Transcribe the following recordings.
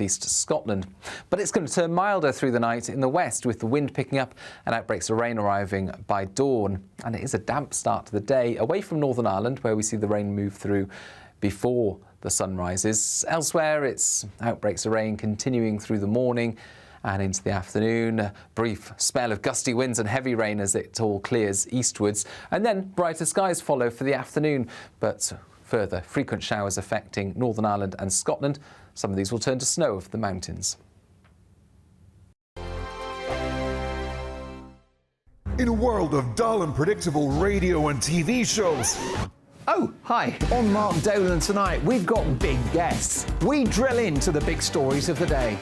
east Scotland. But it's going to turn milder through the night in the west, with the wind picking up and outbreaks of rain arriving by dawn. And it is a damp start to the day, away from Northern Ireland, where we see the rain move through before the sun rises. Elsewhere, it's outbreaks of rain continuing through the morning and into the afternoon. A brief spell of gusty winds and heavy rain as it all clears eastwards. And then brighter skies follow for the afternoon, but further frequent showers affecting Northern Ireland and Scotland. Some of these will turn to snow over the mountains. In a world of dull and predictable radio and TV shows. Oh, hi. On Mark Dolan tonight, we've got big guests. We drill into the big stories of the day.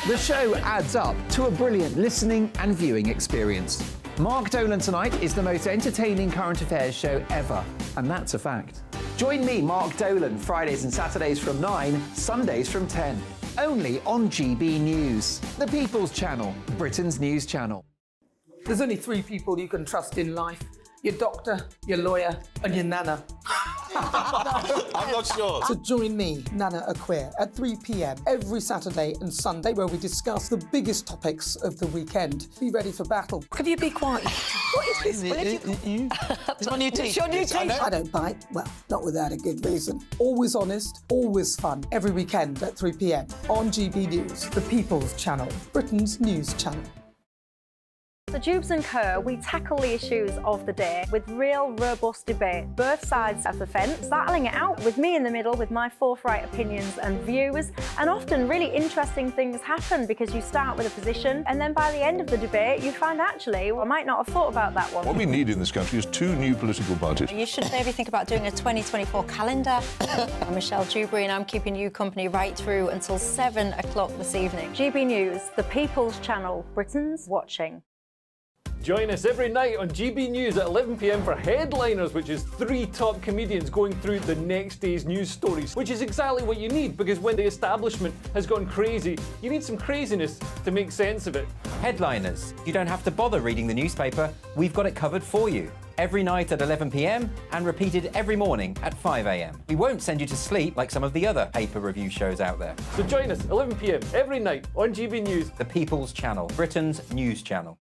The show adds up to a brilliant listening and viewing experience. Mark Dolan Tonight is the most entertaining current affairs show ever, and that's a fact. Join me, Mark Dolan, Fridays and Saturdays from 9, Sundays from 10. Only on GB News, the People's Channel, Britain's news channel. There's only 3 people you can trust in life. Your doctor, your lawyer, and your nana. I'm not sure. So join me, Nana Aquare, at 3 p.m. every Saturday and Sunday, where we discuss the biggest topics of the weekend. Be ready for battle. Could you be quiet? What is this? It's my new teeth. It's your new teeth. I don't bite. Well, not without a good reason. Always honest, always fun. Every weekend at 3 p.m. on GB News, the People's Channel, Britain's news channel. So Jubes and Kerr, we tackle the issues of the day with real, robust debate, both sides of the fence, battling it out with me in the middle with my forthright opinions and views. And often really interesting things happen because you start with a position and then by the end of the debate you find actually, well, I might not have thought about that one. What we need in this country is 2 new political parties. You should maybe think about doing a 2024 calendar. I'm Michelle Dewberry and I'm keeping you company right through until 7 o'clock this evening. GB News, the People's Channel, Britain's watching. Join us every night on GB News at 11 p.m. for Headliners, which is 3 top comedians going through the next day's news stories, which is exactly what you need, because when the establishment has gone crazy, you need some craziness to make sense of it. Headliners. You don't have to bother reading the newspaper. We've got it covered for you. Every night at 11 p.m. and repeated every morning at 5 a.m. We won't send you to sleep like some of the other paper review shows out there. So join us 11 p.m. every night on GB News. The People's Channel, Britain's news channel.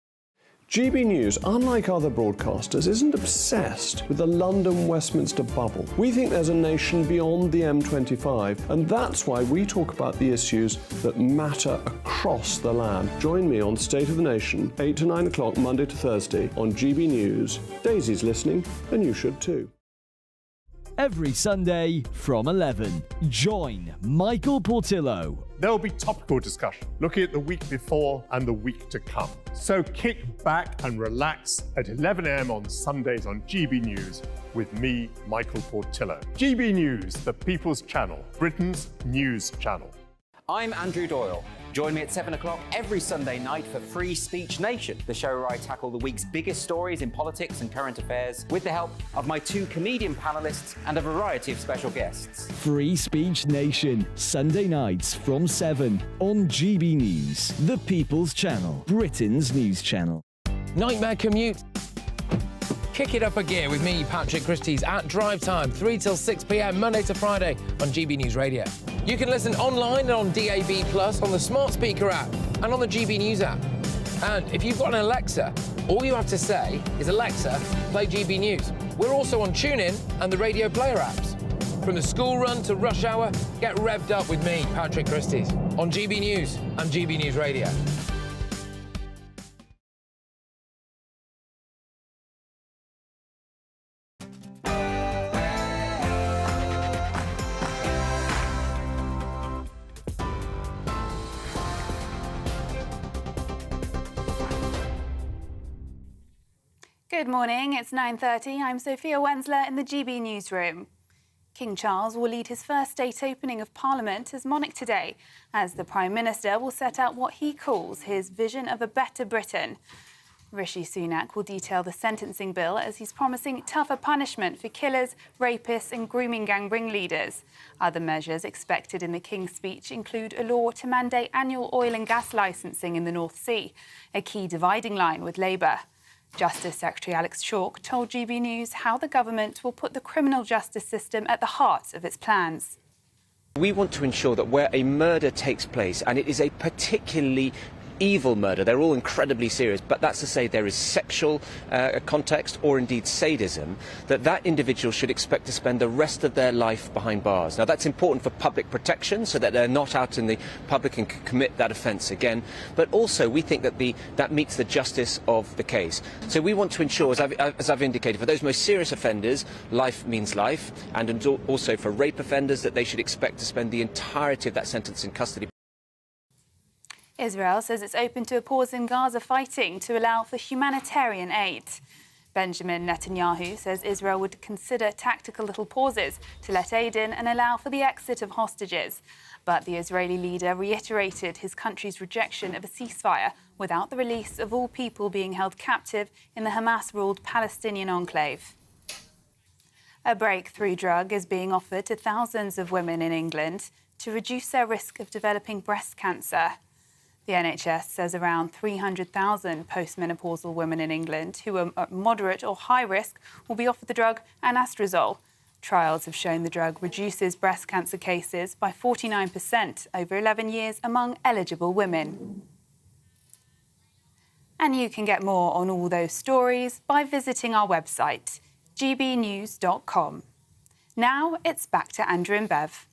GB News, unlike other broadcasters, isn't obsessed with the London-Westminster bubble. We think there's a nation beyond the M25, and that's why we talk about the issues that matter across the land. Join me on State of the Nation, 8 to 9 o'clock, Monday to Thursday, on GB News. Daisy's listening, and you should too. Every Sunday from 11, join Michael Portillo. There'll be topical discussion, looking at the week before and the week to come. So kick back and relax at 11 a.m. on Sundays on GB News with me, Michael Portillo. GB News, the People's Channel, Britain's news channel. I'm Andrew Doyle. Join me at 7 o'clock every Sunday night for Free Speech Nation, the show where I tackle the week's biggest stories in politics and current affairs with the help of my 2 comedian panellists and a variety of special guests. Free Speech Nation, Sunday nights from 7 on GB News, the People's Channel, Britain's news channel. Nightmare commute. Kick it up a gear with me, Patrick Christie's, at drive time, 3 till 6 p.m, Monday to Friday on GB News Radio. You can listen online and on DAB+, on the smart speaker app, and on the GB News app. And if you've got an Alexa, all you have to say is, Alexa, play GB News. We're also on TuneIn and the Radio Player apps. From the school run to rush hour, get revved up with me, Patrick Christie's, on GB News and GB News Radio. Good morning, it's 9:30. I'm Sophia Wensler in the GB Newsroom. King Charles will lead his first state opening of Parliament as monarch today, as the Prime Minister will set out what he calls his vision of a better Britain. Rishi Sunak will detail the sentencing bill as he's promising tougher punishment for killers, rapists and grooming gang ringleaders. Other measures expected in the King's speech include a law to mandate annual oil and gas licensing in the North Sea, a key dividing line with Labour. Justice Secretary Alex Chalk told GB News how the government will put the criminal justice system at the heart of its plans. We want to ensure that where a murder takes place, and it is a particularly evil murder, they're all incredibly serious, but that's to say there is sexual context or indeed sadism, that individual should expect to spend the rest of their life behind bars. Now that's important for public protection so that they're not out in the public and can commit that offence again, but also we think that that meets the justice of the case. So we want to ensure, as I've indicated, for those most serious offenders, life means life, and also for rape offenders that they should expect to spend the entirety of that sentence in custody. Israel says it's open to a pause in Gaza fighting to allow for humanitarian aid. Benjamin Netanyahu says Israel would consider tactical little pauses to let aid in and allow for the exit of hostages. But the Israeli leader reiterated his country's rejection of a ceasefire without the release of all people being held captive in the Hamas-ruled Palestinian enclave. A breakthrough drug is being offered to thousands of women in England to reduce their risk of developing breast cancer. The NHS says around 300,000 postmenopausal women in England who are at moderate or high risk will be offered the drug anastrozole. Trials have shown the drug reduces breast cancer cases by 49% over 11 years among eligible women. And you can get more on all those stories by visiting our website, gbnews.com. Now it's back to Andrew and Bev.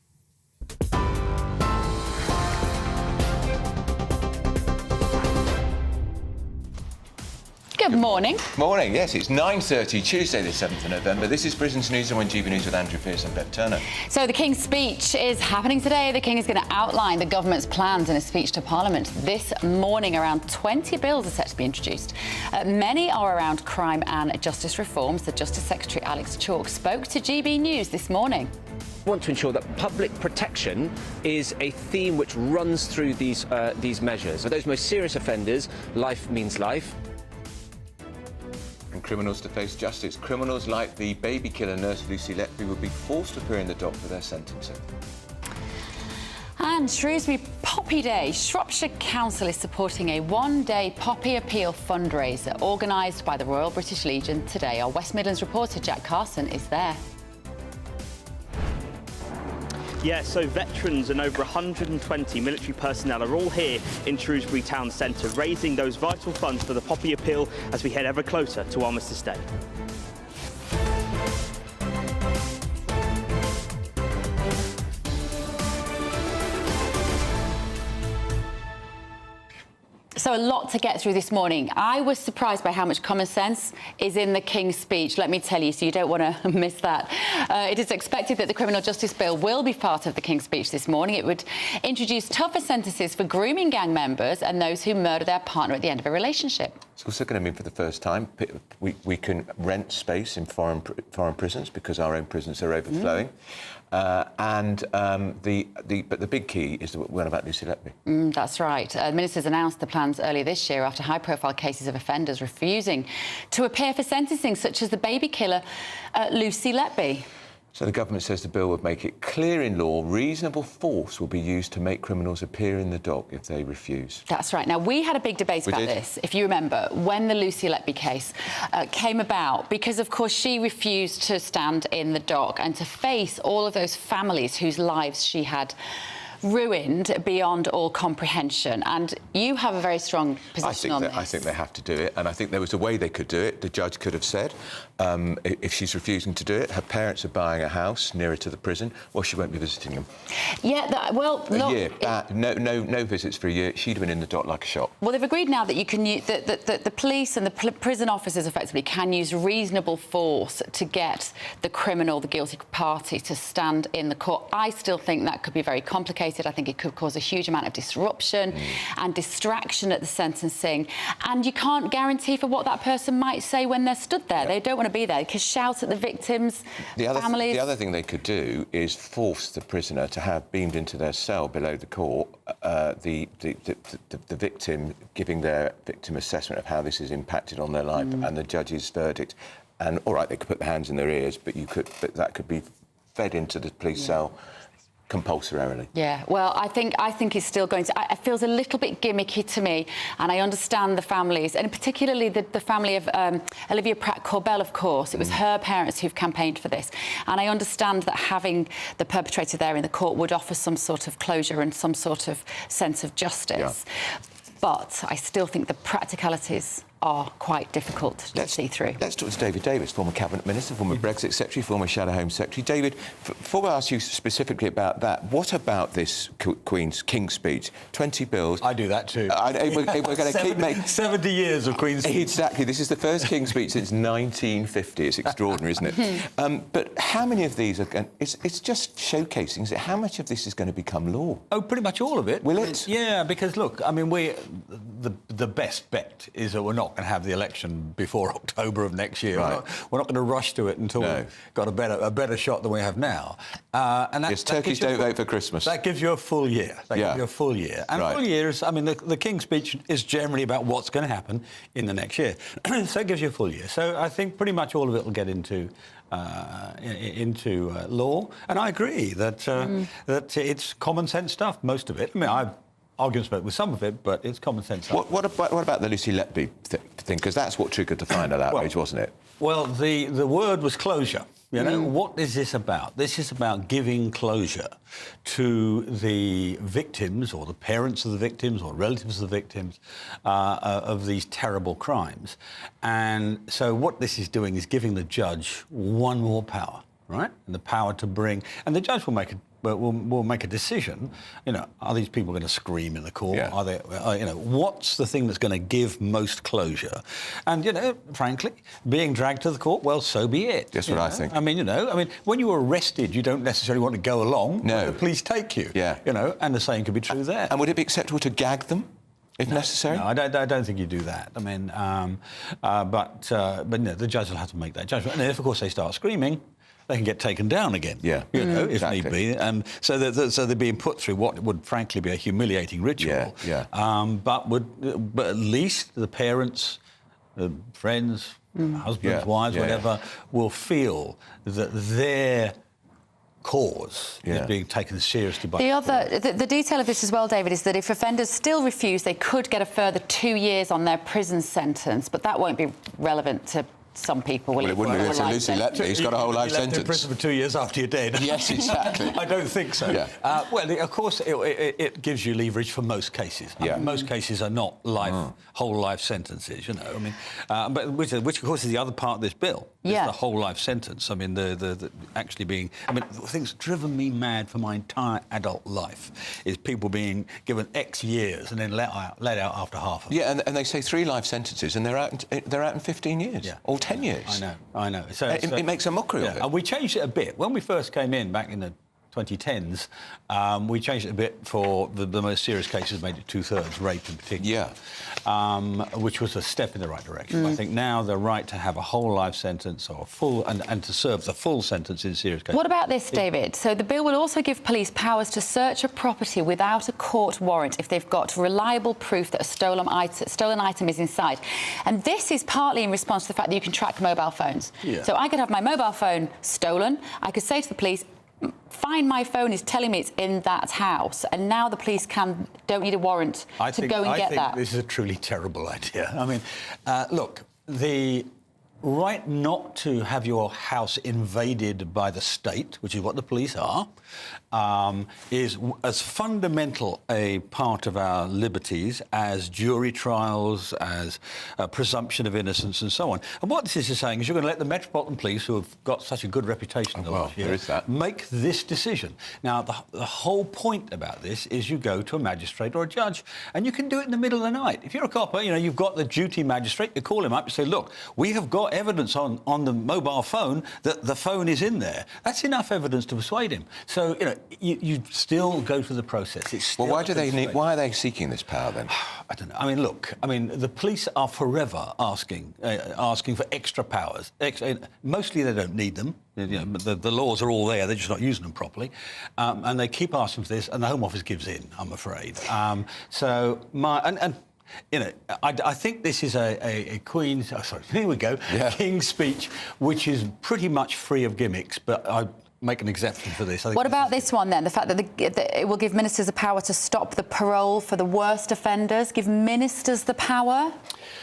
Good morning. Morning, yes, it's 9:30, Tuesday the 7th of November. This is Britain's Newsroom on GB News with Andrew Pearce and Bev Turner. So the King's speech is happening today. The King is going to outline the government's plans in a speech to Parliament. This morning, around 20 bills are set to be introduced. Many are around crime and justice reforms. The Justice Secretary, Alex Chalk, spoke to GB News this morning. We want to ensure that public protection is a theme which runs through these measures. For those most serious offenders, life means life. And criminals to face justice. Criminals like the baby killer nurse Lucy Letby would be forced to appear in the dock for their sentencing. And Shrewsbury Poppy Day. Shropshire Council is supporting a one-day poppy appeal fundraiser organised by the Royal British Legion today. Our West Midlands reporter Jack Carson is there. Yeah, so veterans and over 120 military personnel are all here in Shrewsbury Town Centre, raising those vital funds for the Poppy Appeal as we head ever closer to Armistice Day. So a lot to get through this morning. I was surprised by how much common sense is in the King's speech, let me tell you, so you don't want to miss that. It is expected that the Criminal Justice Bill will be part of the King's speech this morning. It would introduce tougher sentences for grooming gang members and those who murder their partner at the end of a relationship. It's also going to mean for the first time we can rent space in foreign prisons because our own prisons are overflowing. But the big key is the one about Lucy Letby. That's right. Ministers announced the plans earlier this year after high-profile cases of offenders refusing to appear for sentencing, such as the baby killer Lucy Letby. So the government says the bill would make it clear in law reasonable force will be used to make criminals appear in the dock if they refuse. That's right. Now, we had a big debate about this, if you remember, when the Lucy Letby case came about, because, of course, she refused to stand in the dock and to face all of those families whose lives she had ruined beyond all comprehension. And you have a very strong position on this. I think they have to do it, and I think there was a way they could do it. The judge could have said, if she's refusing to do it, her parents are buying a house nearer to the prison, well, she won't be visiting them. Yeah, well, a year. No visits for a year. She'd have been in the dock like a shot. Well, they've agreed now that you can use the police and the prison officers effectively can use reasonable force to get the criminal, the guilty party, to stand in the court. I still think that could be very complicated. I think it could cause a huge amount of disruption and distraction at the sentencing. And you can't guarantee for what that person might say when they're stood there. They don't want to be there. They could shout at the victims' families. The other thing they could do is force the prisoner to have beamed into their cell below the court the victim giving their victim assessment of how this has impacted on their life and the judge's verdict. And all right, they could put their hands in their ears, but that could be fed into the police cell compulsorily. Yeah, well, I think it's still going to... It feels a little bit gimmicky to me, and I understand the families, and particularly the family of Olivia Pratt-Corbell, of course. It was her parents who've campaigned for this, and I understand that having the perpetrator there in the court would offer some sort of closure and some sort of sense of justice. Yeah. But I still think the practicalities are quite difficult to see through. Let's talk to David Davis, former Cabinet Minister, former Brexit Secretary, former Shadow Home Secretary. David, before I ask you specifically about that, what about this King's speech? 20 bills. I do that too. We're going to keep making... 70 years of Queen's speech. Exactly. This is the first King's speech since 1950. It's extraordinary, isn't it? But how many of these are... It's just showcasing, is it? How much of this is going to become law? Oh, pretty much all of it. Will it? Yeah, because, look, I mean, the best bet is that we're not going to have the election before October of next year. Right. We're not going to rush to it until we've got a better shot than we have now. And yes, turkeys don't vote for Christmas. That gives you a full year. That gives you a full year. And a full year is, I mean, the King's speech is generally about what's going to happen in the next year. So it gives you a full year. So I think pretty much all of it will get into law. And I agree that that it's common sense stuff, most of it. I mean, I've arguments with some of it, but it's common sense. What about the Lucy Letby thing? Because that's what triggered the final outrage, wasn't it? Well, the word was closure. You know, what is this about? This is about giving closure to the victims or the parents of the victims or relatives of the victims of these terrible crimes. And so what this is doing is giving the judge one more power, right? And the power to bring... And the judge will make we'll make a decision. You know, are these people going to scream in the court? Yeah. Are they? You know, what's the thing that's going to give most closure? And you know, frankly, being dragged to the court, well, so be it. That's what I think. I mean, you know, when you're arrested, you don't necessarily want to go along. No. The police take you. Yeah. You know, and the same could be true there. And would it be acceptable to gag them? If necessary? No, I don't think you do that. I mean, but no, the judge will have to make that judgment. And if, of course, they start screaming, they can get taken down again. Yeah, you know, if need be. So they're being put through what would frankly be a humiliating ritual. Yeah. But at least the parents, the friends, husbands, wives, whatever, will feel that their cause is being taken seriously by the detail of this as well, David, is that if offenders still refuse, they could get a further 2 years on their prison sentence, but that won't be relevant to some people. Well, it wouldn't be to Lucy Letby. He's got a whole life sentence. In prison for 2 years after you're dead. Yes, exactly. I don't think so. Yeah. Well, of course, it gives you leverage for most cases. I mean, most cases are not whole life sentences. You know, I mean, but which of course is the other part of this bill. Is the whole life sentence. I mean, the actually being. I mean, the thing's driven me mad for my entire adult life is people being given X years and then let out after half of it. Yeah, and they say 3 life sentences and they're out in 15 years. Yeah. Or 10 years. I know. So it makes a mockery of it. And we changed it a bit. When we first came in back in the 2010s, we changed it a bit for the most serious cases, made it 2/3, rape in particular. Yeah. Which was a step in the right direction. I think now the right to have a whole life sentence or a full and to serve the full sentence in serious cases. What about this, David? So the bill will also give police powers to search a property without a court warrant if they've got reliable proof that a stolen item is inside. And this is partly in response to the fact that you can track mobile phones. Yeah. So I could have my mobile phone stolen. I could say to the police, fine, my phone is telling me it's in that house, and now the police don't need a warrant to go and get that. I think this is a truly terrible idea. I mean, look, the right not to have your house invaded by the state, which is what the police are, is as fundamental a part of our liberties as jury trials, as presumption of innocence and so on. And what this is saying is you're going to let the Metropolitan Police, who have got such a good reputation in the last year, make this decision. Now, the whole point about this is you go to a magistrate or a judge, and you can do it in the middle of the night. If you're a copper, you know, you've got the duty magistrate, you call him up, you say, look, we have got evidence on the mobile phone that the phone is in there. That's enough evidence to persuade him. So, you know, you still go through the process. It's still why are they seeking this power then? I don't know. I mean, look, the police are forever asking for extra powers. Mostly they don't need them. You know, the laws are all there, they're just not using them properly. And they keep asking for this, and the Home Office gives in, I'm afraid. You know, I think this is a Queen's... Oh, sorry, here we go. Yeah. King's speech, which is pretty much free of gimmicks, but make an exception for this. I think What about this one then? The fact that it will give ministers the power to stop the parole for the worst offenders. Give ministers the power.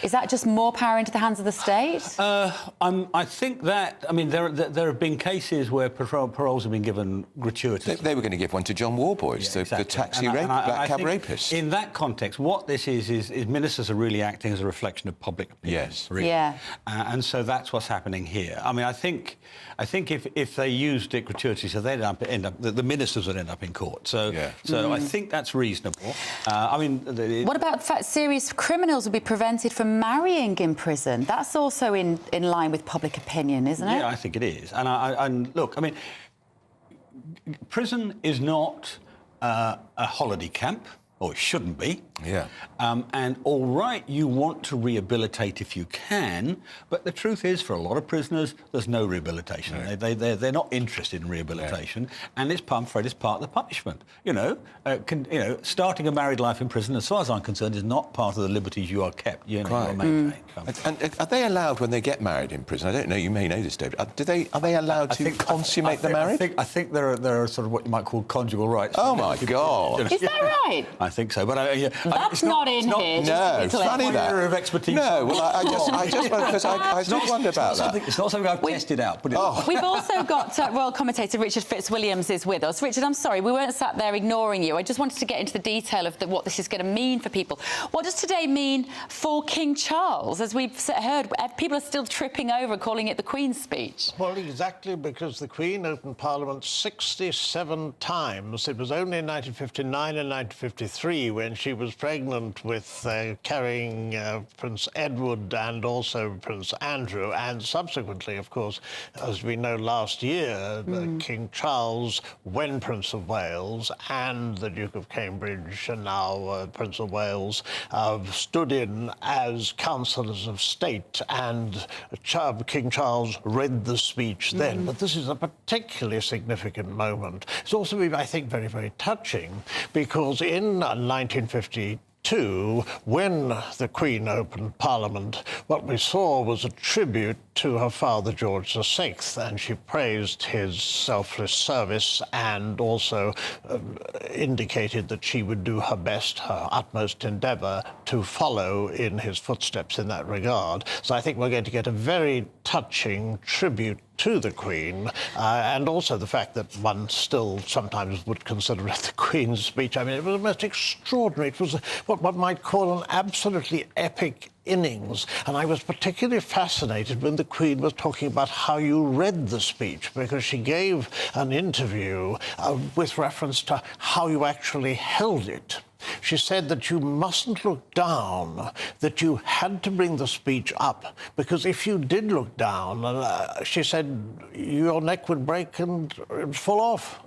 Is that just more power into the hands of the state? I think that, I mean, there have been cases where paroles have been given gratuitously. They were going to give one to John Warboys, the taxi black cab rapist. In that context, what this is ministers are really acting as a reflection of public opinion. Yes. Really. Yeah. And so that's what's happening here. I mean, I think if they used it gratuitously, so they'd end up the ministers would end up in court. So I think that's reasonable. I mean, what about the fact serious criminals will be prevented from marrying in prison? That's also in line with public opinion, isn't it? Yeah, I think it is. And look, I mean, prison is not a holiday camp, or it shouldn't be. Yeah. And all right, you want to rehabilitate if you can, but the truth is, for a lot of prisoners, there's no rehabilitation. Right. They're not interested in rehabilitation, and it's part of the punishment. Starting a married life in prison, as far as I'm concerned, is not part of the liberties you are kept. You are maintained. And are they allowed, when they get married in prison? I don't know. You may know this, David. Are they allowed to consummate the marriage? I think there are sort of what you might call conjugal rights. Oh my God! Is that right? I think so, but that's not in here. No, funny that. Of expertise. No, well, I just wonder about that. It's not something I've tested out. We've also got royal commentator Richard Fitzwilliams is with us. Richard, I'm sorry, we weren't sat there ignoring you. I just wanted to get into the detail of what this is going to mean for people. What does today mean for King Charles? As we've heard, people are still tripping over calling it the Queen's speech. Well, exactly, because the Queen opened Parliament 67 times. It was only in 1959 and 1953 when she was pregnant with carrying Prince Edward and also Prince Andrew, and subsequently, of course, as we know, last year, King Charles, when Prince of Wales, and the Duke of Cambridge, and now Prince of Wales, stood in as councillors of state, and King Charles read the speech then. But this is a particularly significant moment. It's also, I think, very, very touching, because in 1952, when the Queen opened Parliament, what we saw was a tribute to her father, George VI, and she praised his selfless service and also indicated that she would do her best, her utmost endeavour to follow in his footsteps in that regard. So I think we're going to get a very touching tribute to the Queen, and also the fact that one still sometimes would consider it the Queen's speech. I mean, it was most extraordinary. It was what one might call an absolutely epic innings, and I was particularly fascinated when the Queen was talking about how you read the speech, because she gave an interview with reference to how you actually held it. She said that you mustn't look down, that you had to bring the speech up, because if you did look down, she said, your neck would break and fall off.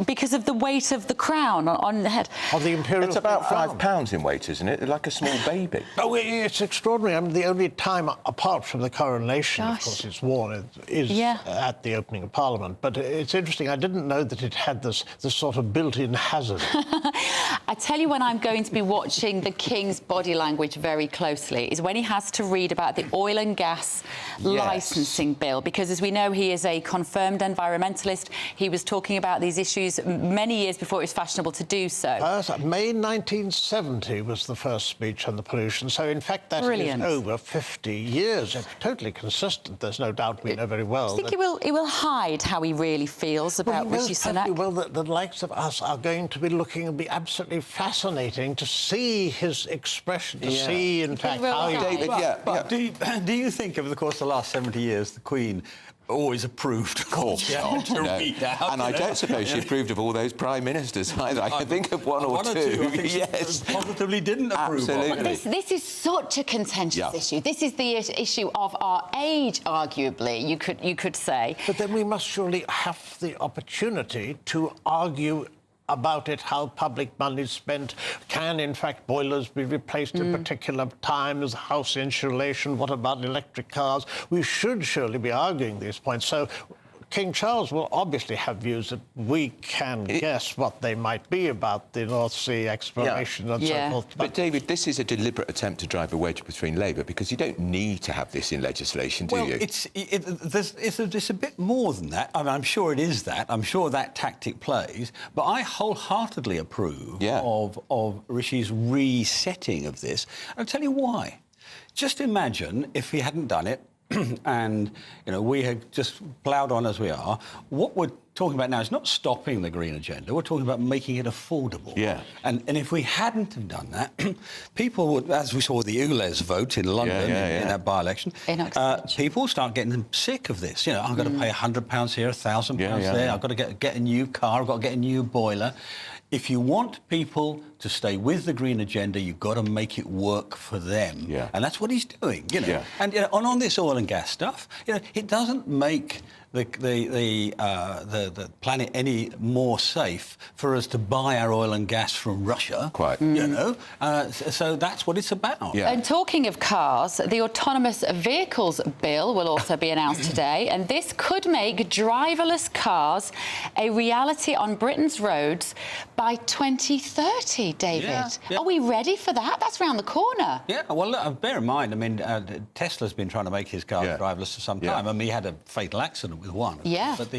Because of the weight of the crown on the head. Of the imperial It's about crown. £5 in weight, isn't it? Like a small baby. Oh, it's extraordinary. I mean, the only time, apart from the coronation, of course, it's worn, is at the opening of Parliament. But it's interesting. I didn't know that it had this sort of built-in hazard. I tell you when I'm going to be watching the King's body language very closely is when he has to read about the oil and gas licensing bill, because as we know, he is a confirmed environmentalist. He was talking about these issues many years before it was fashionable to do so. May 1970 was the first speech on the pollution, so in fact that is over 50 years. It's totally consistent, there's no doubt. We know very well. Do you think he will hide how he really feels about Rishi Sunak? Well, the likes of us are going to be looking and be absolutely fascinating to see his expression, to see, in fact, how he... Do you think over the course of the last 70 years the Queen always approved of course not, no. And I don't suppose she approved of all those prime ministers either. I can think of one or two. I think yes, positively didn't approve. Absolutely. This is such a contentious issue. This is the issue of our age, arguably. You could say. But then we must surely have the opportunity to argue about it, how public money is spent. Can, in fact, boilers be replaced at particular times, house insulation, what about electric cars? We should surely be arguing these points. So King Charles will obviously have views that we can guess what they might be about the North Sea exploration and so forth. But David, this is a deliberate attempt to drive a wedge between Labour, because you don't need to have this in legislation, do you? It's a bit more than that. I mean, I'm sure it is that. I'm sure that tactic plays. But I wholeheartedly approve of Rishi's resetting of this. I'll tell you why. Just imagine if he hadn't done it and, you know, we had just ploughed on as we are. What we're talking about now is not stopping the green agenda. We're talking about making it affordable. Yeah. And if we hadn't have done that, people would, as we saw the ULEZ vote in London in that by-election, people start getting sick of this. You know, I've got to pay £100 here, £1,000 there. I've got to get a new car. I've got to get a new boiler. If you want people to stay with the green agenda, you've got to make it work for them. Yeah. And that's what he's doing, you know. Yeah. And you know, on this oil and gas stuff, you know, it doesn't make the planet any more safe for us to buy our oil and gas from Russia. Quite. You know. So that's what it's about. Yeah. And talking of cars, the autonomous vehicles bill will also be announced today, and this could make driverless cars a reality on Britain's roads by 2030, David. Are we ready for that? That's round the corner. Yeah, well, look, bear in mind, I mean, Tesla's been trying to make his cars driverless for some time. I mean, he had a fatal accident with one. Yeah. But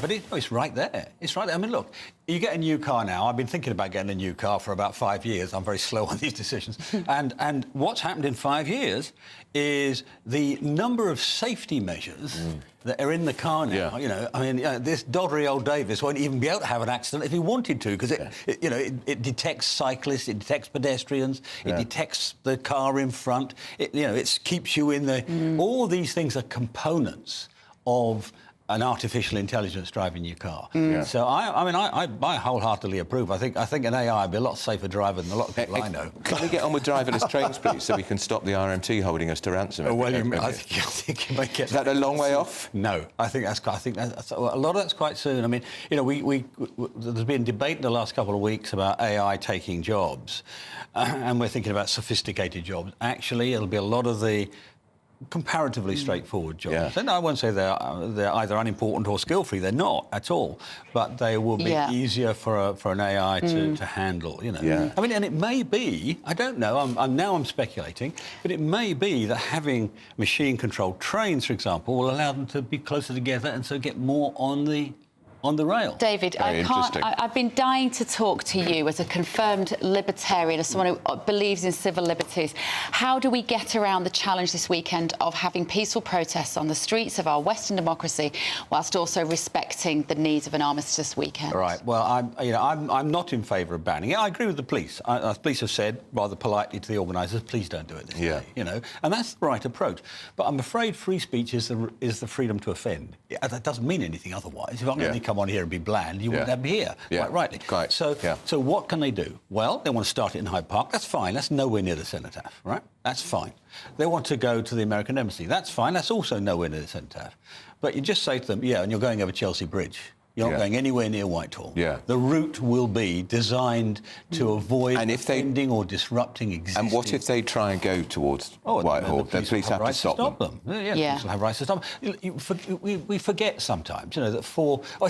it's right there. It's right there. I mean, look, you get a new car now. I've been thinking about getting a new car for about 5 years. I'm very slow on these decisions. and what's happened in 5 years is the number of safety measures that are in the car now. You know, I mean, this doddery old Davis won't even be able to have an accident if he wanted to, because it detects cyclists, it detects pedestrians, it detects the car in front. It keeps you in the. All these things are components of an artificial intelligence driving your car. So I wholeheartedly approve. I think an AI would be a lot safer driver than a lot of people I know. Can we get on with driverless trains, please, so we can stop the RMT holding us to ransom? I think you might get. Is that a long way off? No, I think that's a lot of that's quite soon. I mean, you know, there's been debate in the last couple of weeks about AI taking jobs, and we're thinking about sophisticated jobs. Actually, it'll be a lot of the comparatively straightforward jobs. And I won't say they're either unimportant or skill-free. They're not at all. But they will be easier for an AI to handle, you know. I mean, and it may be, I don't know, I'm speculating, but it may be that having machine-controlled trains, for example, will allow them to be closer together and so get more on the rail. David, I've been dying to talk to you as a confirmed libertarian, as someone who believes in civil liberties. How do we get around the challenge this weekend of having peaceful protests on the streets of our Western democracy, whilst also respecting the needs of an armistice weekend? Right. Well, I'm not in favour of banning it. I agree with the police. The police have said rather politely to the organisers, please don't do it this day. You know, and that's the right approach. But I'm afraid free speech is the freedom to offend. That doesn't mean anything otherwise. If I'm going to come on here and be bland, you wouldn't have me here, quite rightly. So what can they do? Well, they want to start it in Hyde Park. That's fine. That's nowhere near the cenotaph, right? That's fine. They want to go to the American Embassy. That's fine. That's also nowhere near the cenotaph. But you just say to them, and you're going over Chelsea Bridge. You're not going anywhere near Whitehall. The route will be designed to avoid offending or disrupting existing... And what if they try and go towards Whitehall? The police have to stop them. Police will have rights to stop them. We forget sometimes, you know, that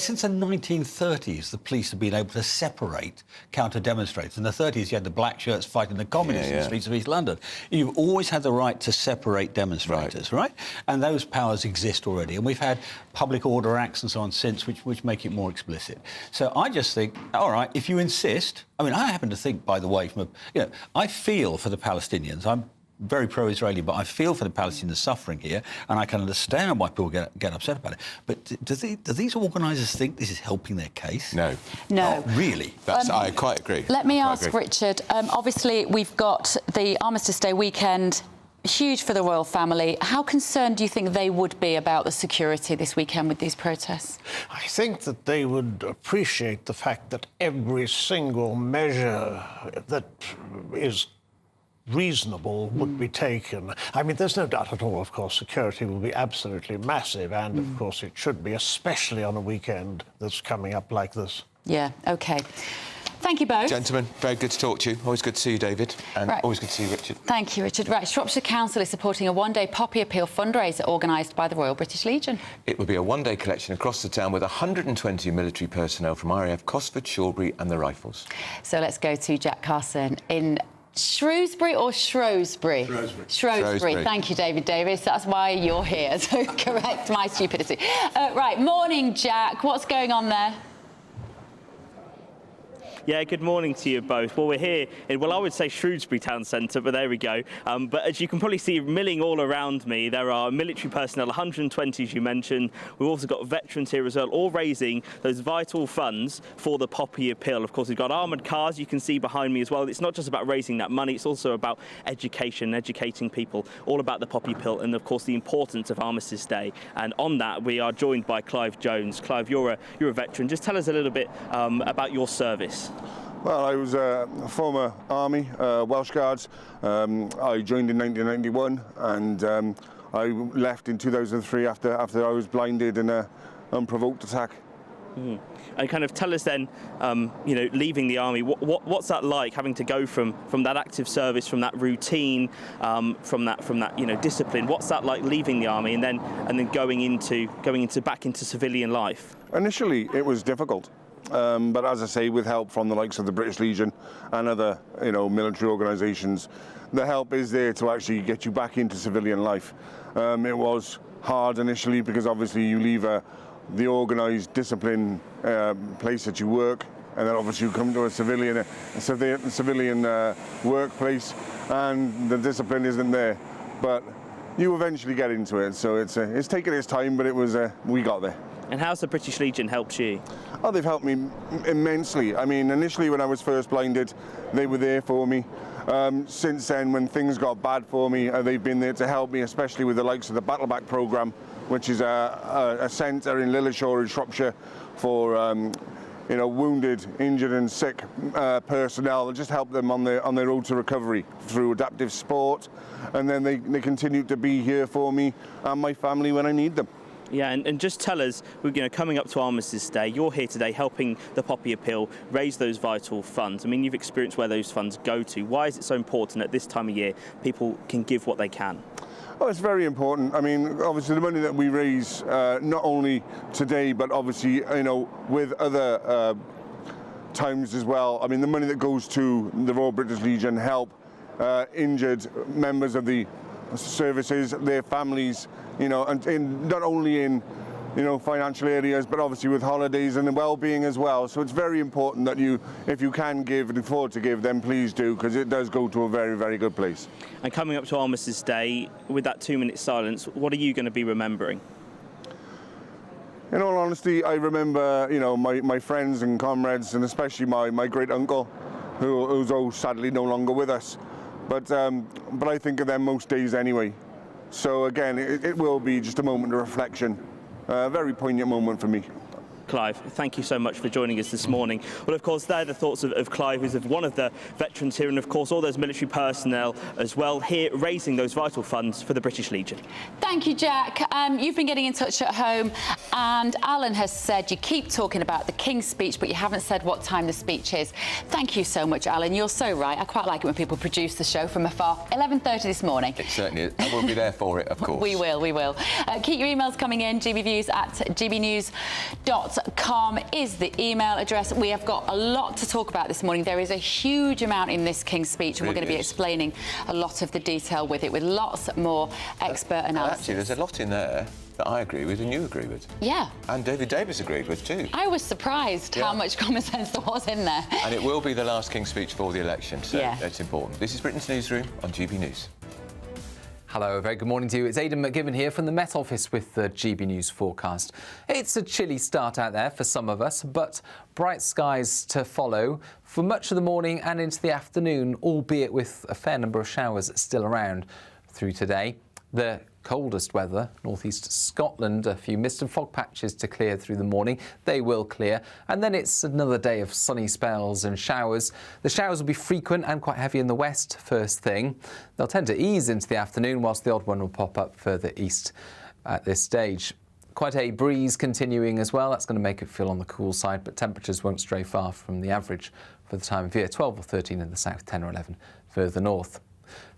since the 1930s, the police have been able to separate counter-demonstrators. In the 30s, you had the black shirts fighting the communists in the streets of East London. You've always had the right to separate demonstrators, right? And those powers exist already. And we've had public order acts and so on since, which make it more explicit. So I just think, all right, if you insist... I mean, I happen to think, by the way, I feel for the Palestinians. I'm very pro-Israeli, but I feel for the Palestinians suffering here, and I can understand why people get upset about it. But do these organisers think this is helping their case? No. No. Oh, really? I quite agree. Let me ask Richard, obviously we've got the Armistice Day weekend, huge for the royal family. How concerned do you think they would be about the security this weekend with these protests? I think that they would appreciate the fact that every single measure that is reasonable would be taken. I mean, there's no doubt at all, of course, security will be absolutely massive, and of course it should be, especially on a weekend that's coming up like this. Yeah, OK. Thank you both. Gentlemen, very good to talk to you. Always good to see you, David. And Right. always good to see you, Richard. Thank you, Richard. Right, Shropshire Council is supporting a one-day poppy appeal fundraiser organised by the Royal British Legion. It will be a one-day collection across the town with 120 military personnel from RAF, Cosford, Shawbury and the Rifles. So let's go to Jack Carson in Shrewsbury or Shrewsbury? Shrewsbury. Thank you, David Davis. That's why you're here, so correct my stupidity. Right, morning, Jack. What's going on there? Yeah, good morning to you both. Well, we're here in, well, I would say Shrewsbury Town Centre, but there we go. But as you can probably see, milling all around me, there are military personnel, 120 as you mentioned. We've also got veterans here as well, all raising those vital funds for the poppy appeal. Of course, we've got armoured cars you can see behind me as well. It's not just about raising that money, it's also about education, educating people, all about the poppy appeal and, of course, the importance of Armistice Day. And on that, we are joined by Clive Jones. Clive, you're a veteran. Just tell us a little bit about your service. Well, I was a former Army, Welsh Guards. I joined in 1991 and I left in 2003 after I was blinded in an unprovoked attack. And kind of tell us then, you know, leaving the Army, what's that like, having to go from that active service, from that routine, from that you know, discipline? What's that like leaving the Army and then back into civilian life? Initially, it was difficult. But as I say, with help from the likes of the British Legion and other, you know, military organisations, the help is there to actually get you back into civilian life. It was hard initially because obviously you leave the organised, disciplined place that you work, and then obviously you come to a civilian workplace, and the discipline isn't there. But you eventually get into it, so it's taken its time, but it was we got there. And how's the British Legion helped you? Oh, they've helped me immensely. I mean, initially when I was first blinded, they were there for me. Since then, when things got bad for me, they've been there to help me, especially with the likes of the Battleback programme, which is a centre in Leasehold in Shropshire for you know, wounded, injured and sick personnel, just help them on their road to recovery through adaptive sport. And then they continue to be here for me and my family when I need them. Yeah, and just tell us, you know, coming up to Armistice Day, you're here today helping the Poppy Appeal raise those vital funds. I mean, you've experienced where those funds go to. Why is it so important at this time of year people can give what they can? Well, it's very important. I mean, obviously the money that we raise, not only today, but obviously, you know, with other times as well. I mean, the money that goes to the Royal British Legion help injured members of the services, their families, you know, and not only in, you know, financial areas, but obviously with holidays and well-being as well. So it's very important that you, if you can give and afford to give, then please do, because it does go to a very, very good place. And coming up to Armistice Day, with that 2-minute silence, what are you going to be remembering? In all honesty, I remember, you know, my friends and comrades, and especially my great uncle, who's sadly no longer with us. But I think of them most days anyway. So again, it will be just a moment of reflection. A very poignant moment for me. Clive, thank you so much for joining us this morning. Well, of course, they're the thoughts of Clive, who's one of the veterans here, and of course all those military personnel as well, here raising those vital funds for the British Legion. Thank you, Jack. You've been getting in touch at home, and Alan has said you keep talking about the King's speech, but you haven't said what time the speech is. Thank you so much, Alan. You're so right. I quite like it when people produce the show from afar. 11:30 this morning. It certainly is. And we'll be there for it, of course. We will. Keep your emails coming in. gbviews@gbnews.com is the email address. We have got a lot to talk about this morning. There is a huge amount in this King's speech, and we're going to be explaining a lot of the detail with it, with lots more expert analysis. Actually, there's a lot in there that I agree with and you agree with. Yeah. And David Davis agreed with too. I was surprised how much common sense there was in there. And it will be the last King's speech for the election, so it's important. This is Britain's Newsroom on GB News. Hello, a very good morning to you. It's Aidan McGibbon here from the Met Office with the GB News forecast. It's a chilly start out there for some of us, but bright skies to follow for much of the morning and into the afternoon, albeit with a fair number of showers still around through today. The coldest weather, northeast Scotland, a few mist and fog patches to clear through the morning. They will clear, and then it's another day of sunny spells and showers. The showers will be frequent and quite heavy in the west first thing. They'll tend to ease into the afternoon, whilst the odd one will pop up further east at this stage. Quite a breeze continuing as well. That's going to make it feel on the cool side, but temperatures won't stray far from the average for the time of year, 12 or 13 in the south, 10 or 11 further north.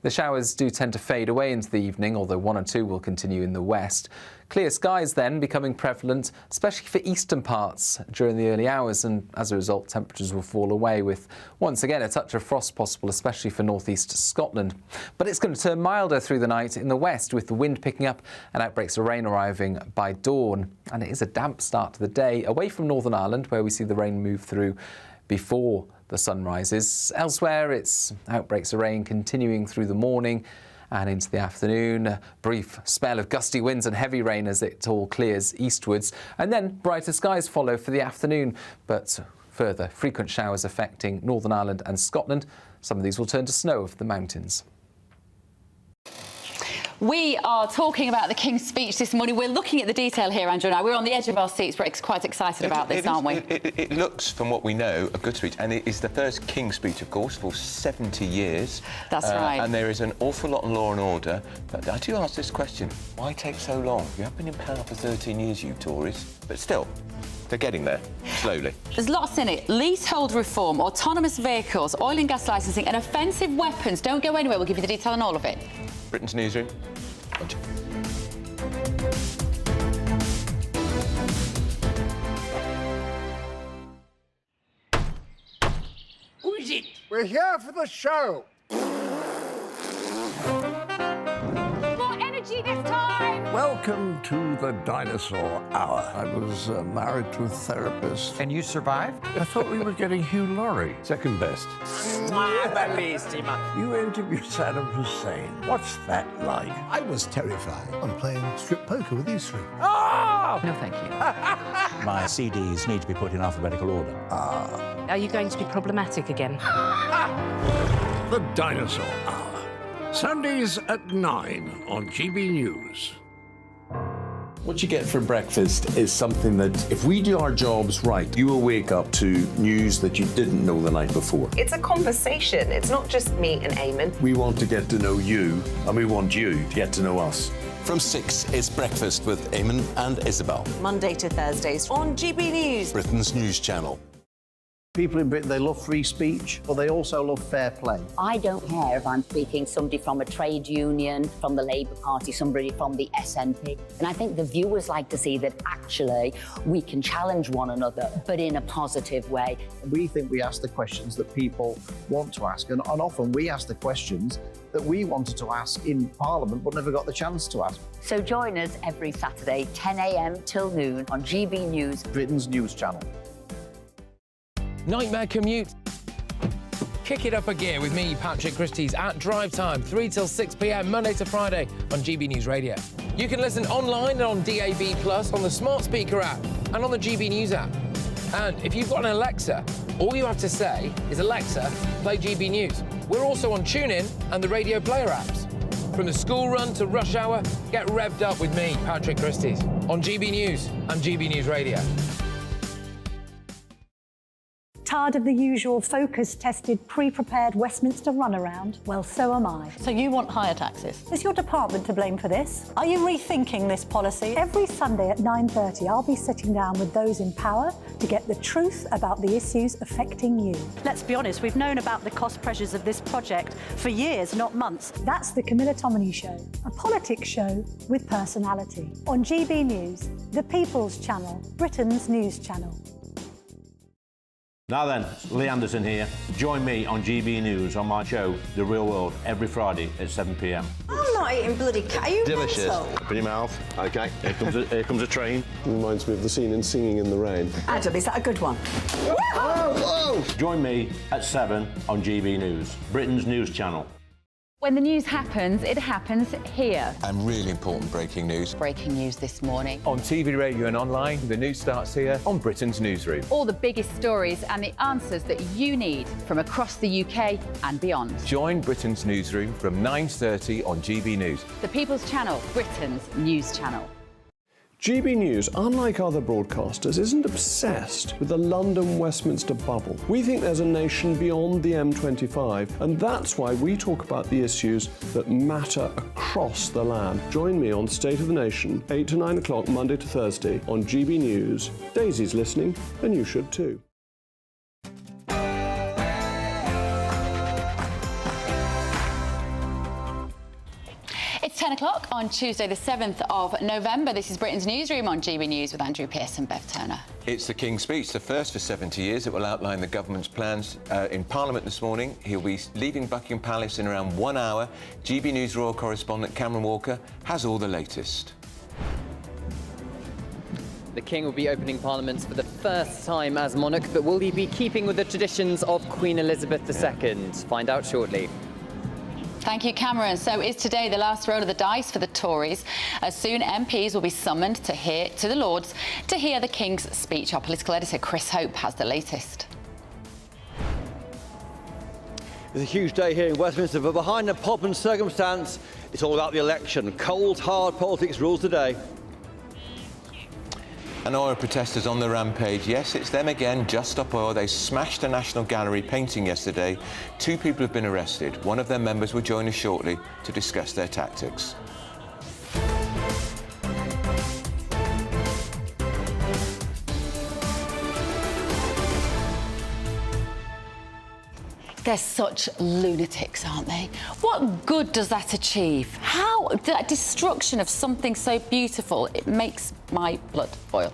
The showers do tend to fade away into the evening, although 1 or 2 will continue in the west. Clear skies then becoming prevalent, especially for eastern parts during the early hours, and as a result temperatures will fall away with once again a touch of frost possible, especially for northeast Scotland. But it's going to turn milder through the night in the west, with the wind picking up and outbreaks of rain arriving by dawn. And it is a damp start to the day away from Northern Ireland, where we see the rain move through before the sun rises. Elsewhere, it's outbreaks of rain continuing through the morning and into the afternoon. A brief spell of gusty winds and heavy rain as it all clears eastwards. And then brighter skies follow for the afternoon, but further frequent showers affecting Northern Ireland and Scotland. Some of these will turn to snow over the mountains. We are talking about the King's speech this morning. We're looking at the detail here, Andrew and I. We're on the edge of our seats. We're quite excited about this, aren't we? It looks, from what we know, a good speech. And it is the first King's speech, of course, for 70 years. That's right. And there is an awful lot of law and order. But I do ask this question, why take so long? You have been in power for 13 years, you Tories. But still, they're getting there, slowly. There's lots in it. Leasehold reform, autonomous vehicles, oil and gas licensing and offensive weapons. Don't go anywhere. We'll give you the detail on all of it. Britain's Newsroom. Who is it? We're here for the show. More energy this time! Welcome to the dinosaur hour. I was married to a therapist. And you survived? I thought we were getting Hugh Laurie. Second best. You interviewed Saddam Hussein. What's that like? I was terrified. I'm playing strip poker with these three. Oh! No, thank you. My CDs need to be put in alphabetical order. Are you going to be problematic again? The Dinosaur Hour. Sundays at 9 on GB News. What you get for breakfast is something that, if we do our jobs right, you will wake up to news that you didn't know the night before. It's a conversation. It's not just me and Eamon. We want to get to know you, and we want you to get to know us. From 6, it's Breakfast with Eamon and Isabel. Monday to Thursdays on GB News. Britain's news channel. People in Britain, they love free speech, but they also love fair play. I don't care if I'm speaking somebody from a trade union, from the Labour Party, somebody from the SNP. And I think the viewers like to see that actually we can challenge one another, but in a positive way. We think we ask the questions that people want to ask, and often we ask the questions that we wanted to ask in Parliament but never got the chance to ask. So join us every Saturday, 10 a.m. till noon on GB News, Britain's news channel. Nightmare commute. Kick it up a gear with me, Patrick Christie's, at drive time, 3 till 6 p.m, Monday to Friday on GB News Radio. You can listen online and on DAB+, on the smart speaker app and on the GB News app. And if you've got an Alexa, all you have to say is, Alexa, play GB News. We're also on TuneIn and the Radio Player apps. From the school run to rush hour, get revved up with me, Patrick Christie's, on GB News and GB News Radio. Tired of the usual focus-tested, pre-prepared Westminster runaround? Well, so am I. So you want higher taxes? Is your department to blame for this? Are you rethinking this policy? Every Sunday at 9:30, I'll be sitting down with those in power to get the truth about the issues affecting you. Let's be honest, we've known about the cost pressures of this project for years, not months. That's the Camilla Tominey Show, a politics show with personality. On GB News, the People's Channel, Britain's news channel. Now then, Lee Anderson here. Join me on GB News on my show, The Real World, every Friday at 7 p.m. I'm not eating bloody cat. Are you Delicious. mental? Open your mouth. OK, here comes a train. Reminds me of the scene in Singing in the Rain. Adam, is that a good one? Whoa! Join me at 7 on GB News, Britain's news channel. When the news happens, it happens here. And really important breaking news. Breaking news this morning. On TV, radio and online, the news starts here on Britain's Newsroom. All the biggest stories and the answers that you need from across the UK and beyond. Join Britain's Newsroom from 9:30 on GB News. The People's Channel, Britain's news channel. GB News, unlike other broadcasters, isn't obsessed with the London-Westminster bubble. We think there's a nation beyond the M25, and that's why we talk about the issues that matter across the land. Join me on State of the Nation, 8 to 9 o'clock, Monday to Thursday, on GB News. Daisy's listening, and you should too. 10 o'clock on Tuesday, the 7th of November. This is Britain's Newsroom on GB News with Andrew Pearce and Bev Turner. It's the King's speech, the first for 70 years. It will outline the government's plans in Parliament this morning. He'll be leaving Buckingham Palace in around 1 hour. GB News royal correspondent Cameron Walker has all the latest. The King will be opening Parliament for the first time as monarch, but will he be keeping with the traditions of Queen Elizabeth II? Find out shortly. Thank you, Cameron. So is today the last roll of the dice for the Tories? As soon MPs will be summoned to the Lords to hear the King's speech. Our political editor Chris Hope has the latest. It's a huge day here in Westminster, but behind the pomp and circumstance, it's all about the election. Cold, hard politics rules the day. And oil protesters on the rampage. Yes, it's them again, Just Stop Oil. They smashed a National Gallery painting yesterday. 2 people have been arrested. One of their members will join us shortly to discuss their tactics. They're such lunatics, aren't they? What good does that achieve? How that destruction of something so beautiful, it makes my blood boil.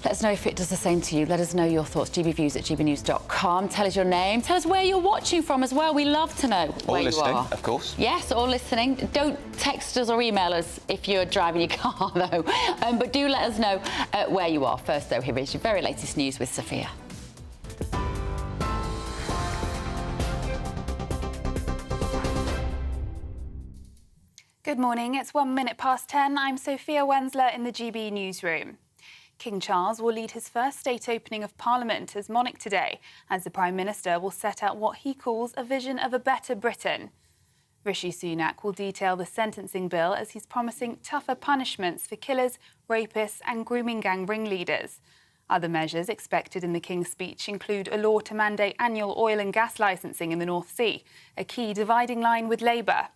Let us know if it does the same to you. Let us know your thoughts. gbviews@gbnews.com. Tell us your name. Tell us where you're watching from as well. We love to know where you are. Or listening, of course. Yes, or listening. Don't text us or email us if you're driving your car, though. But do let us know where you are. First, though, here is your very latest news with Sophia. Good morning, it's 1 minute past 10. I'm Sophia Wensler in the GB Newsroom. King Charles will lead his first state opening of Parliament as monarch today, as the Prime Minister will set out what he calls a vision of a better Britain. Rishi Sunak will detail the sentencing bill as he's promising tougher punishments for killers, rapists and grooming gang ringleaders. Other measures expected in the King's speech include a law to mandate annual oil and gas licensing in the North Sea, a key dividing line with Labour.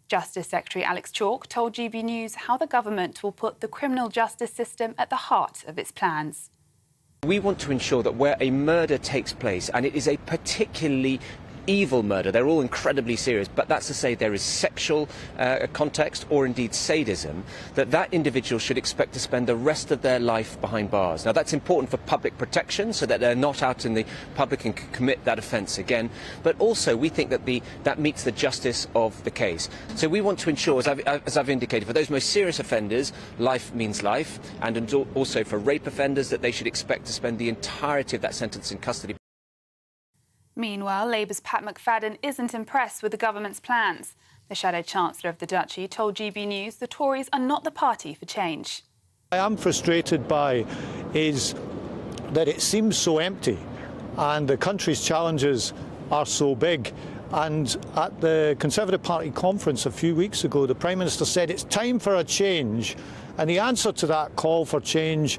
Justice Secretary Alex Chalk told GB News how the government will put the criminal justice system at the heart of its plans. We want to ensure that where a murder takes place, and it is a particularly evil murder, they're all incredibly serious, but that's to say there is sexual context or indeed sadism, that individual should expect to spend the rest of their life behind bars. Now that's important for public protection so that they're not out in the public and can commit that offence again, but also we think that that meets the justice of the case. So we want to ensure, as I've indicated, for those most serious offenders, life means life, and also for rape offenders that they should expect to spend the entirety of that sentence in custody. Meanwhile, Labour's Pat McFadden isn't impressed with the government's plans. The Shadow Chancellor of the Duchy told GB News the Tories are not the party for change. I am frustrated by is that it seems so empty and the country's challenges are so big. And at the Conservative Party conference a few weeks ago, the Prime Minister said it's time for a change. And the answer to that call for change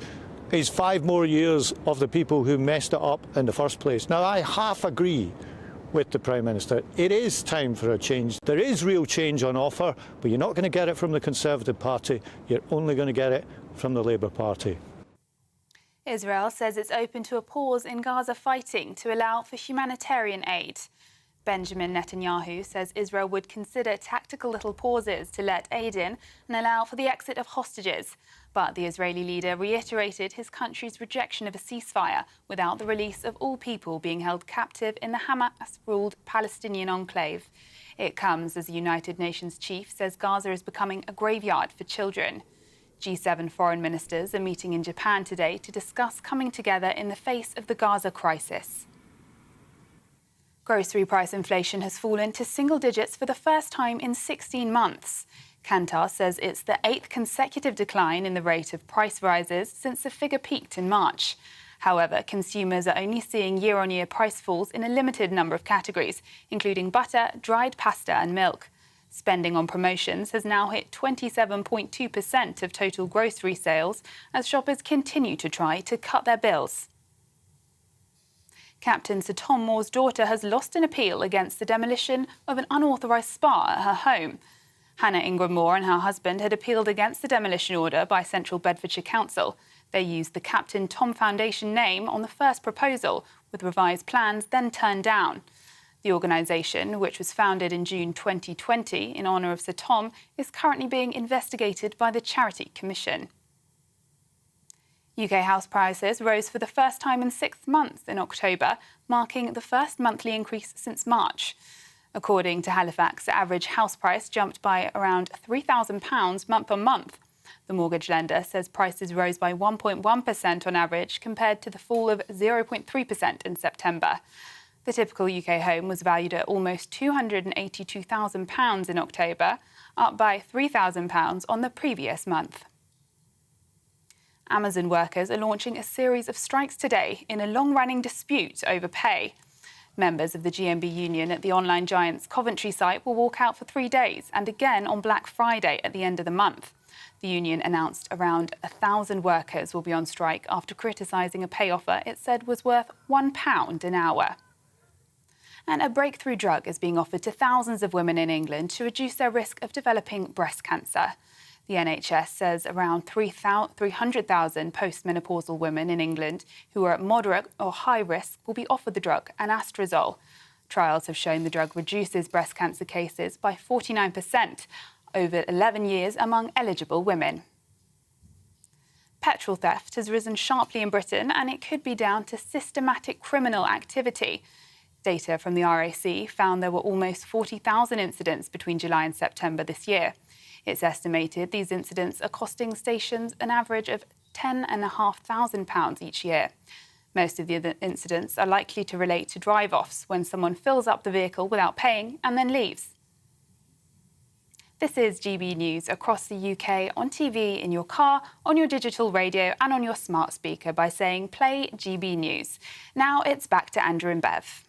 is 5 more years of the people who messed it up in the first place. Now, I half agree with the Prime Minister. It is time for a change. There is real change on offer, but you're not going to get it from the Conservative Party. You're only going to get it from the Labour Party. Israel says it's open to a pause in Gaza fighting to allow for humanitarian aid. Benjamin Netanyahu says Israel would consider tactical little pauses to let aid in and allow for the exit of hostages. But the Israeli leader reiterated his country's rejection of a ceasefire without the release of all people being held captive in the Hamas-ruled Palestinian enclave. It comes as the United Nations chief says Gaza is becoming a graveyard for children. G7 foreign ministers are meeting in Japan today to discuss coming together in the face of the Gaza crisis. Grocery price inflation has fallen to single digits for the first time in 16 months. Kantar says it's the 8th consecutive decline in the rate of price rises since the figure peaked in March. However, consumers are only seeing year-on-year price falls in a limited number of categories, including butter, dried pasta and milk. Spending on promotions has now hit 27.2% of total grocery sales as shoppers continue to try to cut their bills. Captain Sir Tom Moore's daughter has lost an appeal against the demolition of an unauthorised spa at her home. Hannah Ingram Moore and her husband had appealed against the demolition order by Central Bedfordshire Council. They used the Captain Tom Foundation name on the first proposal, with revised plans then turned down. The organisation, which was founded in June 2020 in honour of Sir Tom, is currently being investigated by the Charity Commission. UK house prices rose for the first time in 6 months in October, marking the first monthly increase since March. According to Halifax, the average house price jumped by around £3,000 month on month. The mortgage lender says prices rose by 1.1% on average compared to the fall of 0.3% in September. The typical UK home was valued at almost £282,000 in October, up by £3,000 on the previous month. Amazon workers are launching a series of strikes today in a long-running dispute over pay. Members of the GMB union at the online giant's Coventry site will walk out for 3 days and again on Black Friday at the end of the month. The union announced around 1,000 workers will be on strike after criticising a pay offer it said was worth £1 an hour. And a breakthrough drug is being offered to thousands of women in England to reduce their risk of developing breast cancer. The NHS says around 300,000 postmenopausal women in England who are at moderate or high risk will be offered the drug, anastrozole. Trials have shown the drug reduces breast cancer cases by 49% over 11 years among eligible women. Petrol theft has risen sharply in Britain, and it could be down to systematic criminal activity. Data from the RAC found there were almost 40,000 incidents between July and September this year. It's estimated these incidents are costing stations an average of £10,500 each year. Most of the incidents are likely to relate to drive-offs when someone fills up the vehicle without paying and then leaves. This is GB News across the UK, on TV, in your car, on your digital radio and on your smart speaker by saying play GB News. Now it's back to Andrew and Bev.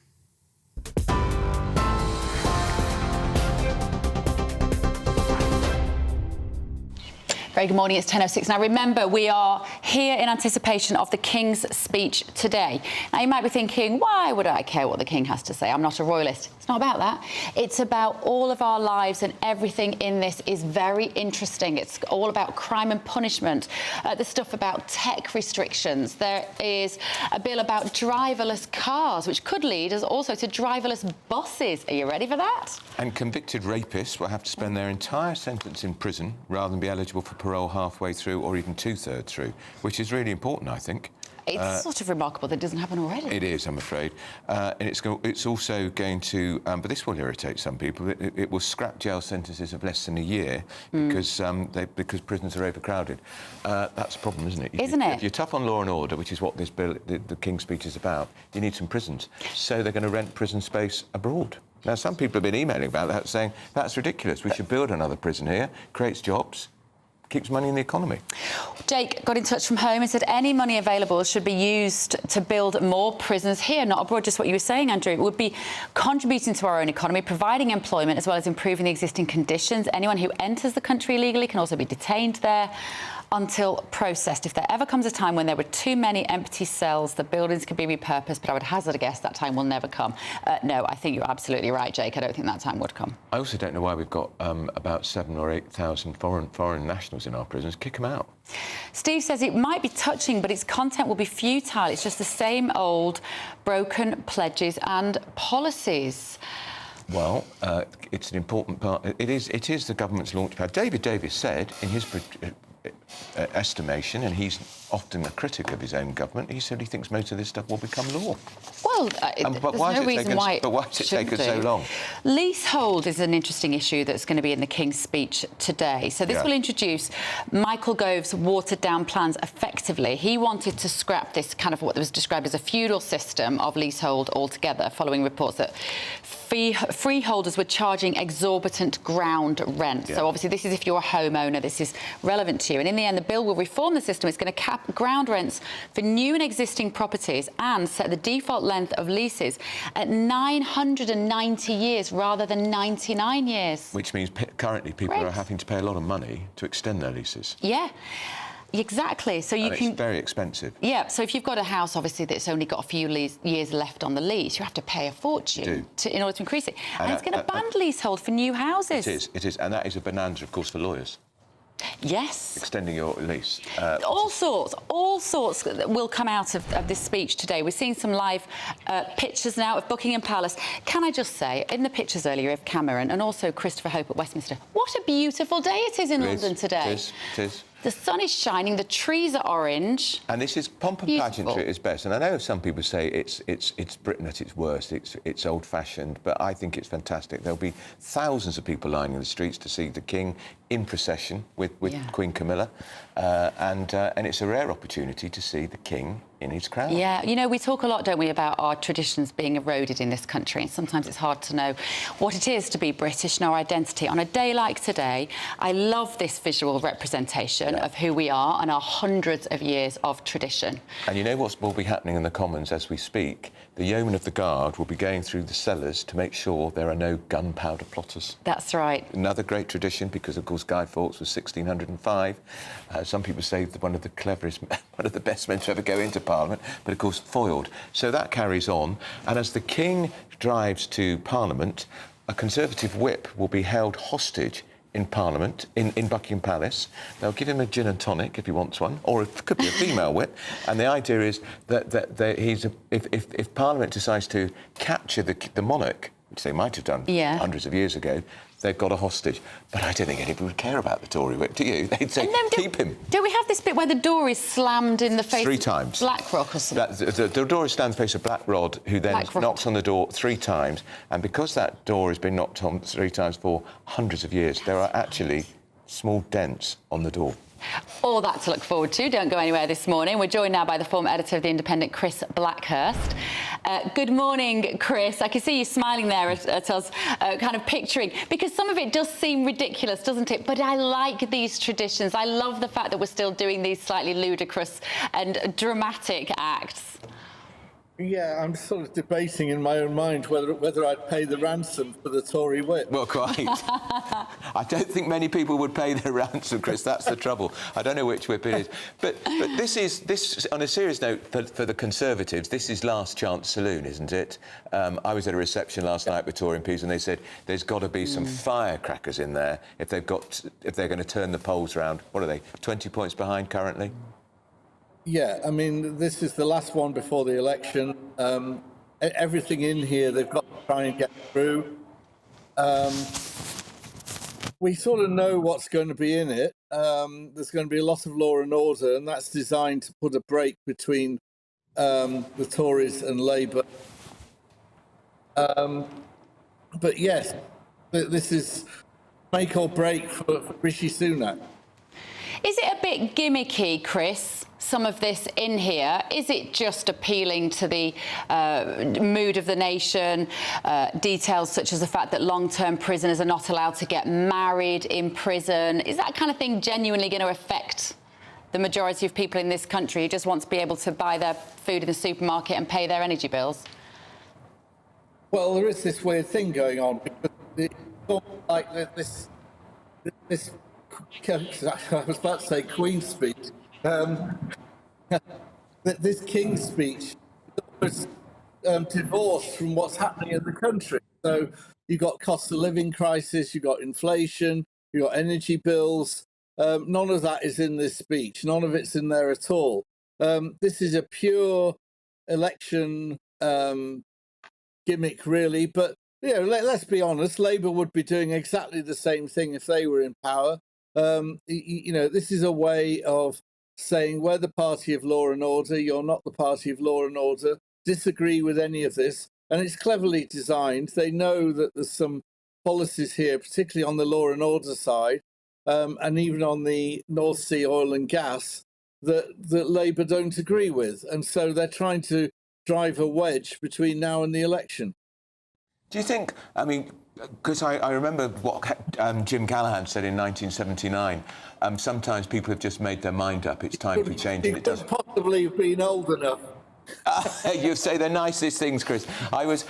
Very good morning, it's 10:06. Now remember, we are here in anticipation of the King's speech today. Now you might be thinking, why would I care what the King has to say? I'm not a royalist. It's not about that. It's about all of our lives, and everything in this is very interesting. It's all about crime and punishment, the stuff about tech restrictions. There is a bill about driverless cars, which could lead us also to driverless buses. Are you ready for that? And convicted rapists will have to spend their entire sentence in prison rather than be eligible for parole halfway through or even two-thirds through, which is really important, I think. It's sort of remarkable that it doesn't happen already. It is, I'm afraid. And it's also going to, but this will irritate some people, it will scrap jail sentences of less than a year because prisons are overcrowded. That's a problem, isn't it? Isn't it? If you're tough on law and order, which is what this bill, the King's speech is about, you need some prisons. So they're going to rent prison space abroad. Now, some people have been emailing about that, saying, that's ridiculous, we should build another prison here, creates jobs, keeps money in the economy. Jake got in touch from home and said any money available should be used to build more prisons here, not abroad. Just what you were saying, Andrew. It would be contributing to our own economy, providing employment, as well as improving the existing conditions. Anyone who enters the country illegally can also be detained there until processed. If there ever comes a time when there were too many empty cells, the buildings could be repurposed, but I would hazard a guess that time will never come. No, I think you're absolutely right, Jake. I don't think that time would come. I also don't know why we've got about 7,000 or 8,000 foreign nationals in our prisons. Kick them out. Steve says it might be touching, but its content will be futile. It's just the same old broken pledges and policies. Well, it's an important part. It is the government's launch pad. David Davis said in his estimation, and he's often a critic of his own government, he said he thinks most of this stuff will become law. Well, but why has it taken so long? Leasehold is an interesting issue that's going to be in the King's speech today. So this will introduce Michael Gove's watered-down plans effectively. He wanted to scrap this kind of what was described as a feudal system of leasehold altogether, following reports that freeholders were charging exorbitant ground rent. So obviously this is if you're a homeowner, this is relevant to you. And in the end, the bill will reform the system. It's going to cap ground rents for new and existing properties and set the default length of leases at 990 years rather than 99 years. Which means currently people are having to pay a lot of money to extend their leases. Yeah. Exactly. So you can. It's very expensive. Yeah. So if you've got a house, obviously that's only got a few years left on the lease, you have to pay a fortune in order to increase it. And it's going to ban leasehold for new houses. It is, and that is a bonanza, of course, for lawyers. Yes. Extending your lease. All sorts will come out of this speech today. We're seeing some live pictures now of Buckingham Palace. Can I just say, in the pictures earlier of Cameron and also Christopher Hope at Westminster, what a beautiful day it is in London today. It is. The sun is shining, the trees are orange. And this is pomp and pageantry at its best. And I know some people say it's Britain at its worst, it's old-fashioned, but I think it's fantastic. There'll be thousands of people lining the streets to see the King in procession with Queen Camilla, and it's a rare opportunity to see the King in his crown. Yeah, you know, we talk a lot, don't we, about our traditions being eroded in this country, and sometimes it's hard to know what it is to be British and our identity. On a day like today, I love this visual representation of who we are and our hundreds of years of tradition. And you know what will be happening in the Commons as we speak? The yeomen of the Guard will be going through the cellars to make sure there are no gunpowder plotters. That's right. Another great tradition, because, of course, Guy Fawkes was 1605. Some people say that one of the cleverest, one of the best men to ever go into Parliament, but, of course, foiled. So that carries on. And as the King drives to Parliament, a Conservative whip will be held hostage in Parliament, in Buckingham Palace. They'll give him a gin and tonic if he wants one, or it could be a female whip. And the idea is that if Parliament decides to capture the monarch, which they might have done hundreds of years ago, they've got a hostage. But I don't think anybody would care about the Tory whip, do you? They'd say, keep him. Do we have this bit where the door is slammed in the face 3 times. of Blackrock or something? The door is slammed in the face of Blackrod, who then knocks on the door 3 times. And because that door has been knocked on 3 times for hundreds of years, there are actually small dents on the door. All that to look forward to. Don't go anywhere this morning. We're joined now by the former editor of The Independent, Chris Blackhurst. Good morning, Chris. I can see you smiling there at us, kind of picturing, because some of it does seem ridiculous, doesn't it? But I like these traditions. I love the fact that we're still doing these slightly ludicrous and dramatic acts. Yeah, I'm sort of debating in my own mind whether I'd pay the ransom for the Tory whip. Well, quite. I don't think many people would pay the ransom, Chris. That's the trouble. I don't know which whip it is. But this, on a serious note, for the Conservatives, this is last chance saloon, isn't it? I was at a reception last night with Tory MPs, and they said there's got to be some firecrackers in there if they're going to turn the polls round. What are they? 20 points behind currently? Yeah, I mean, this is the last one before the election. Everything in here they've got to try and get through. We sort of know what's going to be in it. There's going to be a lot of law and order, and that's designed to put a break between the Tories and Labour. But yes, this is make or break for Rishi Sunak. Is it a bit gimmicky, Chris, some of this in here? Is it just appealing to the mood of the nation, details such as the fact that long-term prisoners are not allowed to get married in prison? Is that kind of thing genuinely going to affect the majority of people in this country who just want to be able to buy their food in the supermarket and pay their energy bills? Well, there is this weird thing going on, because it's almost like this I was about to say Queen's speech. This King's speech was divorced from what's happening in the country. So you've got cost of living crisis, you've got inflation, you've got energy bills. None of that is in this speech. None of it's in there at all. This is a pure election gimmick, really. But you know, let's be honest, Labour would be doing exactly the same thing if they were in power. You know, this is a way of saying we're the party of law and order, you're not the party of law and order, disagree with any of this. And it's cleverly designed. They know that there's some policies here, particularly on the law and order side, and even on the North Sea oil and gas, that Labour don't agree with. And so they're trying to drive a wedge between now and the election. Do you think, I mean, because I remember what Jim Callaghan said in 1979, sometimes people have just made their mind up, it's time for change. He couldn't possibly have been old enough. You say the nicest things, Chris. I was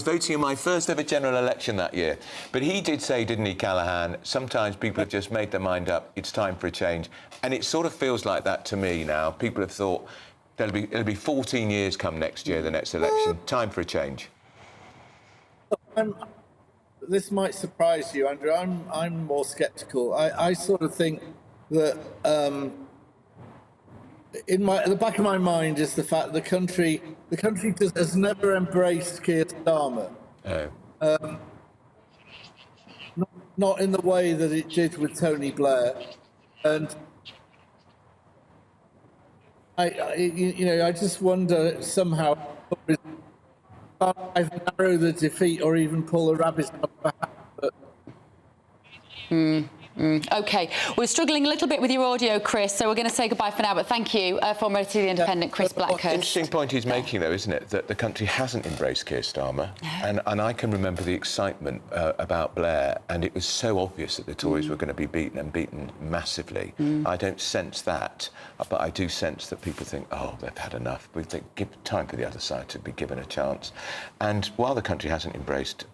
voting in my first ever general election that year. But he did say, didn't he, Callaghan, sometimes people have just made their mind up, it's time for a change. And it sort of feels like that to me now. People have thought, it'll be 14 years come next year, the next election, time for a change. this might surprise you, Andrew. I'm more sceptical. I sort of think that at the back of my mind is the fact the country has never embraced Keir Starmer. Not in the way that it did with Tony Blair, and I just wonder somehow either narrow the defeat or even pull the rabbit out of the hat. OK, we're struggling a little bit with your audio, Chris, so we're going to say goodbye for now, but thank you, former editor of The Independent, Chris Blackhurst. Interesting point he's making, though, isn't it, that the country hasn't embraced Keir Starmer, and I can remember the excitement about Blair, and it was so obvious that the Tories were going to be beaten massively. I don't sense that, but I do sense that people think, oh, they've had enough. We think give time for the other side to be given a chance. And while the country hasn't embraced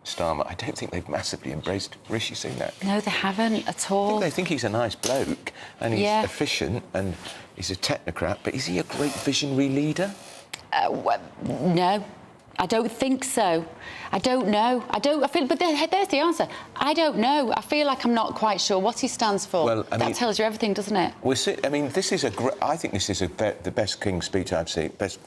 Starmer, I don't think they've massively embraced Rishi Sunak. No, they haven't at all. They think he's a nice bloke and he's efficient and he's a technocrat, but is he a great visionary leader? No, I don't think so. I don't know. I feel, but there's the answer. I don't know. I feel like I'm not quite sure what he stands for. Well, that tells you everything, doesn't it? This is I think this is the best King's speech I've seen. Best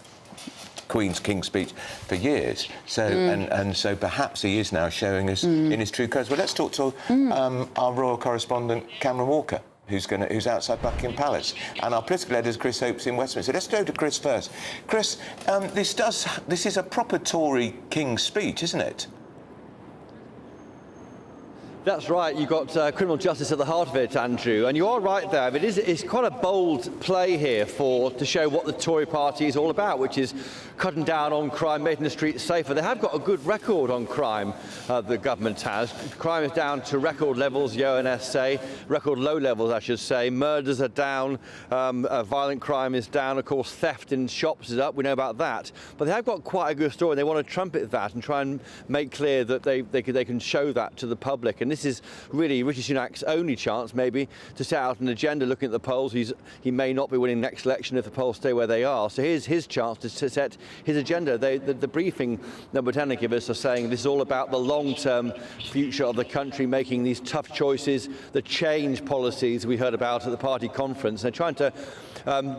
Queen's King's speech for years. So and so perhaps he is now showing us in his true colours. Well, let's talk to our royal correspondent Cameron Walker, who's outside Buckingham Palace, and our political editor Chris Hope's in Westminster. Let's go to Chris first. Chris, this is a proper Tory King's speech, isn't it? That's right. You've got criminal justice at the heart of it, Andrew, and you are right there. But it's quite a bold play here to show what the Tory party is all about, which is cutting down on crime, making the streets safer. They have got a good record on crime, the government has. Crime is down to record levels, the ONS say, record low levels, I should say. Murders are down, violent crime is down. Of course, theft in shops is up. We know about that. But they have got quite a good story. They want to trumpet that and try and make clear that they can show that to the public. And this is really Rishi Sunak's only chance, maybe, to set out an agenda. Looking at the polls, he may not be winning next election if the polls stay where they are. So here's his chance to set his agenda. The briefing that Britannia give us are saying this is all about the long-term future of the country, making these tough choices, the change policies we heard about at the party conference. They're trying to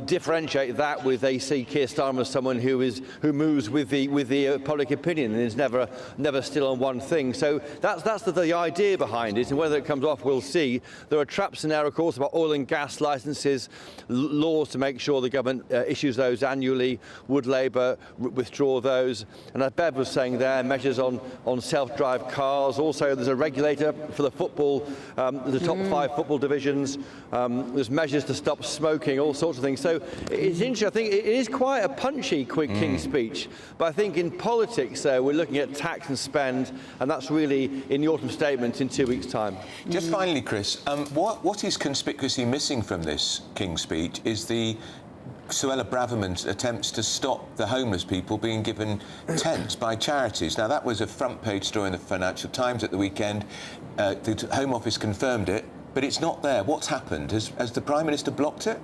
differentiate that with they see Keir Starmer as someone who moves with the public opinion and is never still on one thing. So that's the idea behind it, and whether it comes off, we'll see. There are traps in there, of course, about oil and gas licences, laws to make sure the government issues those annually. Would Labour withdraw those? And as Bev was saying there, measures on self-drive cars. Also, there's a regulator for the football, the top 5 football divisions. There's measures to stop smoking, all sorts of things. So it's interesting. I think it is quite a punchy, quick King's speech. But I think in politics, we're looking at tax and spend, and that's really in the autumn statement in 2 weeks' time. Just finally, Chris, what is conspicuously missing from this King's speech is the Suella Braverman's attempts to stop the homeless people being given tents by charities. Now, that was a front-page story in the Financial Times at the weekend. The Home Office confirmed it, but it's not there. What's happened? Has the Prime Minister blocked it?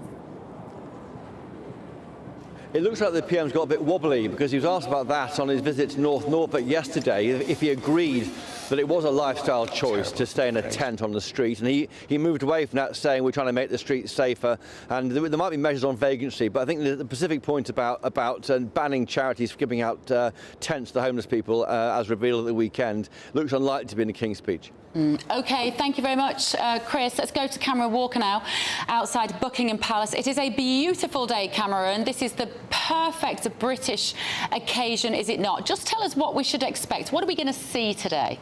It looks like the PM's got a bit wobbly because he was asked about that on his visit to North Norfolk yesterday, if he agreed that it was a lifestyle choice to stay in a tent on the street, and he moved away from that, saying we're trying to make the streets safer, and there might be measures on vagrancy, but I think the specific point about banning charities for giving out tents to homeless people, as revealed at the weekend, looks unlikely to be in the King's speech. OK, thank you very much, Chris. Let's go to Cameron Walker now, outside Buckingham Palace. It is a beautiful day, Cameron. This is the perfect British occasion, is it not? Just tell us what we should expect. What are we going to see today?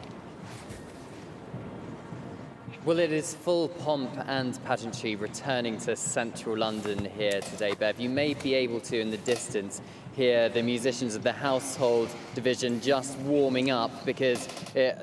Well, it is full pomp and pageantry returning to central London here today, Bev. You may be able to, in the distance, hear the musicians of the household division just warming up, because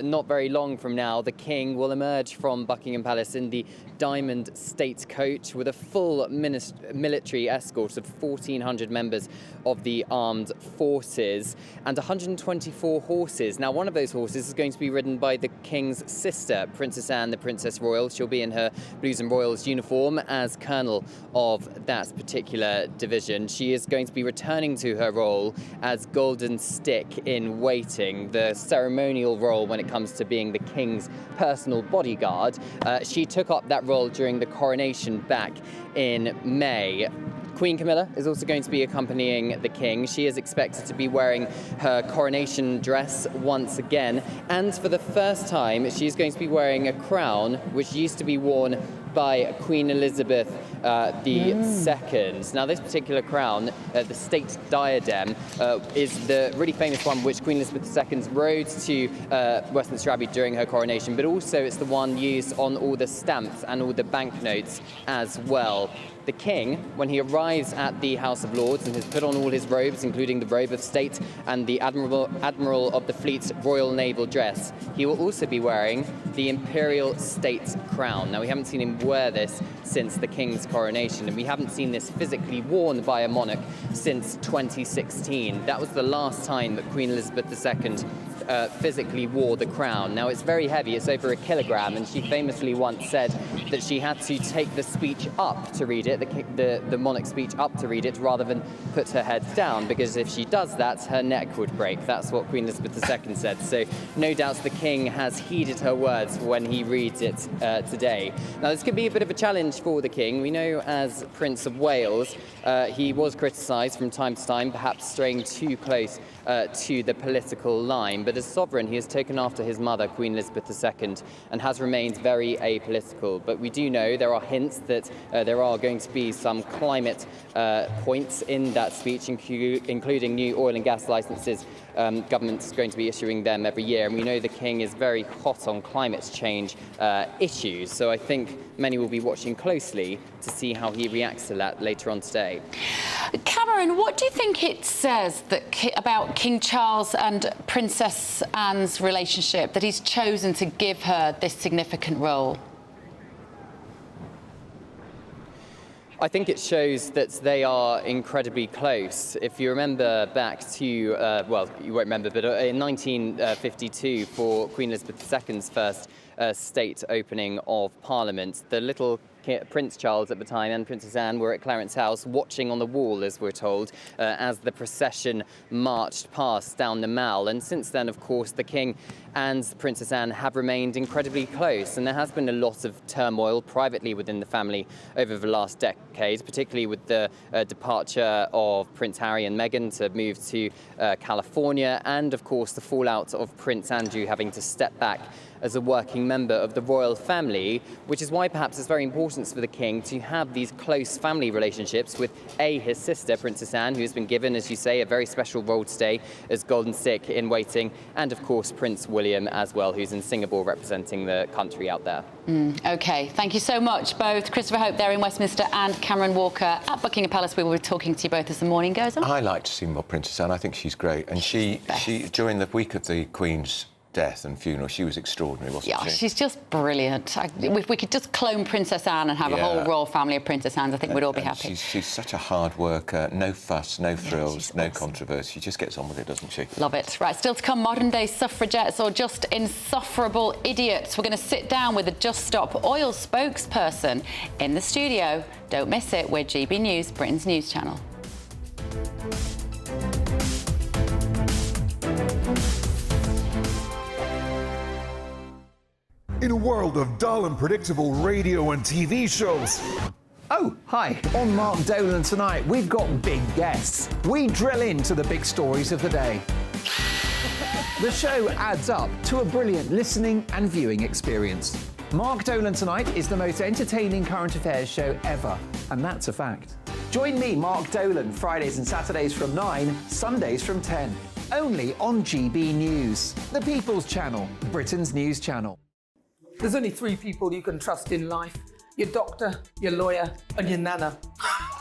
not very long from now, the King will emerge from Buckingham Palace in the Diamond State Coach with a full military escort of 1,400 members of the armed forces and 124 horses. Now, one of those horses is going to be ridden by the King's sister, Princess Anne, the Princess Royal. She'll be in her Blues and Royals uniform as colonel of that particular division. She is going to be returning to her role as golden stick in waiting, the ceremonial role when it comes to being the King's personal bodyguard. She took up that role during the coronation back in May. Queen Camilla is also going to be accompanying the King. She is expected to be wearing her coronation dress once again, and for the first time she's going to be wearing a crown which used to be worn by Queen Elizabeth II. Now, this particular crown, the state diadem, is the really famous one which Queen Elizabeth II rode to Westminster Abbey during her coronation, but also it's the one used on all the stamps and all the banknotes as well. The King, when he arrives at the House of Lords and has put on all his robes, including the robe of state and the Admiral of the Fleet's Royal Naval dress, he will also be wearing the Imperial State Crown. Now, we haven't seen him wear this since the King's coronation, and we haven't seen this physically worn by a monarch since 2016. That was the last time that Queen Elizabeth II physically wore the crown. Now, it's very heavy, it's over 1 kilogram, and she famously once said that she had to take the speech up to read it, the monarch's speech up to read it, rather than put her head down, because if she does that, her neck would break. That's what Queen Elizabeth II said. So no doubt the King has heeded her words when he reads it today. Now, this could be a bit of a challenge for the King. We know as Prince of Wales, he was criticised from time to time, perhaps straying too close to the political line. But as sovereign, he has taken after his mother, Queen Elizabeth II, and has remained very apolitical. But we do know there are hints that there are going to be some climate points in that speech, including new oil and gas licenses. Government's going to be issuing them every year, and we know the King is very hot on climate change issues. So I think many will be watching closely to see how he reacts to that later on today. Cameron, what do you think it says about King Charles and Princess Anne's relationship that he's chosen to give her this significant role? I think it shows that they are incredibly close. If you remember back to, well, you won't remember, but in 1952, for Queen Elizabeth II's first state opening of Parliament, the little Prince Charles at the time and Princess Anne were at Clarence House watching on the wall, as we're told, as the procession marched past down the Mall. And since then, of course, the King and Princess Anne have remained incredibly close. And there has been a lot of turmoil privately within the family over the last decade, particularly with the departure of Prince Harry and Meghan to move to California, and, of course, the fallout of Prince Andrew having to step back as a working member of the royal family, which is why perhaps it's very important for the King to have these close family relationships with his sister, Princess Anne, who's been given, as you say, a very special role today as golden stick in waiting, and of course Prince William as well, who's in Singapore representing the country out there. OK, thank you so much, both Christopher Hope there in Westminster and Cameron Walker at Buckingham Palace. We will be talking to you both as the morning goes on. I like to see more Princess Anne. I think she's great, and she during the week of the Queen's death and funeral, she was extraordinary, wasn't she? Yeah, she's just brilliant. If we could just clone Princess Anne and have a whole royal family of Princess Annes, I think we'd all be happy. She's such a hard worker, no fuss, no frills, no controversy. She just gets on with it, doesn't she? Love it. Right, still to come, modern-day suffragettes or just insufferable idiots. We're going to sit down with a Just Stop Oil spokesperson in the studio. Don't miss it. We're GB News, Britain's news channel. In a world of dull and predictable radio and TV shows. Oh, hi. On Mark Dolan tonight, we've got big guests. We drill into the big stories of the day. The show adds up to a brilliant listening and viewing experience. Mark Dolan tonight is the most entertaining current affairs show ever, and that's a fact. Join me, Mark Dolan, Fridays and Saturdays from 9, Sundays from 10. Only on GB News, the People's Channel, Britain's news channel. There's only 3 people you can trust in life. Your doctor, your lawyer, and your nana.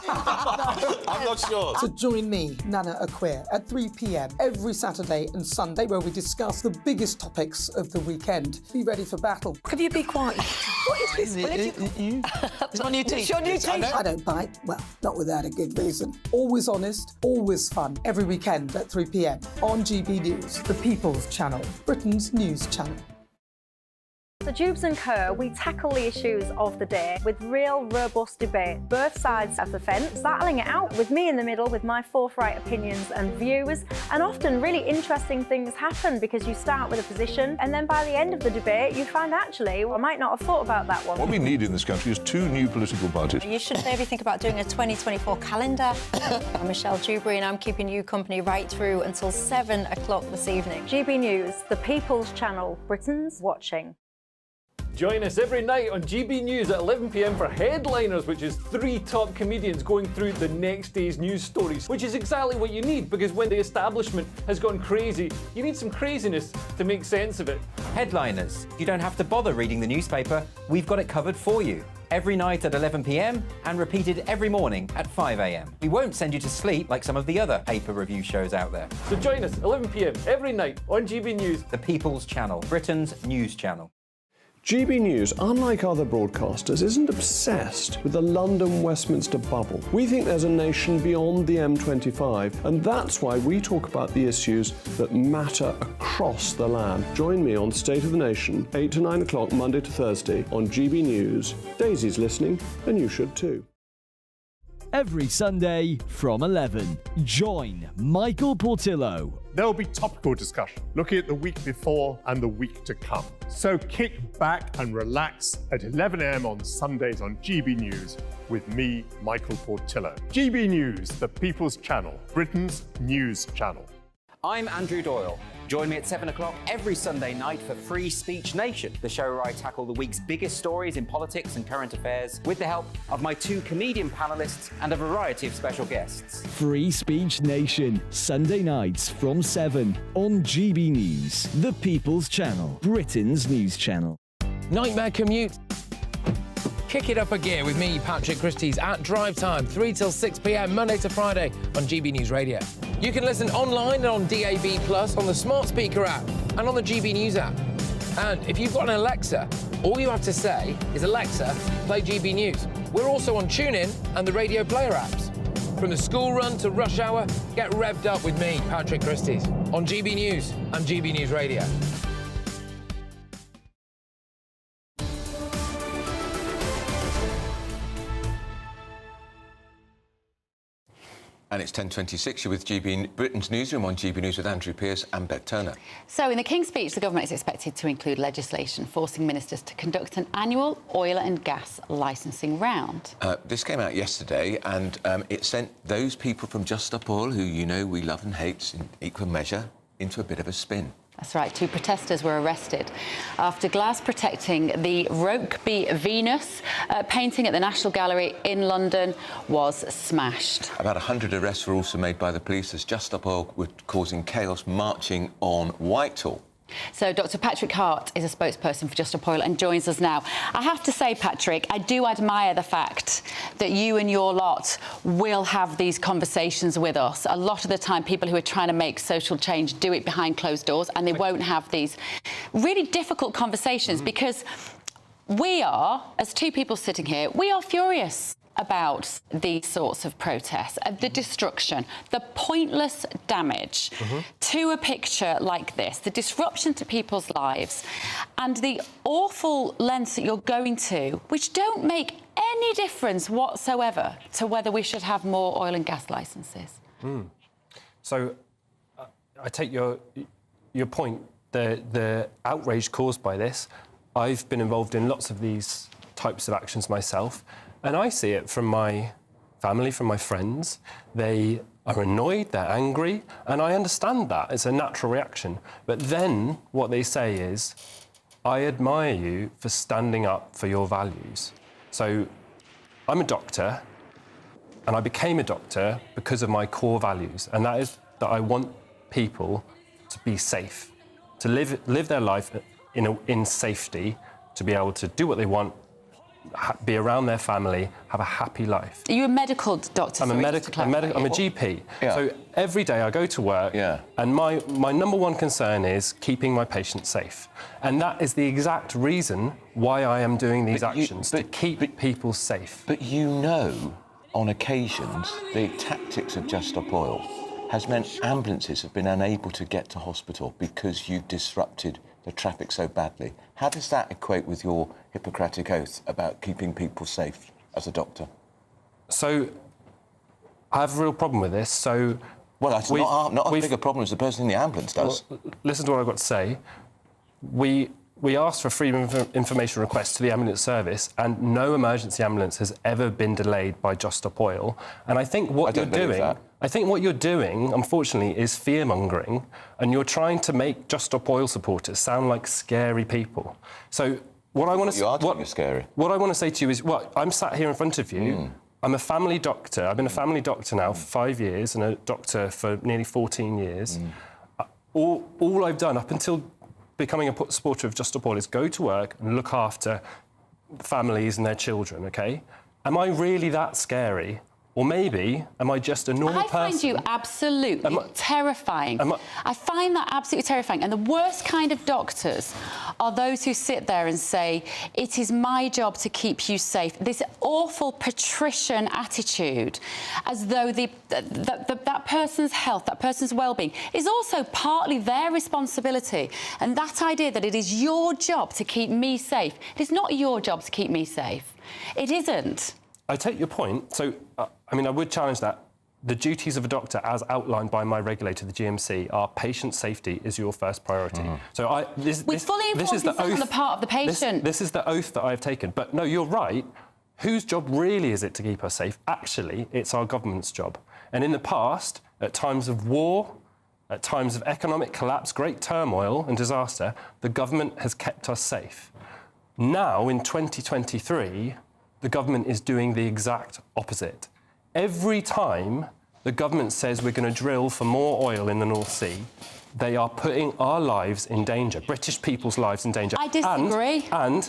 I'm not sure. So join me, Nana Acquare, at 3 p.m. every Saturday and Sunday, where we discuss the biggest topics of the weekend. Be ready for battle. Could you be quiet? What is this? It's my new teeth. It's your new teeth. I don't bite. Well, not without a good reason. Always honest, always fun. Every weekend at 3 p.m. on GB News, the People's Channel, Britain's news channel. So Jubes & Co, we tackle the issues of the day with real, robust debate, both sides of the fence, battling it out with me in the middle with my forthright opinions and views. And often really interesting things happen because you start with a position and then by the end of the debate you find actually, well, I might not have thought about that one. What we need in this country is 2 new political parties. You should maybe think about doing a 2024 calendar. I'm Michelle Dewberry and I'm keeping you company right through until 7 o'clock this evening. GB News, the People's Channel, Britain's watching. Join us every night on GB News at 11 p.m. for Headliners, which is 3 top comedians going through the next day's news stories, which is exactly what you need, because when the establishment has gone crazy, you need some craziness to make sense of it. Headliners. You don't have to bother reading the newspaper. We've got it covered for you. Every night at 11 p.m. and repeated every morning at 5 a.m. We won't send you to sleep like some of the other paper review shows out there. So join us 11 p.m. every night on GB News. The People's Channel, Britain's news channel. GB News, unlike other broadcasters, isn't obsessed with the London-Westminster bubble. We think there's a nation beyond the M25, and that's why we talk about the issues that matter across the land. Join me on State of the Nation, 8 to 9 o'clock, Monday to Thursday, on GB News. Daisy's listening, and you should too. Every Sunday from 11, join Michael Portillo. There will be topical discussion, looking at the week before and the week to come. So kick back and relax at 11 a.m. on Sundays on GB News with me, Michael Portillo. GB News, the People's Channel, Britain's news channel. I'm Andrew Doyle. Join me at 7 o'clock every Sunday night for Free Speech Nation, the show where I tackle the week's biggest stories in politics and current affairs with the help of my 2 comedian panellists and a variety of special guests. Free Speech Nation, Sunday nights from 7 on GB News, the People's Channel, Britain's news channel. Nightmare commute. Kick it up a gear with me, Patrick Christie's, at drive time, 3 till 6 p.m, Monday to Friday on GB News Radio. You can listen online and on DAB+, on the smart speaker app, and on the GB News app. And if you've got an Alexa, all you have to say is, Alexa, play GB News. We're also on TuneIn and the Radio Player apps. From the school run to rush hour, get revved up with me, Patrick Christie's, on GB News and GB News Radio. And it's 10:26. You're with Britain's Newsroom on GB News with Andrew Pearce and Beck Turner. So in the King's Speech, the government is expected to include legislation forcing ministers to conduct an annual oil and gas licensing round. This came out yesterday, and it sent those people from Just Stop Oil, who you know we love and hate in equal measure, into a bit of a spin. That's right. 2 protesters were arrested after glass protecting the Rokeby Venus painting at the National Gallery in London was smashed. About 100 arrests were also made by the police as Just Stop Oil were causing chaos marching on Whitehall. So Dr Patrick Hart is a spokesperson for Just Stop Oil and joins us now. I have to say, Patrick, I do admire the fact that you and your lot will have these conversations with us. A lot of the time, people who are trying to make social change do it behind closed doors, and they won't have these really difficult conversations because we are, as 2 people sitting here, we are furious about these sorts of protests, the destruction, the pointless damage to a picture like this, the disruption to people's lives, and the awful lengths that you're going to, which don't make any difference whatsoever to whether we should have more oil and gas licences. So I take your point, the outrage caused by this. I've been involved in lots of these types of actions myself, and I see it from my family, from my friends. They are annoyed, they're angry, and I understand that. It's a natural reaction. But then what they say is, I admire you for standing up for your values. So I'm a doctor, and I became a doctor because of my core values, and that is that I want people to be safe, to live their life in safety, to be able to do what they want, be around their family, have a happy life. Are you a medical doctor? I'm a GP. Yeah. So every day I go to work, and my number one concern is keeping my patients safe. And that is the exact reason why I am doing these actions, to keep people safe. But you know, on occasions, the tactics of Just Stop Oil has meant ambulances have been unable to get to hospital because you disrupted the traffic so badly. How does that equate with your Hippocratic oath about keeping people safe as a doctor? So, I have a real problem with this. So, well, it's not as big a problem as the person in the ambulance does. Well, listen to what I've got to say. We asked for a freedom of information request to the ambulance service, and no emergency ambulance has ever been delayed by Just Stop Oil. And I think what you're doing, unfortunately, is fear-mongering, and you're trying to make Just Stop Oil supporters sound like scary people. So what I want to say to you is, well, I'm sat here in front of you. I'm a family doctor. I've been a family doctor now for 5 years and a doctor for nearly 14 years. All I've done up until becoming a supporter of Just Stop Oil is go to work and look after families and their children, OK? Am I really that scary? Or maybe, am I just a normal person? I find you absolutely terrifying. I find that absolutely terrifying. And the worst kind of doctors are those who sit there and say, it is my job to keep you safe. This awful patrician attitude, as though that person's health, that person's well-being, is also partly their responsibility. And that idea that it is your job to keep me safe, it is not your job to keep me safe. It isn't. I take your point. So, I mean, I would challenge that. The duties of a doctor, as outlined by my regulator, the GMC, are patient safety is your first priority. So with fully informed consent on the part of the patient. This is the oath that I've taken. But no, you're right. Whose job really is it to keep us safe? Actually, it's our government's job. And in the past, at times of war, at times of economic collapse, great turmoil and disaster, the government has kept us safe. Now, in 2023, the government is doing the exact opposite. Every time the government says we're going to drill for more oil in the North Sea, they are putting our lives in danger, British people's lives in danger. I disagree. And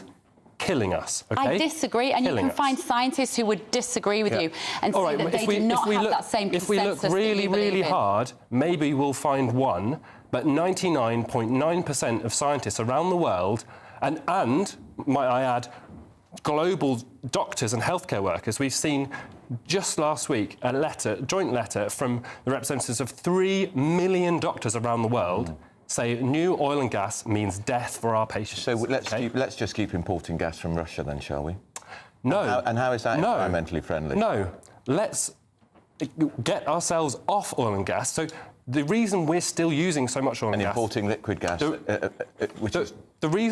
killing us, OK? I disagree, and you can find scientists who would disagree with you and say that they do not have that same consensus. If we look really, really hard, maybe we'll find one, but 99.9% of scientists around the world, and might I add, global doctors and healthcare workers. We've seen just last week a joint letter from the representatives of 3 million doctors around the world say new oil and gas means death for our patients. So let's just keep importing gas from Russia then, shall we? No. And how is that environmentally friendly? No. Let's get ourselves off oil and gas. So the reason we're still using so much oil and gas... importing liquid gas, which is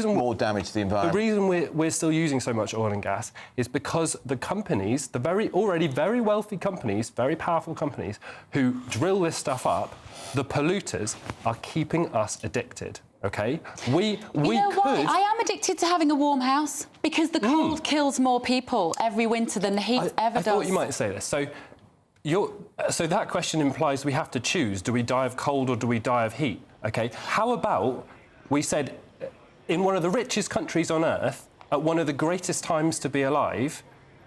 more damage to the environment. The reason we're still using so much oil and gas is because the companies, the already very wealthy companies, very powerful companies, who drill this stuff up, the polluters, are keeping us addicted. OK? You know why? I am addicted to having a warm house because the cold kills more people every winter than the heat ever does. I thought you might say this. So that question implies we have to choose. Do we die of cold or do we die of heat? OK? How about we said, in one of the richest countries on Earth, at one of the greatest times to be alive,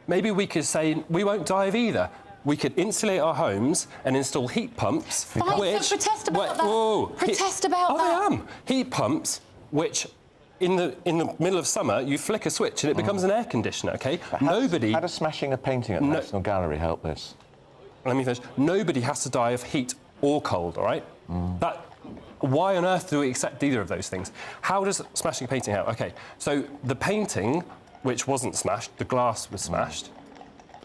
maybe we could say we won't die of either. We could insulate our homes and install heat pumps. Protest about that. Protest about that. I am. Heat pumps, which in the middle of summer, you flick a switch and it becomes an air conditioner, OK? How does smashing a painting at the National Gallery help this? Let me finish. Nobody has to die of heat or cold, all right? Why on earth do we accept either of those things? How does smashing a painting help? OK, so the painting, which wasn't smashed, the glass was smashed,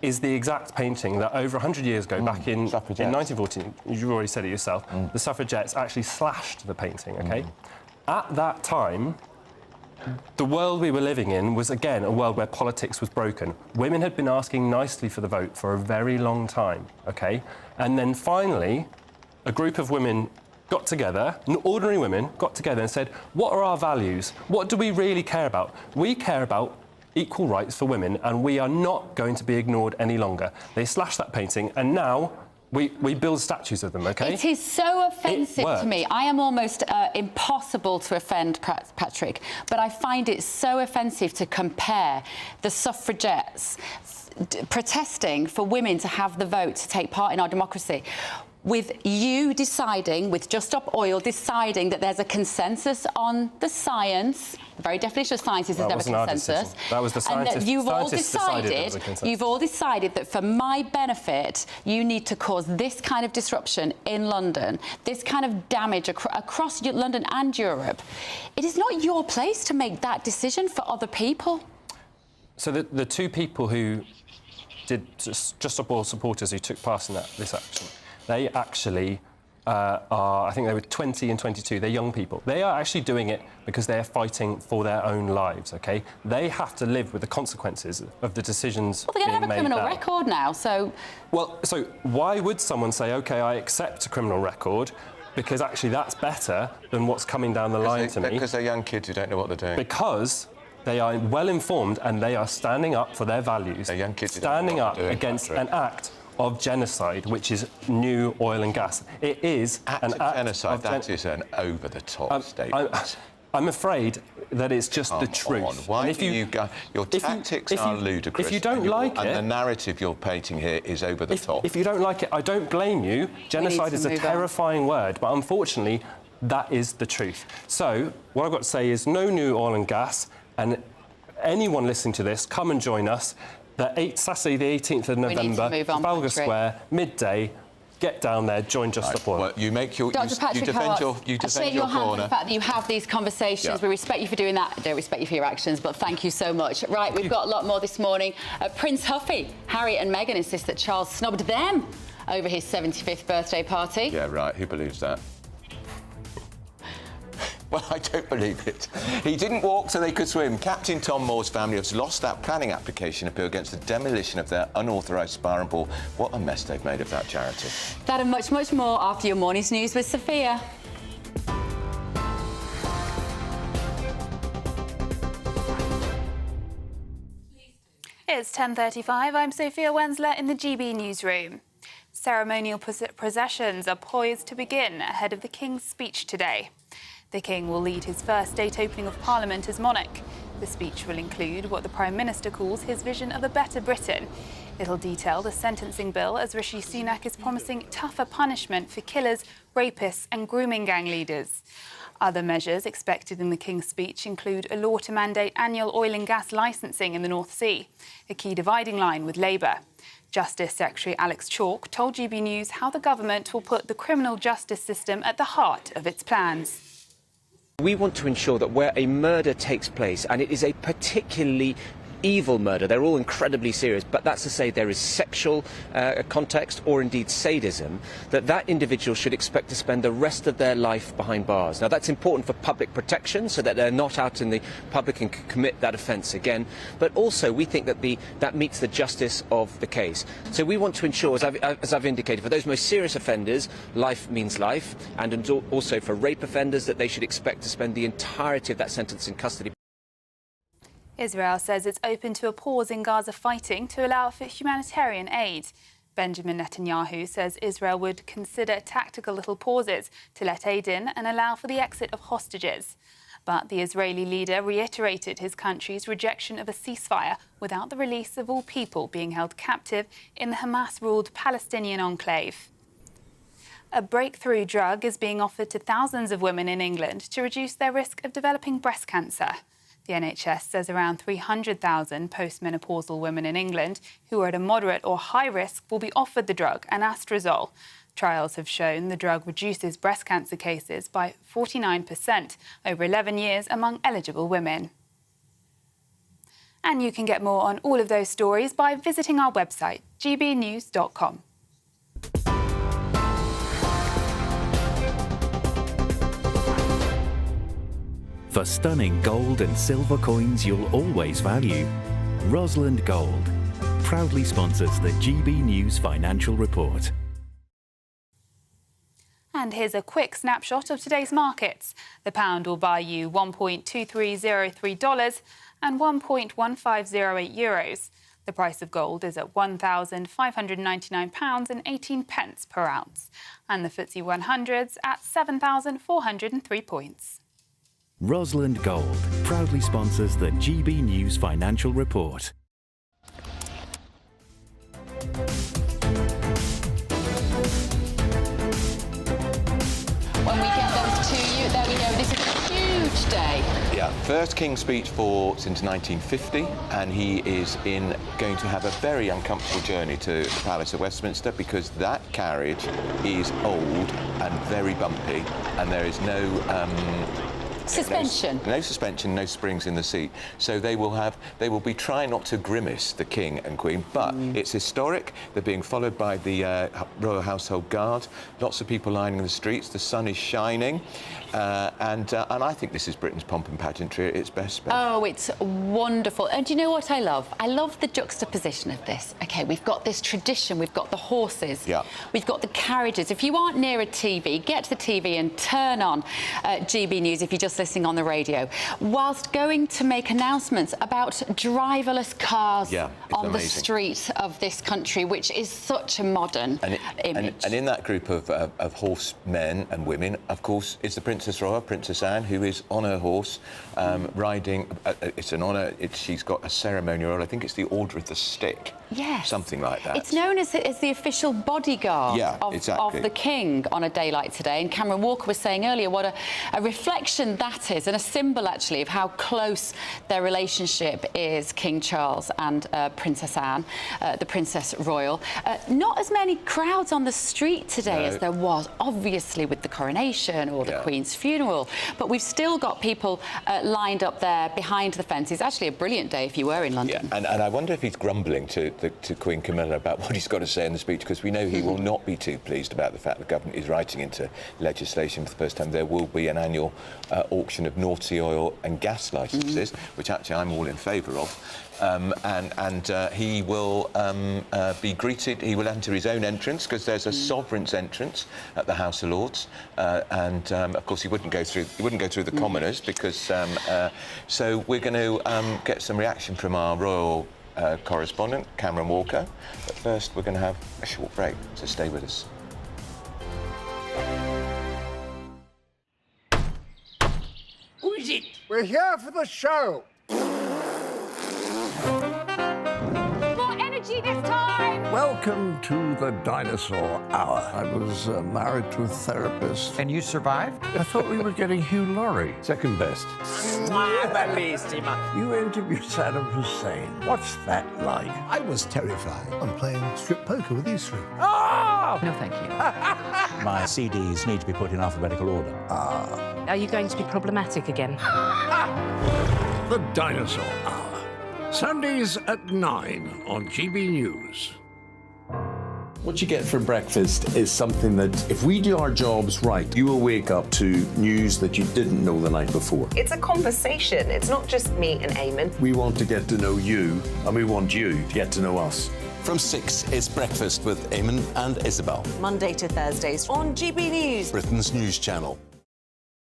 is the exact painting that over 100 years ago, back in 1914, you've already said it yourself, the suffragettes actually slashed the painting, OK? At that time, the world we were living in was, again, a world where politics was broken. Women had been asking nicely for the vote for a very long time, OK? And then finally, a group of women got together, ordinary women got together and said, what are our values? What do we really care about? We care about equal rights for women, and we are not going to be ignored any longer. They slashed that painting, and now we build statues of them, OK? It is so offensive to me. I am almost impossible to offend, Patrick, but I find it so offensive to compare the suffragettes protesting for women to have the vote, to take part in our democracy, with you deciding, with Just Stop Oil deciding that there's a consensus on the science. The very definition of science is there's never a consensus. That was the scientists. And that you've all decided that for my benefit, you need to cause this kind of disruption in London, this kind of damage across London and Europe. It is not your place to make that decision for other people. So the two people who did Just Stop Oil supporters who took part in this action, they actually are, I think they were 20 and 22. They're young people. They are actually doing it because they're fighting for their own lives, OK? They have to live with the consequences of the decisions being made. Well, they're going to have a criminal record now, so... Well, so why would someone say, OK, I accept a criminal record, because actually that's better than what's coming down the line to me? Because they're young kids who don't know what they're doing. Because they are well informed and they are standing up for their values. They're young kids standing up against an act of genocide, which is new oil and gas. It is an act of genocide. That is an over-the-top statement. I'm afraid that it's just the truth. Why do you go? Your tactics are ludicrous. If you don't like it... And the narrative you're painting here is over the top. If you don't like it, I don't blame you. Genocide is a terrifying word, but unfortunately, that is the truth. So, what I've got to say is no new oil and gas, and anyone listening to this, come and join us. Saturday, the 18th of November, Trafalgar Square, midday. Get down there, join Just Stop Oil. Well, you make your... Dr. Patrick, you defend your corner. The fact that you have these conversations. Yeah. We respect you for doing that. I don't respect you for your actions, but thank you so much. Right, we've got a lot more this morning. Prince Huffy, Harry and Meghan insist that Charles snubbed them over his 75th birthday party. Yeah, right. Who believes that? Well, I don't believe it. He didn't walk so they could swim. Captain Tom Moore's family has lost that planning application appeal against the demolition of their unauthorised spa and pool. What a mess they've made of that charity. That and much, much more after your morning's news with Sophia. It's 10:35. I'm Sophia Wensler in the GB Newsroom. Ceremonial processions are poised to begin ahead of the King's speech today. The King will lead his first state opening of Parliament as monarch. The speech will include what the Prime Minister calls his vision of a better Britain. It'll detail the sentencing bill as Rishi Sunak is promising tougher punishment for killers, rapists and grooming gang leaders. Other measures expected in the King's speech include a law to mandate annual oil and gas licensing in the North Sea, a key dividing line with Labour. Justice Secretary Alex Chalk told GB News how the government will put the criminal justice system at the heart of its plans. We want to ensure that where a murder takes place, and it is a particularly evil murder, they're all incredibly serious, but that's to say there is sexual context or indeed sadism, that individual should expect to spend the rest of their life behind bars. Now that's important for public protection so that they're not out in the public and can commit that offence again, but also we think that that meets the justice of the case. So we want to ensure, as I've indicated, for those most serious offenders, life means life, and also for rape offenders that they should expect to spend the entirety of that sentence in custody. Israel says it's open to a pause in Gaza fighting to allow for humanitarian aid. Benjamin Netanyahu says Israel would consider tactical little pauses to let aid in and allow for the exit of hostages. But the Israeli leader reiterated his country's rejection of a ceasefire without the release of all people being held captive in the Hamas-ruled Palestinian enclave. A breakthrough drug is being offered to thousands of women in England to reduce their risk of developing breast cancer. The NHS says around 300,000 postmenopausal women in England who are at a moderate or high risk will be offered the drug, anastrozole. Trials have shown the drug reduces breast cancer cases by 49% over 11 years among eligible women. And you can get more on all of those stories by visiting our website, gbnews.com. For stunning gold and silver coins you'll always value, Rosland Gold proudly sponsors the GB News Financial Report. And here's a quick snapshot of today's markets. The pound will buy you $1.2303 and 1.1508 euros. The price of gold is at £1,599.18 per ounce. And the FTSE 100's at 7,403 points. Rosland Gold proudly sponsors the GB News Financial Report. Yeah, first King's speech since 1950, and he is going to have a very uncomfortable journey to the Palace of Westminster because that carriage is old and very bumpy, and there is no suspension. No suspension, no springs in the seat. So they will be trying not to grimace, the King and Queen, but it's historic. They're being followed by the Royal Household Guard. Lots of people lining the streets. The sun is shining. And I think this is Britain's pomp and pageantry at its best. Oh, it's wonderful. And do you know what I love? I love the juxtaposition of this. OK, we've got this tradition, we've got the horses, we've got the carriages. If you aren't near a TV, get to the TV and turn on GB News if you're just listening on the radio, whilst going to make announcements about driverless cars on the street of this country, which is such a modern image. And in that group of horsemen and women, of course, is the Princess Royal, Princess Anne, who is on her horse, riding. It's an honour. She's got a ceremonial. I think it's the Order of the Stick. Yes. Something like that. It's known as the official bodyguard of the King on a day like today. And Cameron Walker was saying earlier what a reflection that is, and a symbol, actually, of how close their relationship is, King Charles and Princess Anne, the Princess Royal. Not as many crowds on the street today as there was, obviously, with the coronation or the Queen's funeral. But we've still got people lined up there behind the fence. It's actually a brilliant day if you were in London. Yeah, and I wonder if he's grumbling to Queen Camilla about what he's got to say in the speech, because we know he will not be too pleased about the fact the government is writing into legislation for the first time. There will be an annual auction of North Sea oil and gas licences, which actually I'm all in favour of. And he will be greeted. He will enter his own entrance because there's a sovereign's entrance at the House of Lords, and of course he wouldn't go through the commoners because. So we're going to get some reaction from our royal correspondent, Cameron Walker. But first, we're going to have a short break, so stay with us. Who is it? We're here for the show. More energy this time! Welcome to the Dinosaur Hour. I was married to a therapist. And you survived? I thought we were getting Hugh Laurie. Second best. You interviewed Saddam Hussein. What's that like? I was terrified. I'm playing strip poker with these three. Ah! No, thank you. My CDs need to be put in alphabetical order. Are you going to be problematic again? The Dinosaur Hour. Sundays at 9 on GB News. What you get for breakfast is something that, if we do our jobs right, you will wake up to news that you didn't know the night before. It's a conversation. It's not just me and Eamon. We want to get to know you, and we want you to get to know us. From 6, it's Breakfast with Eamon and Isabel. Monday to Thursdays on GB News. Britain's news channel.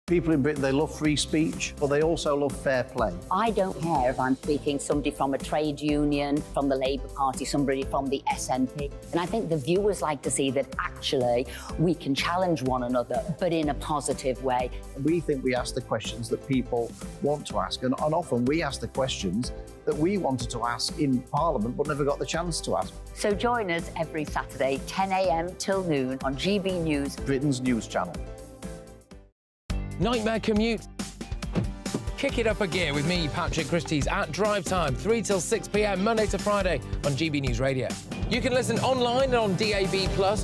People in Britain, they love free speech, but they also love fair play. I don't care if I'm speaking somebody from a trade union, from the Labour Party, somebody from the SNP. And I think the viewers like to see that actually we can challenge one another, but in a positive way. We think we ask the questions that people want to ask, and often we ask the questions that we wanted to ask in Parliament but never got the chance to ask. So join us every Saturday, 10 a.m. till noon on GB News, Britain's news channel. Nightmare commute. Kick it up a gear with me, Patrick Christie's, at drive time, 3 till 6 p.m, Monday to Friday on GB News Radio. You can listen online and on DAB+,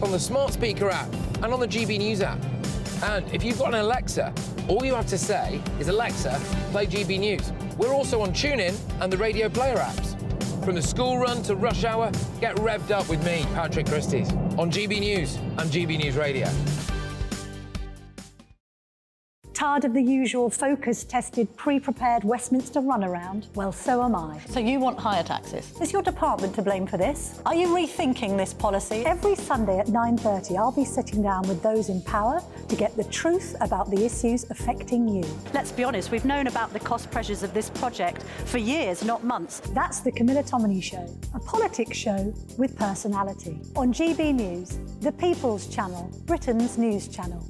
on the smart speaker app and on the GB News app. And if you've got an Alexa, all you have to say is, Alexa, play GB News. We're also on TuneIn and the Radio Player apps. From the school run to rush hour, get revved up with me, Patrick Christie's, on GB News and GB News Radio. Tired of the usual focus-tested, pre-prepared Westminster runaround? Well, so am I. So you want higher taxes? Is your department to blame for this? Are you rethinking this policy? Every Sunday at 9:30, I'll be sitting down with those in power to get the truth about the issues affecting you. Let's be honest, we've known about the cost pressures of this project for years, not months. That's the Camilla Tominey Show, a politics show with personality. On GB News, the People's Channel, Britain's news channel.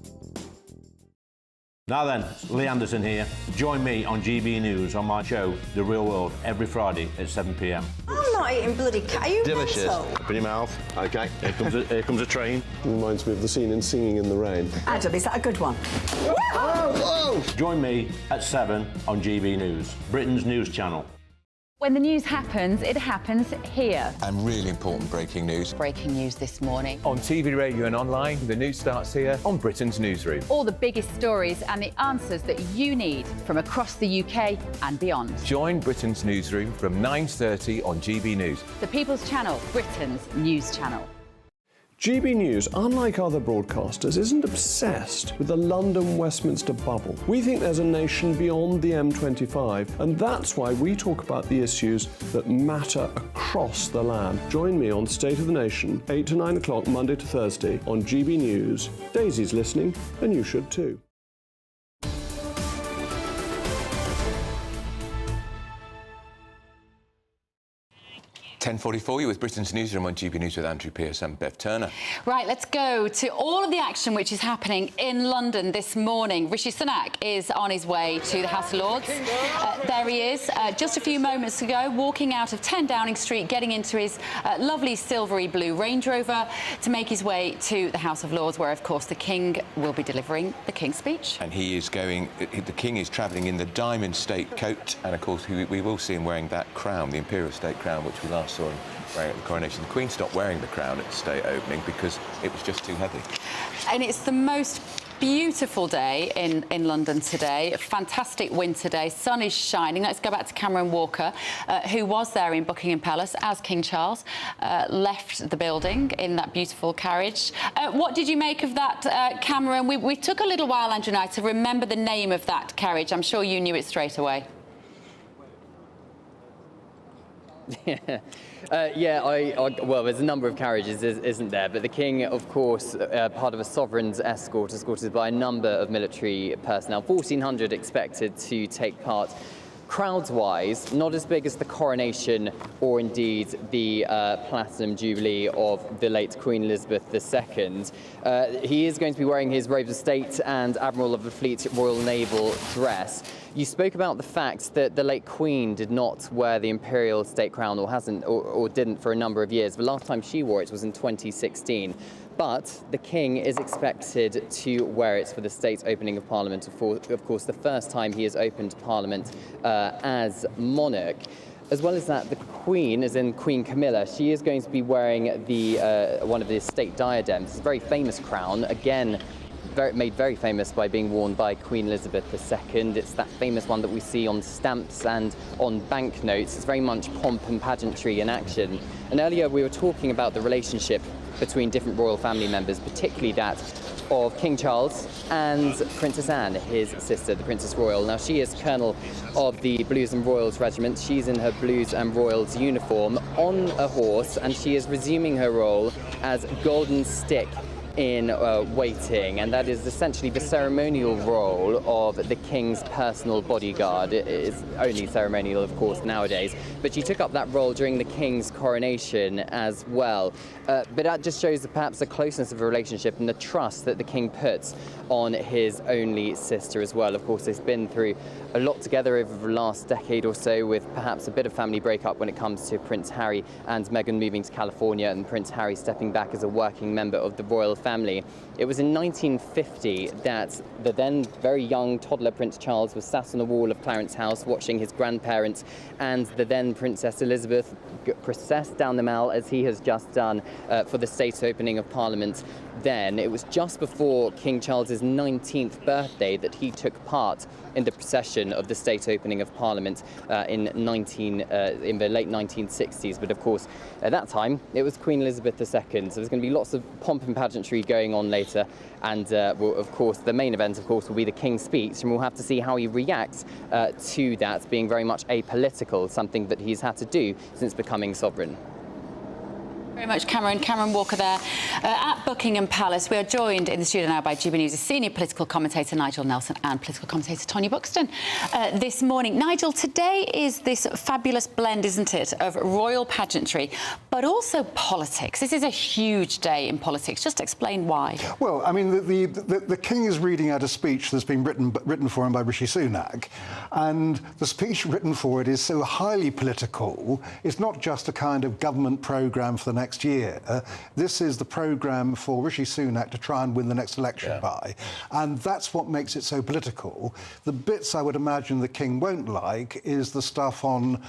Now then, Lee Anderson here. Join me on GB News on my show, The Real World, every Friday at 7 p.m. I'm not eating bloody cat. Are you Delicious. mental? Open your mouth. OK, here comes a train. Reminds me of the scene in Singing in the Rain. Adam, is that a good one? Join me at 7 on GB News, Britain's news channel. When the news happens, it happens here. And really important breaking news. Breaking news this morning. On TV, radio and online, the news starts here on Britain's Newsroom. All the biggest stories and the answers that you need from across the UK and beyond. Join Britain's Newsroom from 9:30 on GB News. The People's Channel, Britain's news channel. GB News, unlike other broadcasters, isn't obsessed with the London-Westminster bubble. We think there's a nation beyond the M25, and that's why we talk about the issues that matter across the land. Join me on State of the Nation, 8 to 9 o'clock, Monday to Thursday, on GB News. Daisy's listening, and you should too. 10:44, you're with Britain's Newsroom on GB News with Andrew Pearce and Bev Turner. Right, let's go to all of the action which is happening in London this morning. Rishi Sunak is on his way to the House of Lords. There he is, just a few moments ago, walking out of 10 Downing Street, getting into his lovely silvery blue Range Rover to make his way to the House of Lords, where, of course, the King will be delivering the King's speech. And he is going, the King is travelling in the Diamond State coat, and of course we will see him wearing that crown, the Imperial State crown, which we last saw him wearing at the coronation. The Queen stopped wearing the crown at the state opening because it was just too heavy. And it's the most beautiful day in London today. Fantastic winter day. Sun is shining. Let's go back to Cameron Walker, who was there in Buckingham Palace as King Charles left the building in that beautiful carriage. What did you make of that, Cameron? We took a little while, Andrew and I, to remember the name of that carriage. I'm sure you knew it straight away. Well, there's a number of carriages, isn't there? But the King, of course, part of a sovereign's escort, escorted by a number of military personnel. 1,400 expected to take part. Crowds-wise, not as big as the coronation or indeed the Platinum Jubilee of the late Queen Elizabeth II. He is going to be wearing his robes of state and Admiral of the Fleet Royal Naval dress. You spoke about the fact that the late Queen did not wear the Imperial State Crown, or hasn't, or didn't for a number of years. The last time she wore it was in 2016. But the King is expected to wear it for the state opening of Parliament, of course, the first time he has opened Parliament as monarch. As well as that, the Queen, as in Queen Camilla, she is going to be wearing the one of the state diadems. It's a very famous crown, again, made very famous by being worn by Queen Elizabeth II. It's that famous one that we see on stamps and on banknotes. It's very much pomp and pageantry in action. And earlier we were talking about the relationship between different royal family members, particularly that of King Charles and Princess Anne, his sister, the Princess Royal. Now, she is Colonel of the Blues and Royals Regiment. She's in her Blues and Royals uniform on a horse, and she is resuming her role as Golden Stick in waiting, and that is essentially the ceremonial role of the King's personal bodyguard. It is only ceremonial, of course, nowadays, but she took up that role during the King's coronation as well. But that just shows perhaps the closeness of a relationship and the trust that the King puts on his only sister as well. Of course, they've been through a lot together over the last decade or so, with perhaps a bit of family breakup when it comes to Prince Harry and Meghan moving to California and Prince Harry stepping back as a working member of the royal family. It was in 1950 that the then very young toddler Prince Charles was sat on the wall of Clarence House watching his grandparents and the then Princess Elizabeth process down the Mall, as he has just done for the state opening of Parliament. Then it was just before King Charles's 19th birthday that he took part in the procession of the state opening of Parliament in the late 1960s. But of course, at that time, it was Queen Elizabeth II. So there's going to be lots of pomp and pageantry going on later. And of course, the main event, of course, will be the King's speech. And we'll have to see how he reacts to that being very much apolitical, something that he's had to do since becoming sovereign. Very much, Cameron. Cameron Walker there at Buckingham Palace. We are joined in the studio now by GB News' senior political commentator Nigel Nelson and political commentator Tonya Buxton this morning. Nigel, today is this fabulous blend, isn't it, of royal pageantry, but also politics. This is a huge day in politics. Just explain why. Well, I mean, the King is reading out a speech that's been written for him by Rishi Sunak, and the speech written for it is so highly political. It's not just a kind of government programme for the next year. This is the programme for Rishi Sunak to try and win the next election by, and that's what makes it so political. The bits I would imagine the King won't like is the stuff on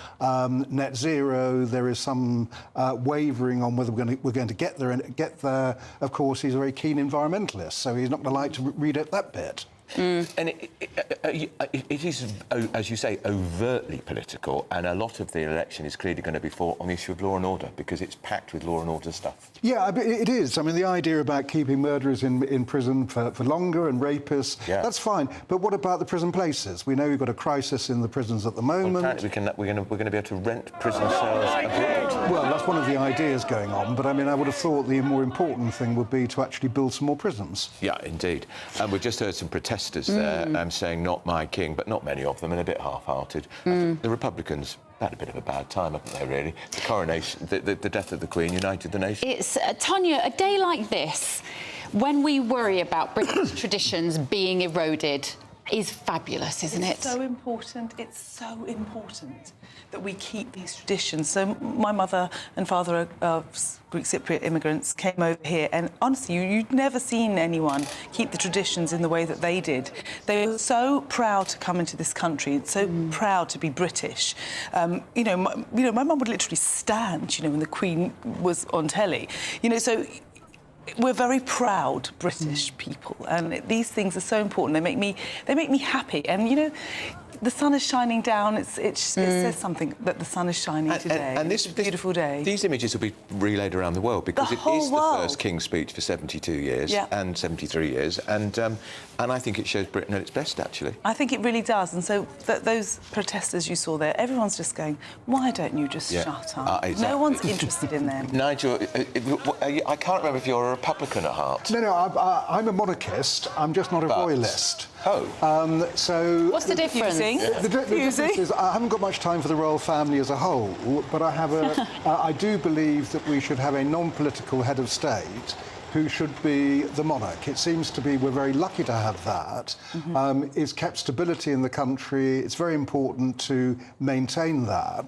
net zero. There is some wavering on whether we're going to get there. And get there, of course, he's a very keen environmentalist, so he's not going to like to read out that bit. And it is, as you say, overtly political, and a lot of the election is clearly going to be fought on the issue of law and order, because it's packed with law and order stuff. Yeah, it is. I mean, the idea about keeping murderers in prison for longer and rapists, that's fine. But what about the prison places? We know we've got a crisis in the prisons at the moment. Well, apparently we're going to be able to rent prison cells abroad. Well, that's one of the ideas going on, but I mean, I would have thought the more important thing would be to actually build some more prisons. Yeah, indeed. And we've just heard some protesters there saying not my king, but not many of them, and a bit half-hearted. The Republicans had a bit of a bad time, haven't they, really? The coronation, the death of the Queen united the nation. It's, Tonya, a day like this, when we worry about British traditions being eroded, is fabulous, isn't it? It's so important. It's so important that we keep these traditions. So my mother and father are Greek Cypriot immigrants, came over here, and honestly, you'd never seen anyone keep the traditions in the way that they did. They were so proud to come into this country, and so proud to be British. My mum would literally stand, when the Queen was on telly. So we're very proud British people, and these things are so important. They make me happy, and the sun is shining down. It says something that the sun is shining today. And it's a beautiful day. These images will be relayed around the world, because it is the first King's speech for 72 years and 73 years, and I think it shows Britain at its best, actually. I think it really does, and so those protesters you saw there, everyone's just going, why don't you just shut up? Exactly. No one's interested in them. Nigel, I can't remember if you're a Republican at heart. No, I'm a monarchist. I'm just not a royalist. Oh. So what's the difference? The difference is I haven't got much time for the royal family as a whole, but I have I do believe that we should have a non-political head of state who should be the monarch. It seems to be we're very lucky to have that. It's kept stability in the country. It's very important to maintain that.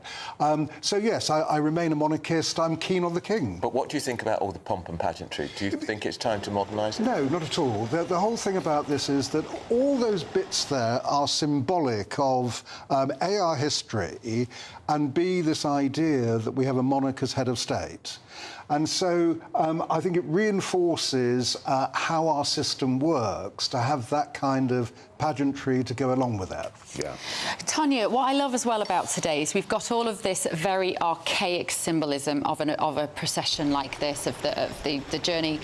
So, yes, I remain a monarchist. I'm keen on the King. But what do you think about all the pomp and pageantry? Do you think it's time to modernise it? No, not at all. The whole thing about this is that all those bits there are symbolic of, A, our history, and B, this idea that we have a monarch as head of state. And so I think it reinforces how our system works to have that kind of pageantry to go along with it. Yeah. Tonya, what I love as well about today is we've got all of this very archaic symbolism of a procession like this, of the journey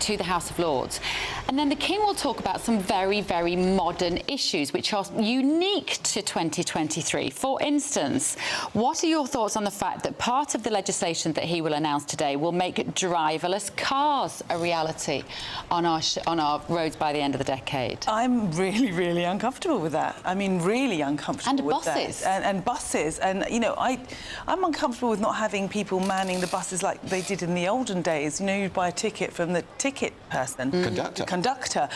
to the House of Lords. And then the King will talk about some very, very modern issues which are unique to 2023. For instance, what are your thoughts on the fact that part of the legislation that he will announce today will make driverless cars a reality on our roads by the end of the decade? I'm really uncomfortable with that. I mean, really uncomfortable with buses. that. And buses. And, I'm uncomfortable with not having people manning the buses like they did in the olden days. You'd buy a ticket from the ticket person. Conductor.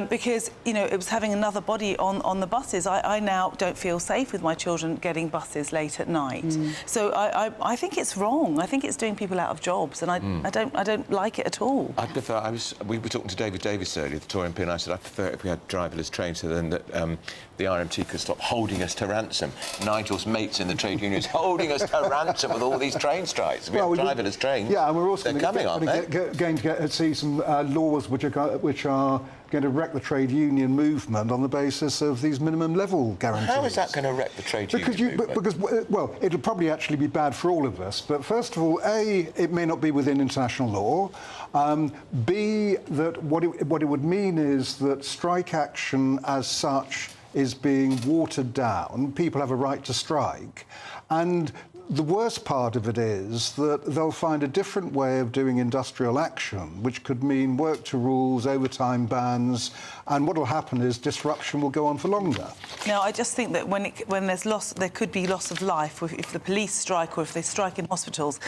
Because, it was having another body on the buses. I now don't feel safe with my children getting buses late at night. So I think it's wrong. I think it's doing people out of jobs, and I don't like it at all. I prefer. We were talking to David Davis earlier, the Tory MP, and I said I prefer it if we had driverless trains, so then that the RMT could stop holding us to ransom. Nigel's mates in the trade unions holding us to ransom with all these train strikes. We have driverless trains. Yeah, and we're also going to see some laws which are going to wreck the trade union movement on the basis of these minimum level guarantees. How is that going to wreck the trade union movement? Because, well, it'll probably actually be bad for all of us. But first of all, A, it may not be within international law. B, that what it would mean is that strike action as such is being watered down. People have a right to strike. And The worst part of it is that they'll find a different way of doing industrial action, which could mean work to rules, overtime bans, and what will happen is disruption will go on for longer. No, I just think that when there's loss, there could be loss of life. If the police strike or if they strike in hospitals,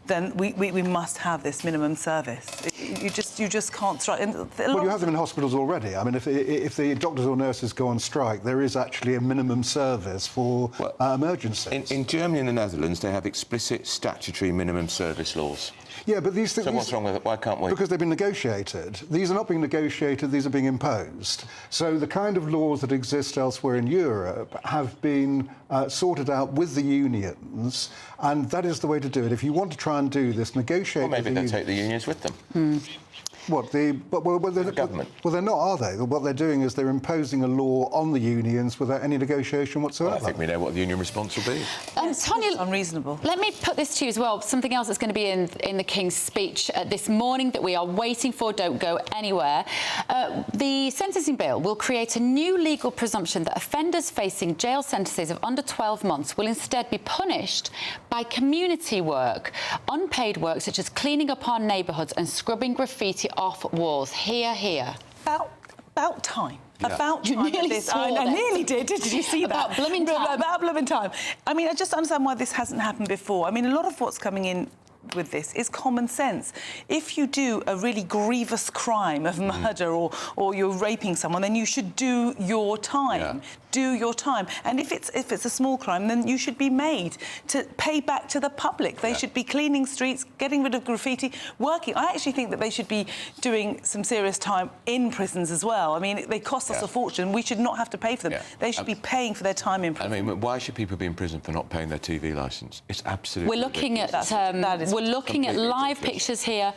then we must have this minimum service. You just can't strike. Well, you have them in hospitals already. I mean, if the doctors or nurses go on strike, there is actually a minimum service for emergencies. In Germany and the Netherlands, they have explicit statutory minimum service laws. Yeah, but these things... So what's wrong with it? Why can't we? Because they've been negotiated. These are not being negotiated, these are being imposed. So the kind of laws that exist elsewhere in Europe have been sorted out with the unions, and that is the way to do it. If you want to try and do this, negotiate Well, maybe they'll take the unions with them. What, the government? Well, they're not, are they? What they're doing is they're imposing a law on the unions without any negotiation whatsoever. Well, I think we know what the union response will be. Tanya, it's unreasonable. Let me put this to you as well. Something else that's going to be in the King's speech this morning that we are waiting for. Don't go anywhere. The sentencing bill will create a new legal presumption that offenders facing jail sentences of under 12 months will instead be punished by community work, unpaid work such as cleaning up our neighbourhoods and scrubbing graffiti off walls. Hear, hear. About time. Yeah. About You time. nearly saw I that. nearly did. Did you see that? About blooming time. About blooming time. I mean, I just understand why this hasn't happened before. I mean, a lot of what's coming in with this is common sense. If you do a really grievous crime of murder or you're raping someone, then you should do your time. Yeah. Do your time. And if it's a small crime, then you should be made to pay back to the public. They should be cleaning streets, getting rid of graffiti, working. I actually think that they should be doing some serious time in prisons as well. I mean, they cost us a fortune. We should not have to pay for them. Yeah. They should be paying for their time in prison. I mean, why should people be in prison for not paying their TV licence? It's absolutely We're looking at we're looking at live pictures here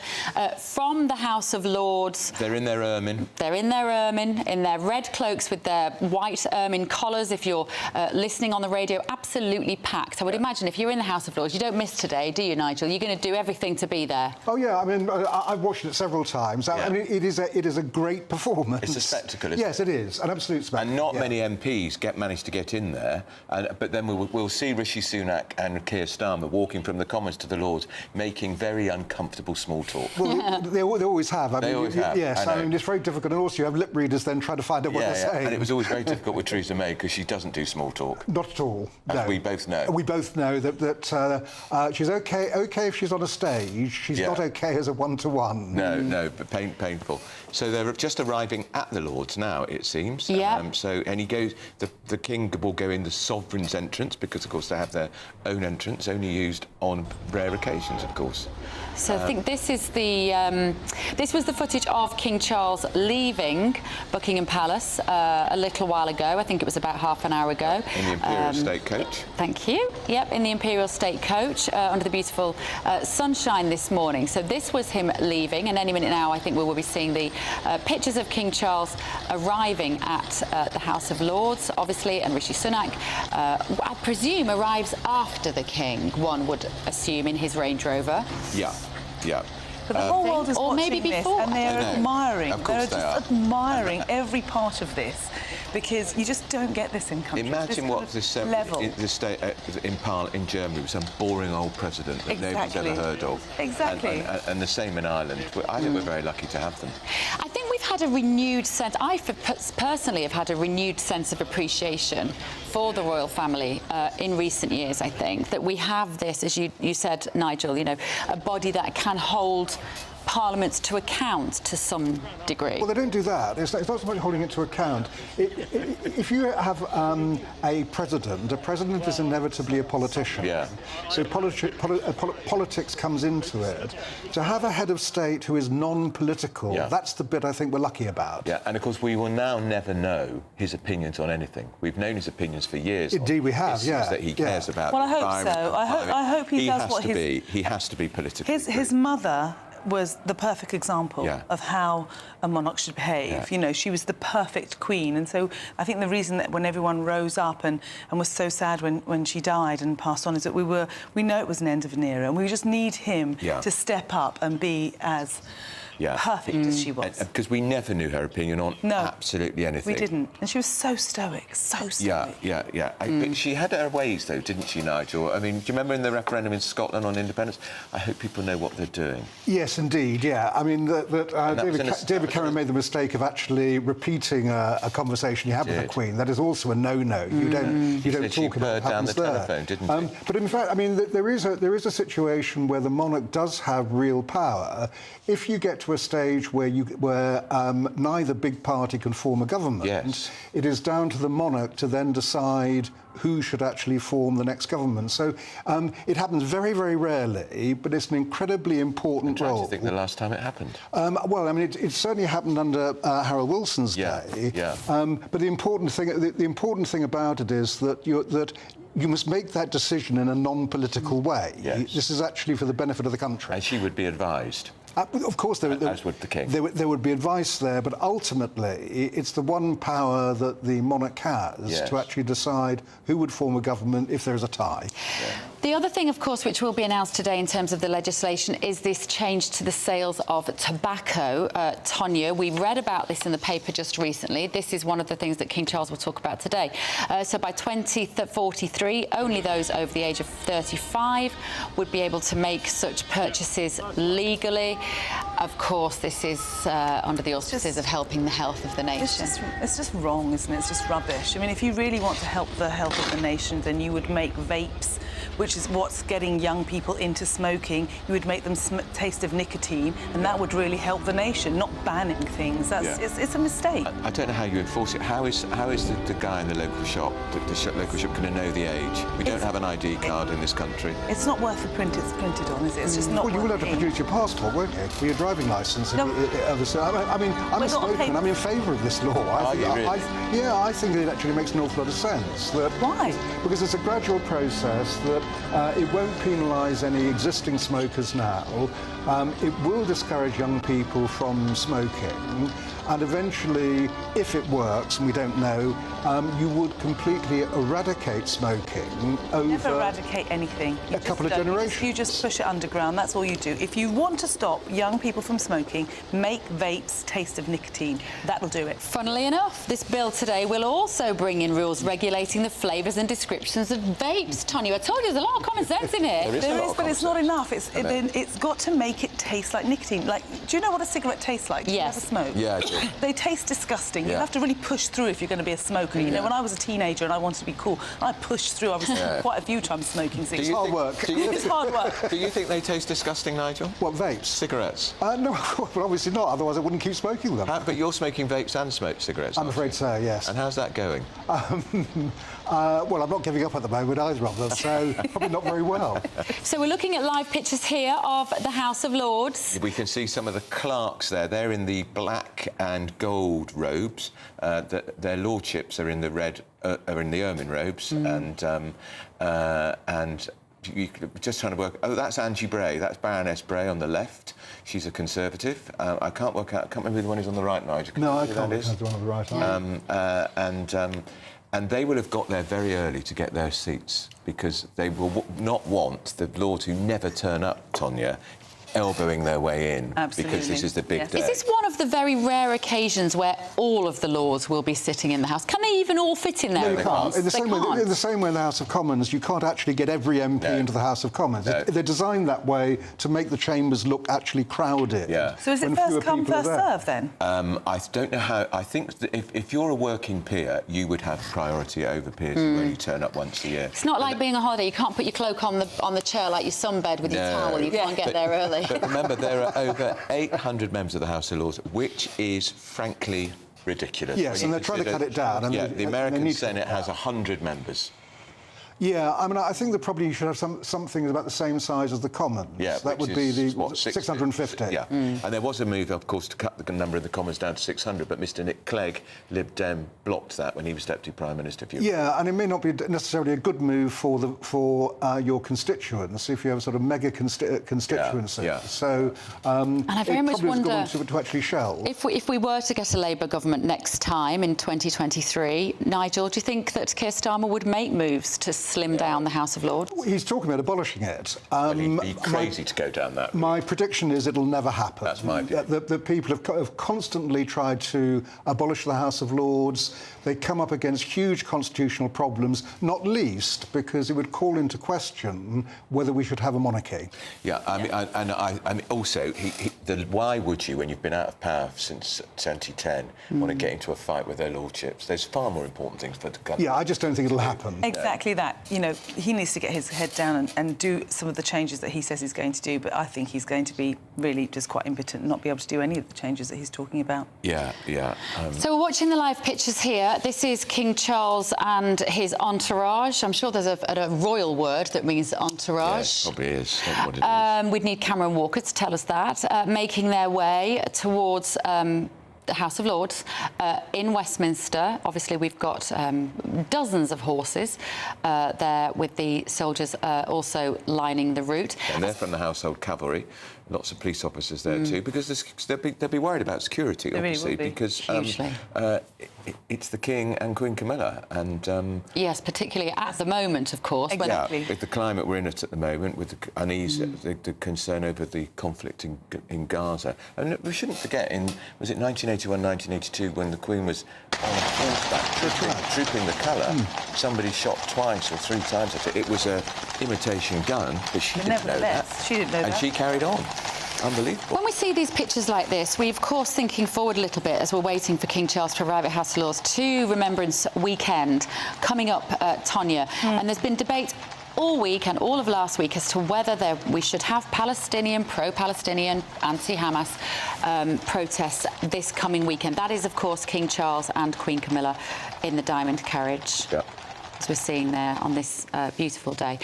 from the House of Lords. They're in their ermine. They're in their ermine, in their red cloaks with their white ermine collars. If you're listening on the radio, absolutely packed. I would imagine if you're in the House of Lords, you don't miss today, do you, Nigel? You're going to do everything to be there. Oh yeah, I mean, I've watched it several times. I mean, it is a great performance. It's a spectacle, isn't it? Yes, it is, an absolute spectacle. And not many MPs manage to get in there. But then we'll see Rishi Sunak and Keir Starmer walking from the Commons to the Lords, making very uncomfortable small talk. Well, they always have. They always have. Yes, I mean, it's very difficult. And also you have lip readers then trying to find out what they're saying. And it was always very difficult with Theresa May because she doesn't do small talk. Not at all. As we both know. We both know that she's okay if she's on a stage. She's not okay as a one-to-one. No, but painful. So they're just arriving at the Lords now, it seems. Yeah. And he goes. The King will go in the Sovereign's entrance because, of course, they have their own entrance, only used on rare occasions, of course. So I think this is this was the footage of King Charles leaving Buckingham Palace a little while ago. I think it was about half an hour ago. In the Imperial State Coach. Thank you. Yep, in the Imperial State Coach under the beautiful sunshine this morning. So this was him leaving, and any minute now I think we will be seeing the pictures of King Charles arriving at the House of Lords, obviously, and Rishi Sunak, I presume, arrives after the King, one would assume, in his Range Rover. Yeah. But the whole world is or watching maybe this, before. and they're admiring. Of course they're just admiring every part of this, because you just don't get this in countries. Imagine what this level. in Germany was some boring old president that nobody's ever heard of. Exactly. And the same in Ireland. I think we're very lucky to have them. I think we've had a renewed sense. I personally have had a renewed sense of appreciation for the royal family in recent years. I think that we have this, as you said, Nigel, you know, a body that can hold parliaments to account to some degree. Well, they don't do that. It's not so much holding it to account. If you have a president is inevitably a politician. Yeah. So politics comes into it. To have a head of state who is non-political, that's the bit I think we're lucky about. Yeah, and of course we will now never know his opinions on anything. We've known his opinions for years. Indeed, we have. Issues that he cares about. Well, I hope so. I hope he does what he has to be political. His mother was the perfect example of how a monarch should behave. You know, she was the perfect queen, and so I think the reason that when everyone rose up and was so sad when she died and passed on is that we know it was an end of an era, and we just need him to step up and be as perfect as she was. Because we never knew her opinion on absolutely anything. We didn't. And she was so stoic, so stoic. Yeah. But she had her ways, though, didn't she, Nigel? I mean, do you remember in the referendum in Scotland on independence? I hope people know what they're doing. Yes, indeed, yeah. I mean, David Cameron made the mistake of actually repeating a conversation he had with the Queen. That is also a no-no. You don't talk about what happens there. Telephone, didn't she? But in fact, I mean, there is a situation where the monarch does have real power. If you get to a stage where neither big party can form a government, it is down to the monarch to then decide who should actually form the next government. So it happens very, very rarely, but it's an incredibly important role. Do you think the last time it happened? Well, I mean, it certainly happened under Harold Wilson's day. But the important thing about it is that you must make that decision in a non-political way. This is actually for the benefit of the country. And she would be advised. Of course, as would the king. There would be advice there, but ultimately, it's the one power that the monarch has to actually decide who would form a government if there is a tie. The other thing, of course, which will be announced today in terms of the legislation is this change to the sales of tobacco. Tonya, we read about this in the paper just recently. This is one of the things that King Charles will talk about today. So by 2043, only those over the age of 35 would be able to make such purchases legally. Of course, this is under the auspices of helping the health of the nation. It's just wrong, isn't it? It's just rubbish. I mean, if you really want to help the health of the nation, then you would make vapes, which is what's getting young people into smoking. You would make them taste of nicotine, and that would really help the nation, not banning things. It's a mistake. I don't know how you enforce it. How is the guy in the local shop, the local shop, going to know the age? We don't have an ID card in this country. It's not worth the print it's printed on, is it? It's just not. Well, you will have to produce your passport, won't you, for your driving licence? No. I mean, I'm a smoker. I'm in favour of this law. I think it actually makes an awful lot of sense. Why? Because it's a gradual process that it won't penalise any existing smokers now. It will discourage young people from smoking. And eventually, if it works, and we don't know, you would completely eradicate smoking over... Never eradicate anything. A couple of generations. You just push it underground, that's all you do. If you want to stop young people from smoking, make vapes taste of nicotine. That'll do it. Funnily enough, this bill today will also bring in rules regulating the flavours and descriptions of vapes. Tonya, I told you there's a lot of common sense in here. There is, but it's not enough. It's got to make it taste like nicotine. Like, do you know what a cigarette tastes like? Do you ever smoke? Yeah, I do. They taste disgusting. You have to really push through if you're going to be a smoker. You know, when I was a teenager and I wanted to be cool, I pushed through. I was quite a few times smoking cigarettes. It's hard work. It's hard work. Do you think they taste disgusting, Nigel? What, vapes? Cigarettes? No, well, obviously not. Otherwise, I wouldn't keep smoking them. But you're smoking vapes and smoked cigarettes, I'm afraid so, yes. And how's that going? Well, I'm not giving up at the moment, either of them, so probably not very well. So we're looking at live pictures here of the House of Lords. We can see some of the clerks there. They're in the black and gold robes. Their lordships are in the red, are in the ermine robes, and just trying to work. Oh, that's Angie Bray. That's Baroness Bray on the left. She's a Conservative. I can't work out. I can't remember who the one who's on the right, Nigel. No, I can't work out the one on the right. And they will have got there very early to get their seats because they will not want the Lords who never turn up, Tonya, elbowing their way in. Absolutely. Because this is the big day. Is this one of the very rare occasions where all of the Lords will be sitting in the House? Can they even all fit in there? No, they can't. In the same way in the House of Commons, you can't actually get every MP into the House of Commons. No. They're designed that way to make the chambers look actually crowded. Yeah. So is it first come, first serve, then? I don't know how... I think that if you're a working peer, you would have priority over peers who only turn up once a year. It's not like being a holiday. You can't put your cloak on the chair like your sunbed with your towel. You can't get there early. But remember, there are over 800 members of the House of Lords, which is, frankly, ridiculous. Yes, and they're trying to cut it down. The American Senate has 100 members. Yeah, I mean, I think that probably you should have something about the same size as the Commons. Yeah, that would be the 650. Yeah, and there was a move, of course, to cut the number of the Commons down to 600, but Mr Nick Clegg, Lib Dem, blocked that when he was Deputy Prime Minister. Yeah, and it may not be necessarily a good move for your constituents if you have a sort of mega constituency. Yeah. So, and I very much wonder to actually shelve. If we were to get a Labour government next time in 2023, Nigel, do you think that Keir Starmer would make moves to slim down the House of Lords? He's talking about abolishing it. Well, he'd be crazy to go down that route. My prediction is it'll never happen. That's my view. The people have constantly tried to abolish the House of Lords. They come up against huge constitutional problems, not least because it would call into question whether we should have a monarchy. Yeah, I mean, also, why would you, when you've been out of power since 2010, want to get into a fight with their lordships? There's far more important things for the country. Yeah, I just don't think it'll happen. Exactly that. You know, he needs to get his head down and do some of the changes that he says he's going to do, but I think he's going to be really just quite impotent and not be able to do any of the changes that he's talking about. Yeah. So we're watching the live pictures here. This is King Charles and his entourage. I'm sure there's a royal word that means entourage. Yeah, probably is. Not what it is. We'd need Cameron Walker to tell us that. Making their way towards the House of Lords in Westminster. Obviously, we've got dozens of horses there with the soldiers also lining the route. And they're from the Household Cavalry. Lots of police officers there too, because they'll be worried about security, They obviously, really will be. because it's the King and Queen Camilla, and yes, particularly at the moment, of course. Exactly. Yeah, with the climate we're in at the moment, with the unease, the concern over the conflict in Gaza, and we shouldn't forget, was it 1981, 1982, when the Queen was on horseback trooping the colour, somebody shot twice or 3 times at it. It was a imitation gun, but she didn't know that. She didn't know and that. she carried on. Unbelievable. When we see these pictures like this, we, of course, thinking forward a little bit as we're waiting for King Charles to arrive at House of Lords to Remembrance Weekend coming up, Tonya. And there's been debate all week and all of last week as to whether we should have Palestinian, pro-Palestinian, anti-Hamas protests this coming weekend. That is, of course, King Charles and Queen Camilla in the diamond carriage. Yeah. As we're seeing there on this beautiful day.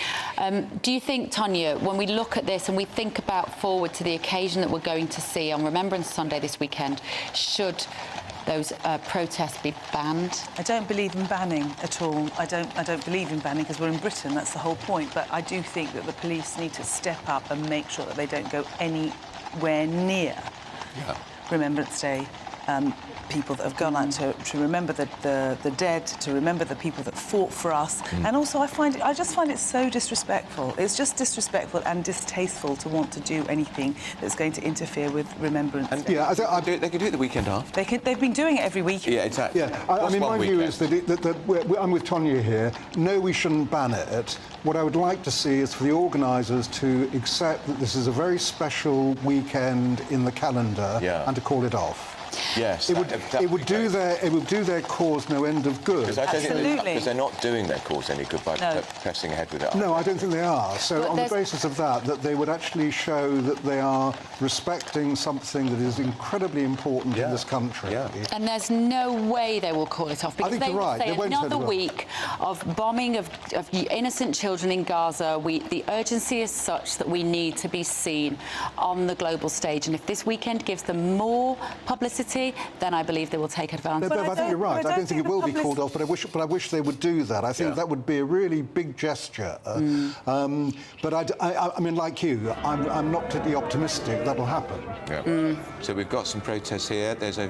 Do you think, Tonya, when we look at this and we think about forward to the occasion that we're going to see on Remembrance Sunday this weekend, should those protests be banned? I don't believe in banning at all. I don't believe in banning because we're in Britain, that's the whole point. But I do think that the police need to step up and make sure that they don't go anywhere near Remembrance Day. People that have gone out to remember the dead, to remember the people that fought for us. And also I just find it so disrespectful. It's just disrespectful and distasteful to want to do anything that's going to interfere with Remembrance Day. Yeah, they could do it the weekend after. They've been doing it every weekend. Yeah, exactly. Yeah, I mean, my view is that I'm with Tonya here. No, we shouldn't ban it. What I would like to see is for the organisers to accept that this is a very special weekend in the calendar and to call it off. Yes, it would do their cause no end of good. Because they're not doing their cause any good by pressing ahead with it. No, I don't think they are. So on the basis of that they would actually show that they are respecting something that is incredibly important in this country. And there's no way they will call it off, because they will say another week of bombing of innocent children in Gaza. The urgency is such that we need to be seen on the global stage, and if this weekend gives them more publicity, then I believe they will take advantage. But I think you're right. I don't think it will be called off, but I wish they would do that. I think that would be a really big gesture. But I mean, like you, I'm not particularly optimistic that'll happen. Yeah. So we've got some protests here. There's a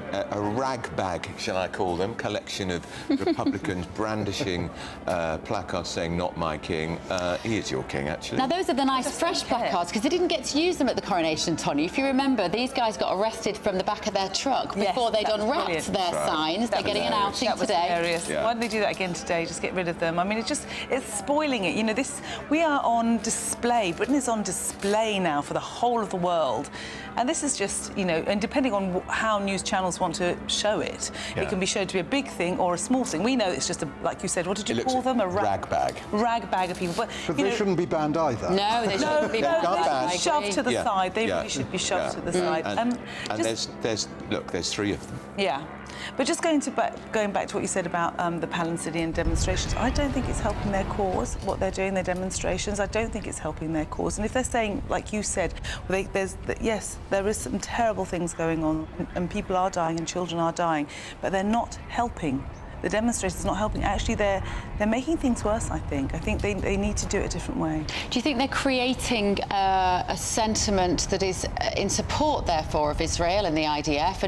rag bag, shall I call them, collection of Republicans brandishing placards saying "Not my king." He is your king, actually. Now, those are the nice fresh placards, because they didn't get to use them at the coronation, Tonya. If you remember, these guys got arrested from the back of their truck before they'd unwrapped their signs. They're getting an outing today. Hilarious. Why don't they do that again today? Just get rid of them. I mean, it's spoiling it. You know, we are on display. Britain is on display now for the whole of the world. And this is just, you know, and depending on how news channels want to show it, it can be shown to be a big thing or a small thing. We know it's just, like you said, what did you call them? A rag bag. Rag bag of people. But they shouldn't be banned either. No, they shouldn't be banned. They should be shoved to the side. They really should be shoved to the side. And there's 3 of them. Yeah. But just going back to what you said about the Palestinian demonstrations, I don't think it's helping their cause, what they're doing, their demonstrations. I don't think it's helping their cause. And if they're saying, like you said, yes, there is some terrible things going on and people are dying and children are dying, but they're not helping the demonstrators not helping. Actually, they're making things worse, I think. I think they need to do it a different way. Do you think they're creating a sentiment that is in support, therefore, of Israel and the IDF,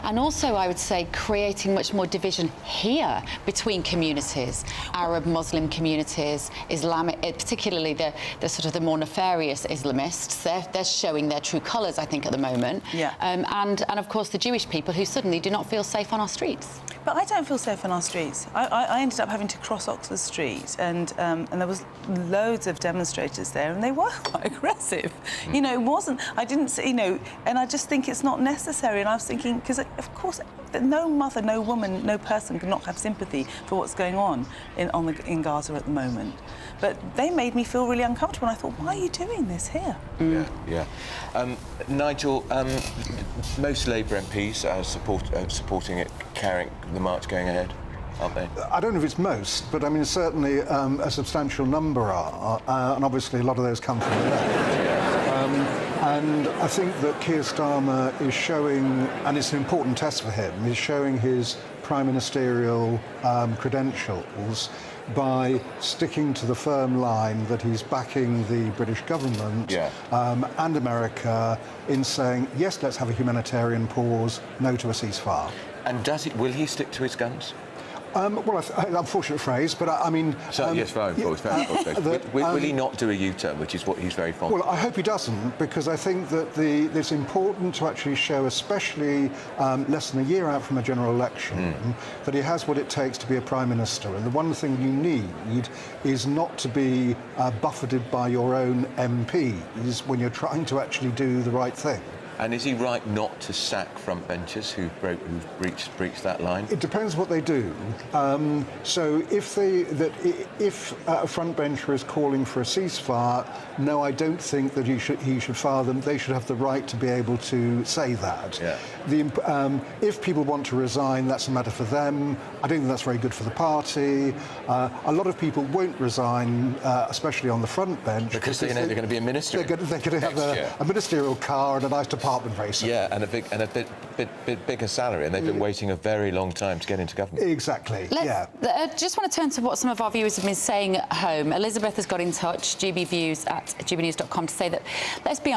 and also, I would say, creating much more division here between communities, Arab, Muslim communities, Islamic, particularly the sort of the more nefarious Islamists? They're showing their true colours, I think, at the moment. Yeah. And of course, the Jewish people who suddenly do not feel safe on our streets. But I don't feel safe on our streets. I ended up having to cross Oxford Street, and there was loads of demonstrators there, and they were quite aggressive. You know, it wasn't. I didn't see. You know, and I just think it's not necessary. And I was thinking, because of course, no mother, no woman, no person can not have sympathy for what's going on in Gaza at the moment. But they made me feel really uncomfortable, and I thought, why are you doing this here? Yeah. Nigel, most Labour MPs are supporting it, carrying the march going ahead, aren't they? I don't know if it's most, but I mean, certainly a substantial number are, and obviously a lot of those come from the left. And I think that Keir Starmer is showing, and it's an important test for him, is showing his prime ministerial credentials by sticking to the firm line that he's backing the British government and America in saying, yes, let's have a humanitarian pause, no to a ceasefire. And will he stick to his guns? Well, unfortunate phrase, but I mean... yes, very unfortunate. Will he not do a U-turn, which is what he's very fond of? Well, I hope he doesn't, because I think that it's important to actually show, especially less than a year out from a general election, that he has what it takes to be a Prime Minister. And the one thing you need is not to be buffeted by your own MPs when you're trying to actually do the right thing. And is he right not to sack frontbenchers who breached that line? It depends what they do. So if a frontbencher is calling for a ceasefire, no, I don't think that he should fire them. They should have the right to be able to say that. Yeah. If people want to resign, that's a matter for them. I don't think that's very good for the party. A lot of people won't resign, especially on the front bench, because they're going to be a minister. They're going to have a ministerial car and a nice department very soon. Yeah, and a bit bigger salary, and they've been waiting a very long time to get into government. Exactly. Just want to turn to what some of our viewers have been saying at home. Elizabeth has got in touch, gbviews@gbnews.com, to say that let's be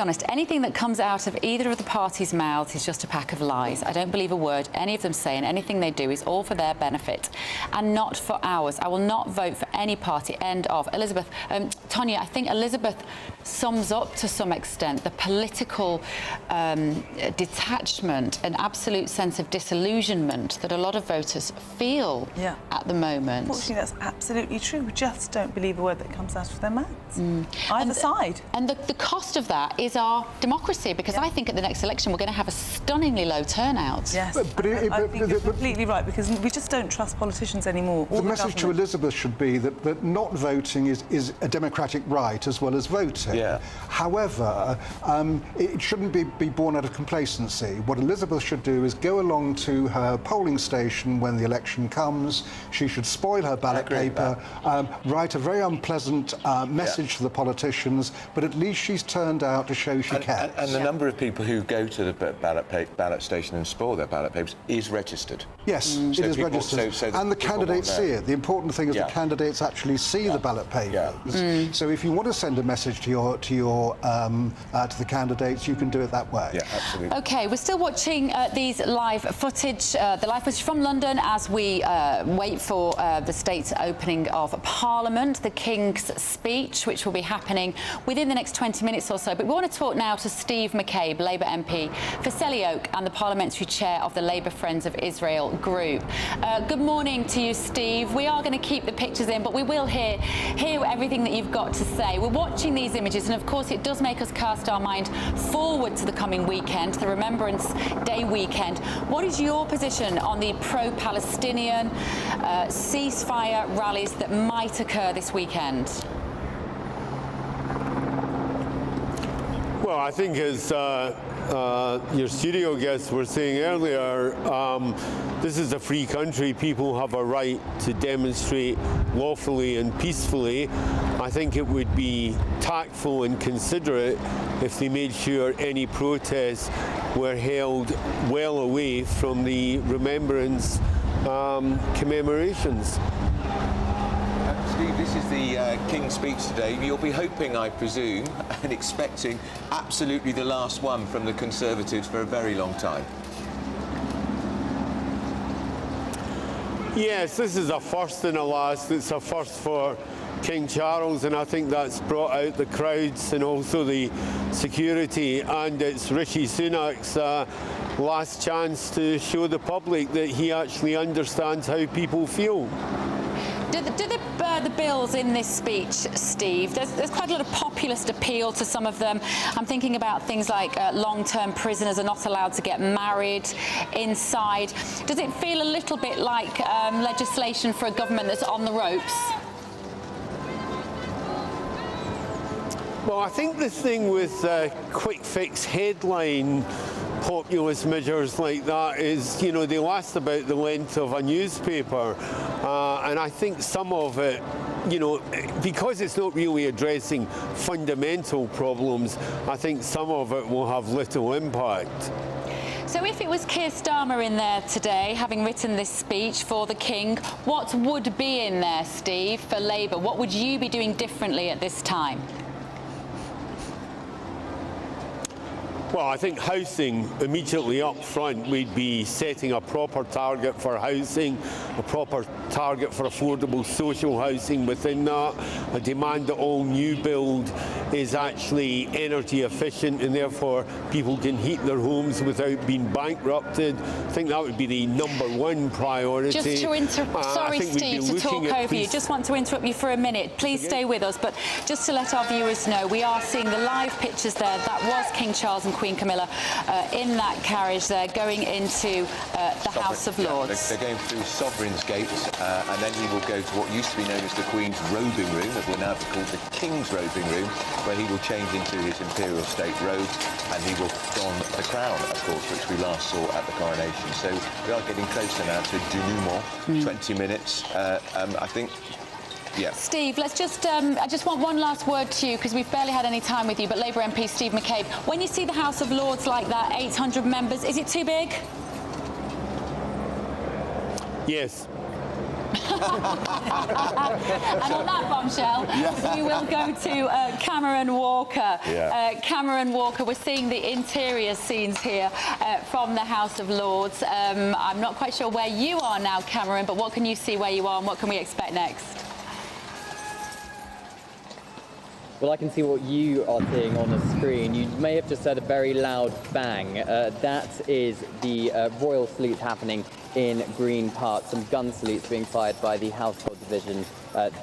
honest, anything that comes out of either of the parties' mouths is just a pack of lies. I don't believe a word any of them say, and anything they do is all for their benefit and not for ours. I will not vote for any party. End of. Elizabeth, Tonya, I think Elizabeth sums up to some extent the political detachment and absolute sense of disillusionment that a lot of voters feel at the moment. Unfortunately, that's absolutely true. We just don't believe a word that comes out of their mouths. Either side. And the cost of that is our democracy, because I think at the next election we're going to have a stunningly low turnout. Yes, I think you're completely right, because we just don't trust politicians anymore. The message to Elizabeth should be that not voting is a democratic right as well as voting. Yeah. However, it shouldn't be born out of complacency. What Elizabeth should do is go along to her polling station when the election comes. She should spoil her ballot paper, write a very unpleasant message to the politicians, but at least she's turned out to show she cares. And the number of people who go to the ballot station and spoil their ballot papers is registered. Yes, it is registered. And the candidates see it. The important thing is the candidates actually see the ballot papers. So if you want to send a message to the candidates, you can do it that way. Yeah, absolutely. OK, we're still watching these live footage, the live footage from London as we wait for the state's opening of Parliament, the King's speech, which will be happening within the next 20 minutes or so. But we want to talk now to Steve McCabe, Labour MP for Selly Oak and the parliamentary chair of the Labour Friends of Israel group. Good morning to you, Steve. We are going to keep the pictures in, but we will hear everything that you've got to say. We're watching these images, and of course it does make us cast our mind forward to the coming weekend, the Remembrance Day weekend. What is your position on the pro-Palestinian ceasefire rallies that might occur this weekend? Well, I think as your studio guests were saying earlier, this is a free country. People have a right to demonstrate lawfully and peacefully. I think it would be tactful and considerate if they made sure any protests were held well away from the remembrance commemorations. Steve, this is the King's speech today. You'll be hoping, I presume, and expecting absolutely the last one from the Conservatives for a very long time. Yes, this is a first and a last. It's a first for King Charles, and I think that's brought out the crowds and also the security, and it's Rishi Sunak's last chance to show the public that he actually understands how people feel. Do the bills in this speech, Steve, there's quite a lot of populist appeal to some of them. I'm thinking about things like long-term prisoners are not allowed to get married inside. Does it feel a little bit like legislation for a government that's on the ropes? Well, I think the thing with quick fix headline populist measures like that is, you know, they last about the length of a newspaper. And I think some of it, you know, because it's not really addressing fundamental problems, I think some of it will have little impact. So if it was Keir Starmer in there today, having written this speech for the King, what would be in there, Steve, for Labour? What would you be doing differently at this time? Well, I think housing immediately up front, we'd be setting a proper target for housing, a proper target for affordable social housing within that, a demand that all new build is actually energy efficient and therefore people can heat their homes without being bankrupted. I think that would be the #1 priority. Just to interrupt, sorry Steve, to talk over you. Just want to interrupt you for a minute. Please stay with us, but just to let our viewers know, we are seeing the live pictures there. That was King Charles and Queen Camilla in that carriage there, going into the House of Lords. They're going through Sovereign's Gate, and then he will go to what used to be known as the Queen's robing room, that will now be called the King's robing room, where he will change into his imperial state robes, and he will don the crown, of course, which we last saw at the coronation. So we are getting closer now to denouement. 20 minutes, I think. Yeah. Steve, let's just, I just want one last word to you, because we've barely had any time with you, but Labour MP Steve McCabe, when you see the House of Lords like that, 800 members, is it too big? Yes. And on that bombshell, we will go to Cameron Walker. Cameron Walker, we're seeing the interior scenes here from the House of Lords. I'm not quite sure where you are now, Cameron, but what can you see where you are and what can we expect next? Well, I can see what you are seeing on the screen. You may have just heard a very loud bang. That is the royal salute happening in Green Park. Some gun salutes being fired by the Household Division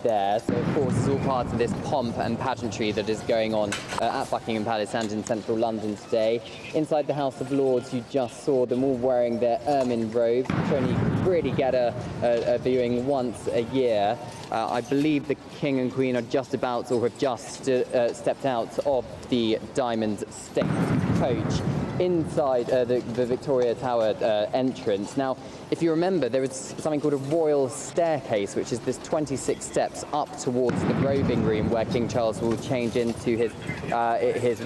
there. So, of course, it's all part of this pomp and pageantry that is going on at Buckingham Palace and in central London today. Inside the House of Lords, you just saw them all wearing their ermine robes, which only really get a viewing once a year. I believe the King and Queen are just about, or have just stepped out of the Diamond State coach inside the Victoria Tower entrance. Now, if you remember, there is something called a royal staircase, which is this 26 steps up towards the robing room where King Charles will change into his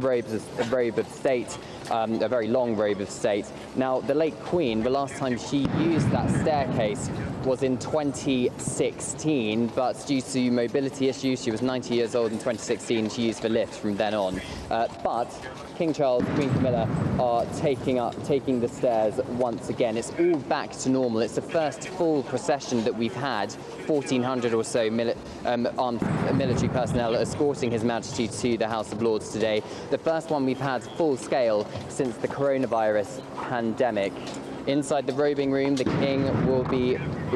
robe of state, a very long robe of state. Now, the late Queen, the last time she used that staircase was in 2016, but due to mobility issues, she was 90 years old in 2016, she used the lift from then on. But King Charles and Queen Camilla are taking the stairs once again. It's all back to normal. It's the first full procession that we've had, 1,400 or so armed military personnel escorting His Majesty to the House of Lords today. The first one we've had full scale since the coronavirus pandemic. Inside the robing room, the King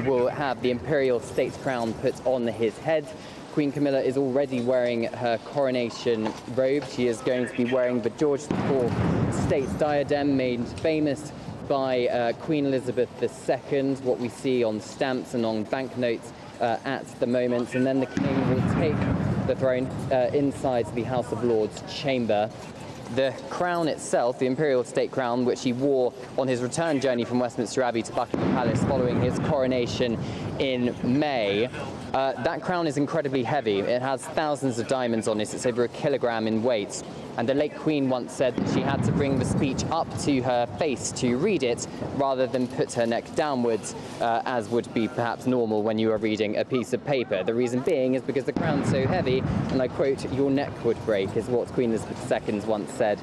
will have the imperial state crown put on his head. Queen Camilla is already wearing her coronation robe. She is going to be wearing the George IV state diadem, made famous by Queen Elizabeth II, what we see on stamps and on banknotes at the moment. And then the King will take the throne inside the House of Lords chamber. The crown itself, the imperial state crown, which he wore on his return journey from Westminster Abbey to Buckingham Palace following his coronation in May, That crown is incredibly heavy. It has thousands of diamonds on it. It's over 1 kilogram in weight. And the late Queen once said that she had to bring the speech up to her face to read it rather than put her neck downwards, as would be perhaps normal when you are reading a piece of paper. The reason being is because the crown's so heavy, and I quote, "your neck would break," is what Queen Elizabeth II once said.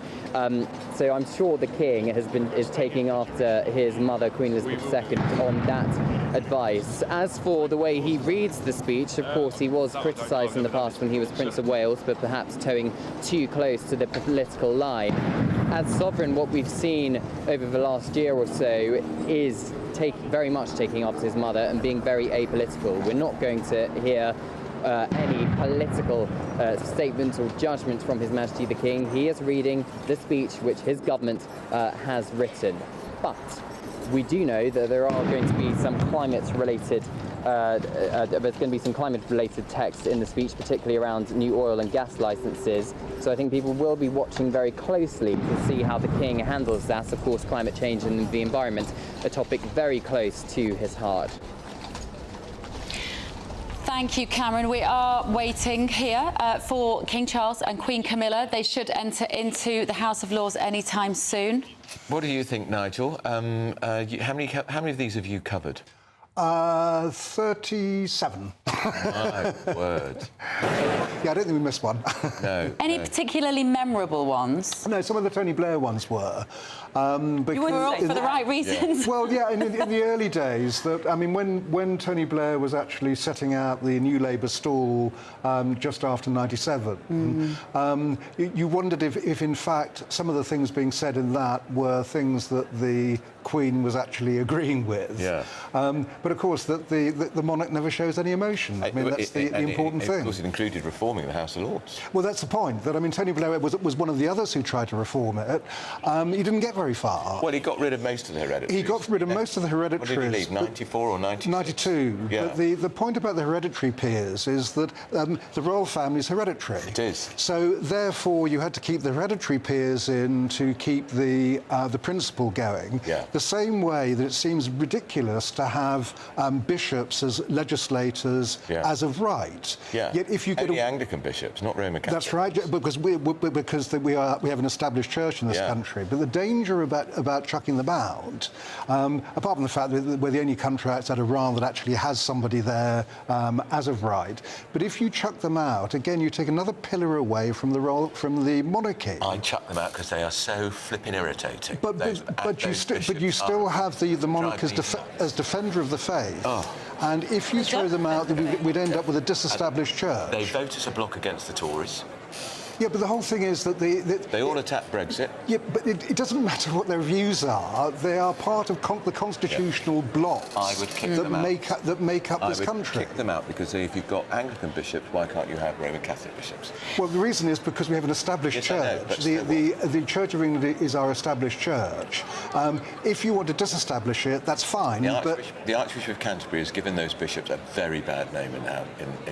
So I'm sure the King is taking after his mother, Queen Elizabeth II, on that advice. As for the way he reads the speech, of course, he was criticised in the past when he was Prince of Wales for perhaps towing too close to the political line. As sovereign, what we've seen over the last year or so is very much taking after his mother and being very apolitical. We're not going to hear any political statement or judgment from His Majesty the King. He is reading the speech which his government has written. But we do know that there are going to be some climate-related text in the speech, particularly around new oil and gas licences. So I think people will be watching very closely to see how the King handles that. Of course, climate change and the environment, a topic very close to his heart. Thank you, Cameron. We are waiting here for King Charles and Queen Camilla. They should enter into the House of Lords anytime soon. What do you think, Nigel? How many of these have you covered? 37. My word. Yeah, I don't think we missed one. No. Any particularly memorable ones? No, some of the Tony Blair ones were. You were up for the right reasons. Yeah. Well, yeah, in the early days, when Tony Blair was actually setting out the New Labour stall just after '97, you wondered if, in fact, some of the things being said in that were things that the Queen was actually agreeing with. Yeah. But of course, the monarch never shows any emotion. I mean, that's the important thing. Of course, it included reforming the House of Lords. Well, that's the point. Tony Blair was one of the others who tried to reform it. He didn't get very far. Well, he got rid of most of the hereditaries. He got rid of most of the hereditaries. What did he leave, 94 or 92? 92. Yeah. But the point about the hereditary peers is that the royal family is hereditary. It is. So, therefore, you had to keep the hereditary peers in to keep the principle going. Yeah. The same way that it seems ridiculous to have bishops as legislators as of right. Yeah. Yet if you get only Anglican bishops, not Roman Catholic. That's right, because we have an established church in this country. But the danger about chucking them out, apart from the fact that we're the only country outside Iran that actually has somebody there as of right. But if you chuck them out, again, you take another pillar away from the monarchy. I chuck them out because they are so flipping irritating. But you still have the monarch as defender of the faith. Oh. And if you throw them out, we'd end up with a disestablished church. They vote as a bloc against the Tories. Yeah, but the whole thing is that they all attack Brexit. Yeah, but it doesn't matter what their views are. They are part of the constitutional blocks I would kick them out. that make up this country. I would kick them out because if you've got Anglican bishops, why can't you have Roman Catholic bishops? Well, the reason is because we have an established church. The Church of England is our established church. If you want to disestablish it, that's fine. The Archbishop of Canterbury has given those bishops a very bad name in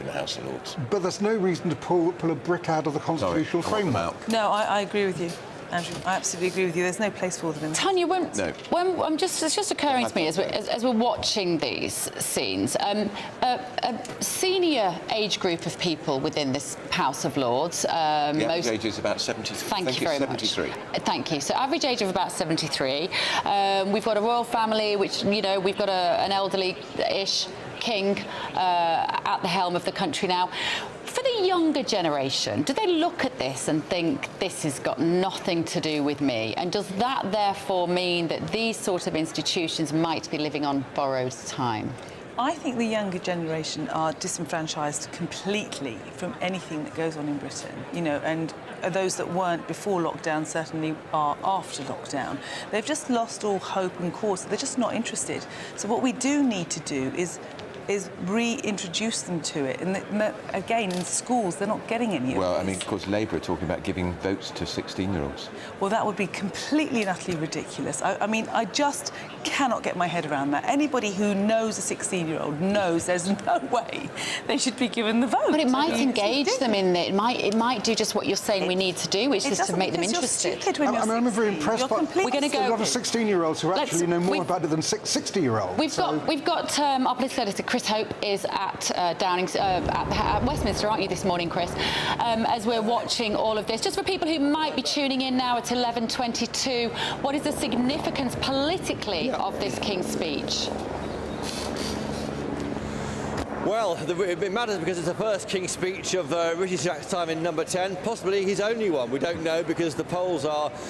the House of Lords. But there's no reason to pull a brick out of the constitutional framework. No, I agree with you, Andrew. I absolutely agree with you. There's no place for them in Tanya, it's just occurring to me as we're watching these scenes, a senior age group of people within this House of Lords. The average age is about 73. Thank you very 73. Much. Thank you. So average age of about 73. We've got a royal family, which we've got an elderly-ish king at the helm of the country now. For the younger generation, do they look at this and think this has got nothing to do with me? And does that therefore mean that these sort of institutions might be living on borrowed time? I think the younger generation are disenfranchised completely from anything that goes on in Britain, and those that weren't before lockdown certainly are after lockdown. They've just lost all hope and cause. They're just not interested. So what we do need to do is reintroduce them to it. And again, in schools, they're not getting any of Well, this. I mean, of course, Labour are talking about giving votes to 16-year-olds. Well, that would be completely and utterly ridiculous. I mean, I just cannot get my head around that. Anybody who knows a 16-year-old knows there's no way they should be given the vote. But it might engage them in it. It might do just what you're saying we need to do, which is to make them interested. I'm very impressed by We're going to go. a lot of 16-year-olds who actually know more about it than 60-year-olds. We've got our political editor, Chris Hope is at at Westminster, aren't you, this morning, Chris? As we're watching all of this, just for people who might be tuning in now at 11:22, what is the significance politically of this King's speech? Well, it matters because it's the first King's speech of Rishi Sunak's time in number 10, possibly his only one. We don't know because the polls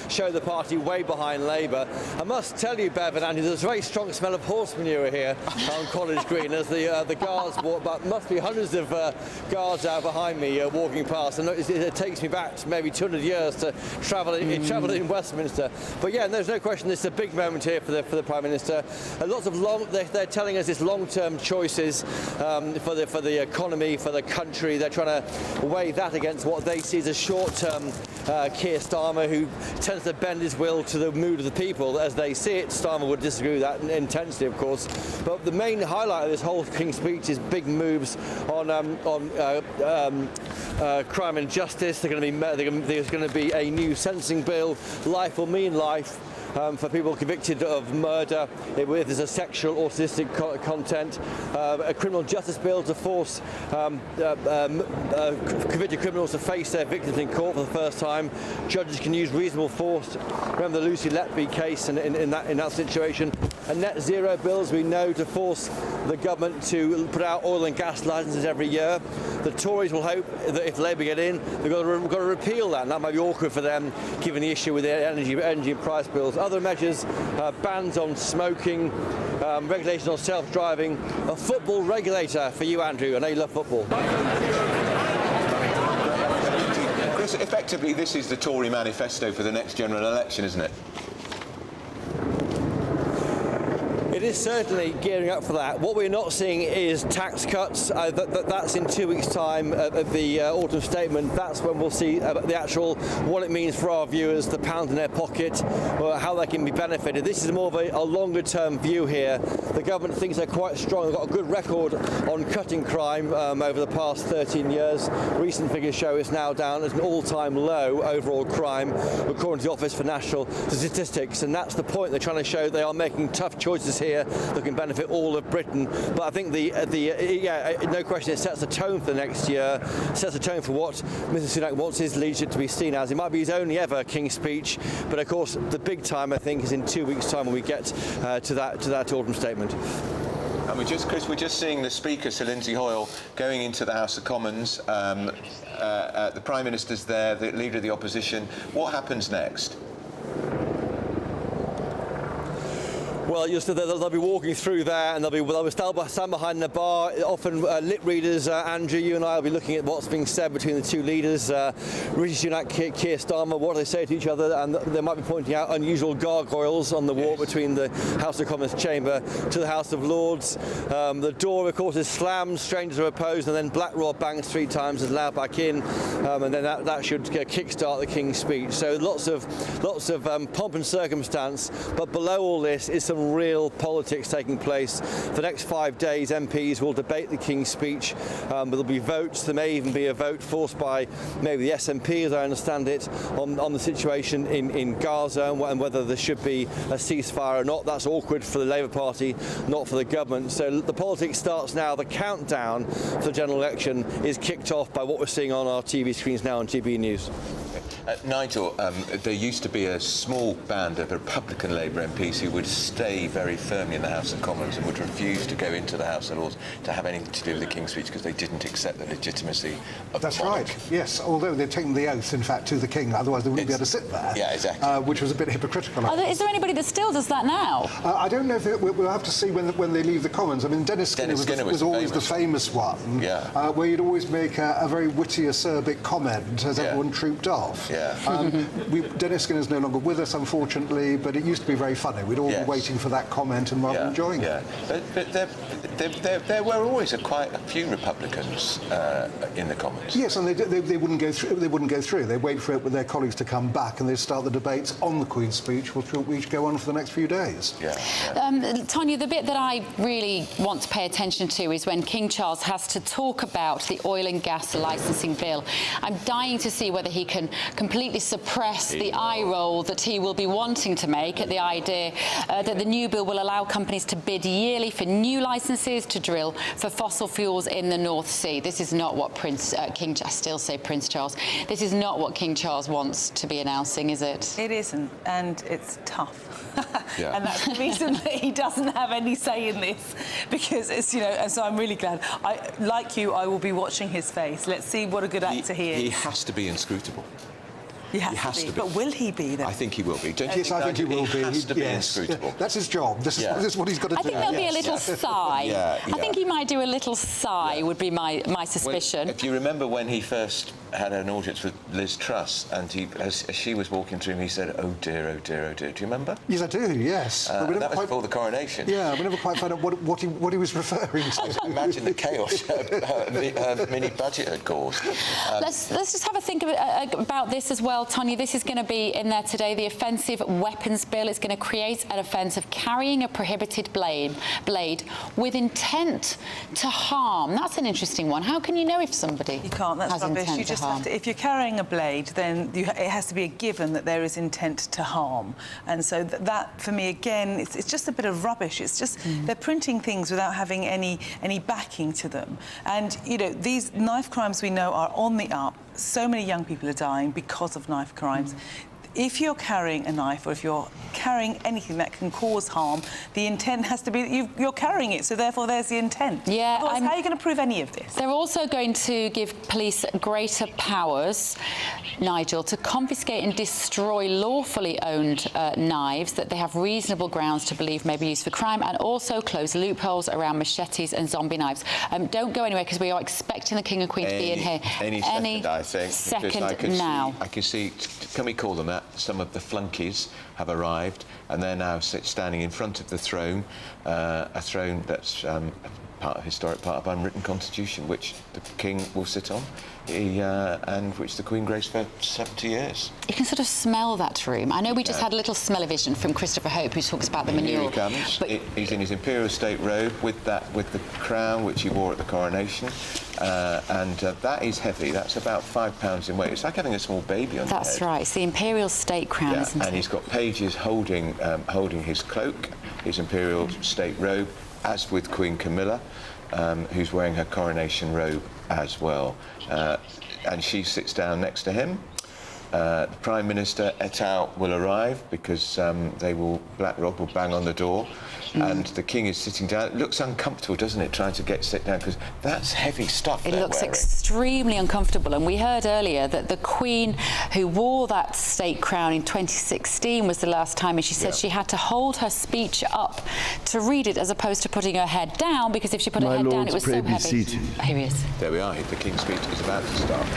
show the party way behind Labour. I must tell you, Bev and Andy, there's a very strong smell of horse manure here on College Green as the guards walk, but must be hundreds of guards out behind me walking past, and it takes me back to maybe 200 years to travel in Westminster. But yeah, there's no question this is a big moment here for the Prime Minister. Lots of they're telling us it's long-term choices. For the economy, for the country. They're trying to weigh that against what they see as a short-term Keir Starmer, who tends to bend his will to the mood of the people as they see it. Starmer would disagree with that intensely, of course. But the main highlight of this whole King's speech is big moves on crime and justice. There's going to be a new sentencing bill. Life will mean life. For people convicted of murder, if there's a sexual or sadistic content, a criminal justice bill to force convicted criminals to face their victims in court for the first time. Judges can use reasonable force. Remember the Lucy Letby case in that situation. And net zero bills, we know, to force the government to put out oil and gas licences every year. The Tories will hope that if Labour get in, we've got to repeal that, and that might be awkward for them, given the issue with their energy and price bills. Other measures, bans on smoking, regulations on self-driving, a football regulator for you, Andrew. I know you love football. Chris, effectively, this is the Tory manifesto for the next general election, isn't it? It is certainly gearing up for that. What we're not seeing is tax cuts. That's in 2 weeks' time at the autumn statement. That's when we'll see the actual, what it means for our viewers, the pound in their pocket, or how they can be benefited. This is more of a longer-term view here. The government thinks they're quite strong. They've got a good record on cutting crime over the past 13 years. Recent figures show it's now down at an all-time low, overall crime, according to the Office for National Statistics. And that's the point. They're trying to show they are making tough choices here that can benefit all of Britain. But I think no question, it sets a tone for the next year, sets a tone for what Mr Sunak wants his leadership to be seen as. It might be his only ever King's speech, but of course the big time, I think, is in 2 weeks' time when we get to that autumn statement. And we're just seeing the Speaker, Sir Lindsay Hoyle, going into the House of Commons. The Prime Minister's there, the Leader of the Opposition. What happens next? Well, they'll be walking through there, and they'll stand behind the bar. Often lip readers, Andrew, you and I will be looking at what's being said between the two leaders, Rishi Sunak, Keir Starmer, what do they say to each other, and they might be pointing out unusual gargoyles on the walk between the House of Commons chamber to the House of Lords. The door, of course, is slammed, strangers are opposed, and then Blackroar bangs 3 times and allowed back in, and then that should kick-start the King's speech. So lots of pomp and circumstance, but below all this is some real politics taking place. For the next 5 days, MPs will debate the King's speech. There'll be votes. There may even be a vote forced by maybe the SNP, as I understand it, on the situation in Gaza and whether there should be a ceasefire or not. That's awkward for the Labour Party, not for the government. So the politics starts now. The countdown for the general election is kicked off by what we're seeing on our TV screens now on GB News. Nigel, there used to be a small band of Republican Labour MPs who would stay very firmly in the House of Commons and would refuse to go into the House of Lords to have anything to do with the King's speech because they didn't accept the legitimacy of That's the monarch. right, yes, although they'd taken the oath, in fact, to the King, otherwise they wouldn't be able to sit there. Yeah, exactly. Which was a bit hypocritical. Is there anybody that still does that now? I don't know if we'll have to see when they leave the Commons. I mean, Dennis Skinner was always the famous one, where you'd always make a very witty, acerbic comment as everyone trooped off. Dennis Skinner's no longer with us, unfortunately, but it used to be very funny. We'd all be waiting for that comment and rather enjoying it. But there were always quite a few Republicans in the Commons. Yes, and they wouldn't go through. They wouldn't go through. They wait for it with their colleagues to come back, and they start the debates on the Queen's speech, which go on for the next few days. Tanya, the bit that I really want to pay attention to is when King Charles has to talk about the oil and gas licensing bill. I'm dying to see whether he can completely suppress the eye roll that he will be wanting to make at the idea that the the new bill will allow companies to bid yearly for new licences to drill for fossil fuels in the North Sea. This is not what I still say Prince Charles. This is not what King Charles wants to be announcing, is it? It isn't, and it's tough. Yeah. And that's the reason that he doesn't have any say in this, because it's, you know, and so I'm really glad. Like you, I will be watching his face. Let's see what a good actor he is. He has to be inscrutable. He has to be. But will he be then? I think he will be. Don't you Yes, I think he will be. He has to be Yes. inscrutable. That's his job. This is what he's got to do. I think there'll be a little sigh. I think he might do a little sigh, would be my suspicion. Well, if you remember when he first had an audience with Liz Truss, and as she was walking through him, he said, "Oh dear, oh dear, oh dear." Do you remember? Yes, I do, yes. That was before the coronation. Yeah, we never quite found out what he was referring to. Imagine the chaos mini budget had caused. Let's just have a think about this as well, Tanya. This is going to be in there today. The offensive weapons bill is going to create an offence of carrying a prohibited blade with intent to harm. That's an interesting one. How can you know if somebody You can't. That's has rubbish. intent You to just harm? have to. If you're carrying a blade, then it has to be a given that there is intent to harm. And so that, for me, again, it's just a bit of rubbish. It's just they're printing things without having any backing to them. And you know, these knife crimes we know are on the up. So many young people are dying because of knife crimes. If you're carrying a knife, or if you're carrying anything that can cause harm, the intent has to be you're carrying it, so therefore there's the intent. Yeah. Otherwise, how are you going to prove any of this? They're also going to give police greater powers, Nigel, to confiscate and destroy lawfully owned knives that they have reasonable grounds to believe may be used for crime, and also close loopholes around machetes and zombie knives. Don't go anywhere, because we are expecting the King and Queen to be in here Any second, I think. second I can see, can we call them that? Some of the flunkies have arrived, and they're now standing in front of the throne, a throne that's historic part of unwritten constitution, which the King will sit on, and which the Queen graced for 70 years. You can sort of smell that room. I know we just had a little smell-o-vision from Christopher Hope, who talks about the manure. Here he comes. He's in his imperial state robe with the crown which he wore at the coronation, and that is heavy. That's about £5 in weight. It's like having a small baby on That's your head. right. It's the imperial state crown, isn't it? And he's got pages holding his cloak, his imperial state robe, as with Queen Camilla, who's wearing her coronation robe as well. And she sits down next to him. The Prime Minister et al. Will arrive, because Black Rod will bang on the door, and the King is sitting down. It looks uncomfortable, doesn't it, trying to sit down, because that's heavy stuff. It they're looks wearing. extremely uncomfortable, and we heard earlier that the Queen, who wore that state crown in 2016, was the last time, and she said she had to hold her speech up to read it, as opposed to putting her head down, because if she put her head down, it was so heavy. Here he is. There we are. The King's speech is about to start.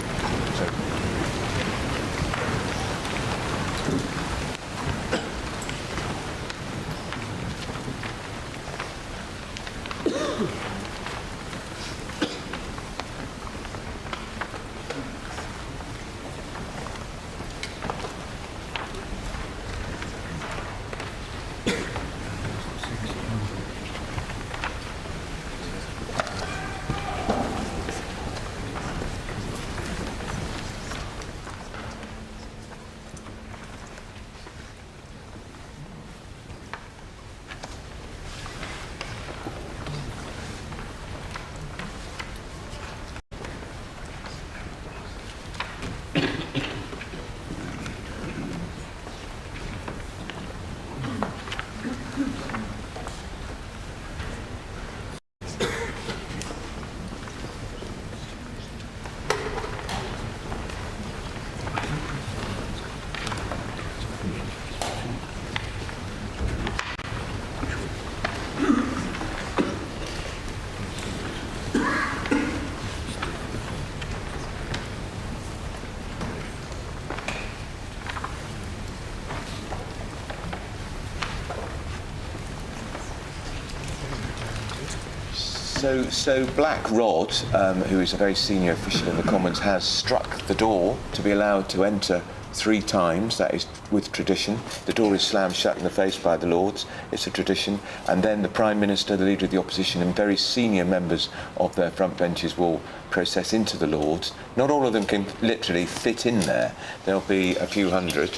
So, So Black Rod, who is a very senior official in the Commons, has struck the door to be allowed to enter 3 times, that is with tradition. The door is slammed shut in the face by the Lords, it's a tradition. And then the Prime Minister, the Leader of the Opposition, and very senior members of their front benches will process into the Lords. Not all of them can literally fit in there. There'll be a few hundred,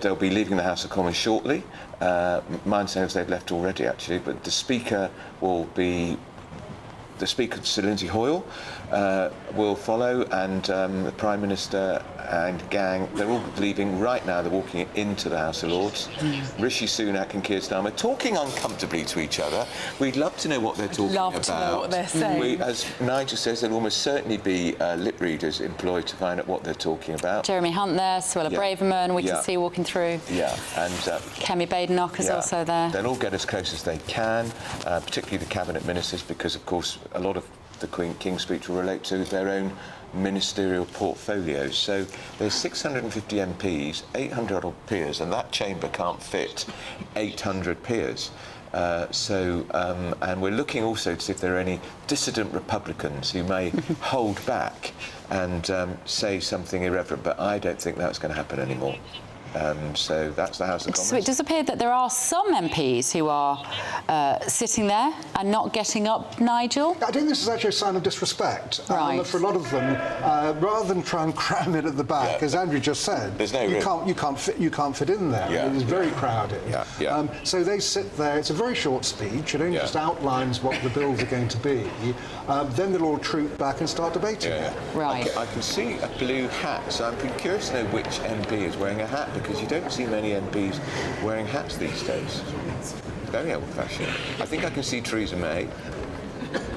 they'll be leaving the House of Commons shortly. Mine says they've left already, actually, but the Speaker will be... The Speaker, Sir Lindsay Hoyle, will follow, and the Prime Minister and gang, they're all leaving right now. They're walking into the House of Lords. Rishi Sunak and Keir Starmer talking uncomfortably to each other. We'd love to know what they're talking about. Love to know what they're saying. As Nigel says, there'll almost certainly be lip readers employed to find out what they're talking about. Jeremy Hunt there, Suella Braverman, we can see walking through. Yeah, and Kemi Badenoch is also there. They'll all get as close as they can, particularly the cabinet ministers, because of course a lot of the King's speech will relate to their own ministerial portfolios. So there's 650 MPs, 800 odd peers, and that chamber can't fit 800 peers. And we're looking also to see if there are any dissident Republicans who may hold back and say something irreverent, but I don't think that's going to happen anymore. So that's the House of Commons. So it does appear that there are some MPs who are sitting there and not getting up, Nigel. I think this is actually a sign of disrespect. Right. For a lot of them, rather than try and cram it at the back, as Andrew just said, there's no you can't fit in there. Yeah. It is very crowded. Yeah. So they sit there. It's a very short speech. It only just outlines what the bills are going to be. Then they'll all troop back and start debating it. Right. I can see a blue hat, so I'm pretty curious to know which MP is wearing a hat, because you don't see many MPs wearing hats these days. Very old-fashioned. I think I can see Theresa May.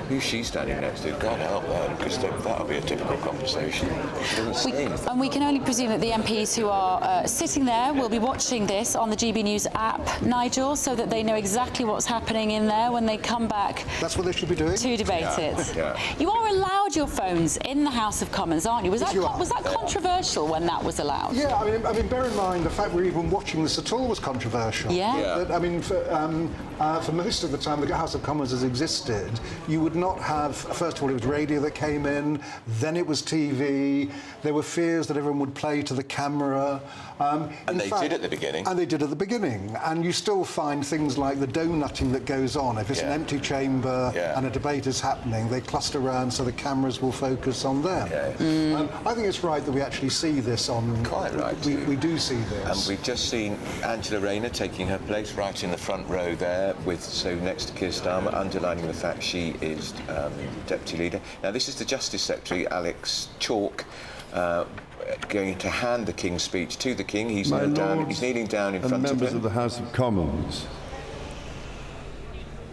Who's she standing next to? God help her, because that'll be a typical conversation. And we can only presume that the MPs who are sitting there will be watching this on the GB News app, Nigel, so that they know exactly what's happening in there when they come back. That's what they should be doing. To debate it. You are allowed your phones in the House of Commons, aren't you? Was that controversial when that was allowed? Yeah, I mean, bear in mind the fact we're even watching this at all was controversial. Yeah. I mean, for most of the time the House of Commons has existed, you would not have, first of all, it was radio that came in, then it was TV. There were fears that everyone would play to the camera. And they did at the beginning. And they did at the beginning. And you still find things like the donutting that goes on. If it's an empty chamber and a debate is happening, they cluster around so the cameras will focus on them. I think it's right that we actually see this on... Quite right. We do see this. And we've just seen Angela Rayner taking her place right in the front row there, next to Keir Starmer, underlining the fact she is Deputy Leader. Now, this is the Justice Secretary, Alex Chalk, going to hand the King's speech to the King. He's kneeling down in front of him. Members of the House of Commons,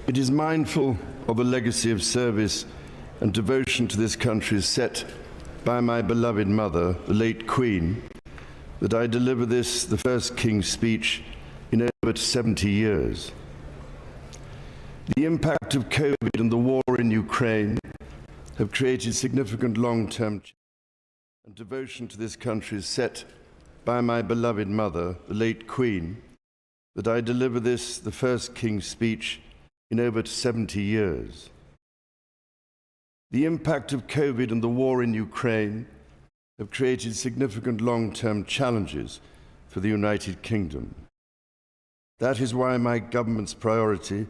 it is mindful of the legacy of service and devotion to this country set by my beloved mother, the late Queen, that I deliver this, the first King's speech in over 70 years. The impact of COVID and the war in Ukraine have created significant long-term and devotion to this country is set by my beloved mother, the late Queen, that I deliver this, the first King's speech in over 70 years. The impact of COVID and the war in Ukraine have created significant long-term challenges for the United Kingdom. That is why my government's priority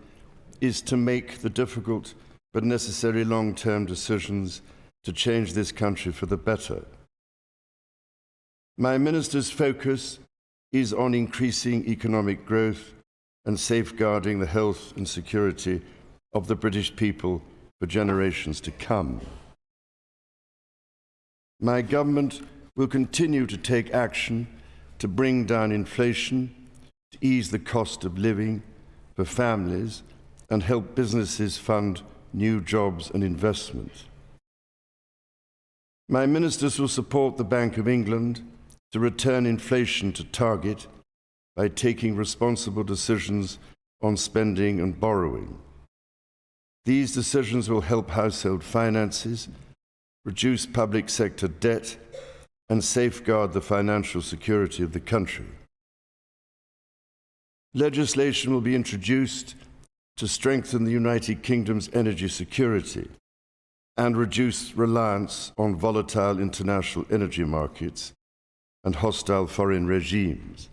is to make the difficult but necessary long-term decisions to change this country for the better. My minister's focus is on increasing economic growth and safeguarding the health and security of the British people for generations to come. My government will continue to take action to bring down inflation, to ease the cost of living for families, and help businesses fund new jobs and investment. My ministers will support the Bank of England to return inflation to target by taking responsible decisions on spending and borrowing. These decisions will help household finances, reduce public sector debt, and safeguard the financial security of the country. Legislation will be introduced to strengthen the United Kingdom's energy security. and reduce reliance on volatile international energy markets and hostile foreign regimes.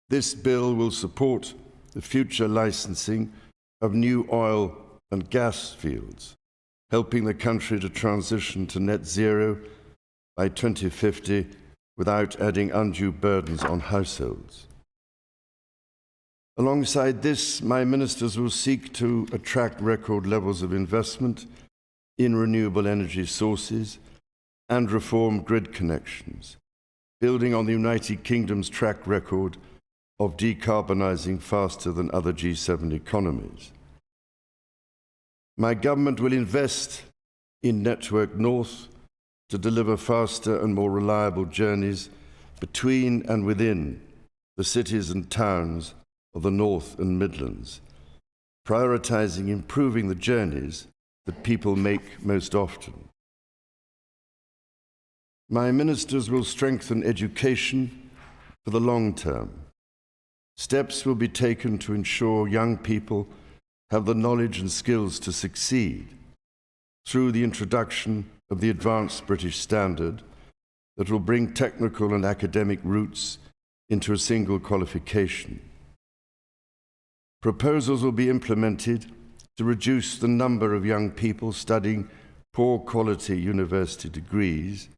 This bill will support the future licensing of new oil and gas fields, helping the country to transition to net zero by 2050 without adding undue burdens on households. Alongside this, my ministers will seek to attract record levels of investment in renewable energy sources and reform grid connections, building on the United Kingdom's track record of decarbonising faster than other G7 economies. My government will invest in Network North to deliver faster and more reliable journeys between and within the cities and towns of the North and Midlands, prioritising improving the journeys that people make most often. My ministers will strengthen education for the long term. Steps will be taken to ensure young people have the knowledge and skills to succeed through the introduction of the Advanced British Standard that will bring technical and academic routes into a single qualification. Proposals will be implemented to reduce the number of young people studying poor quality university degrees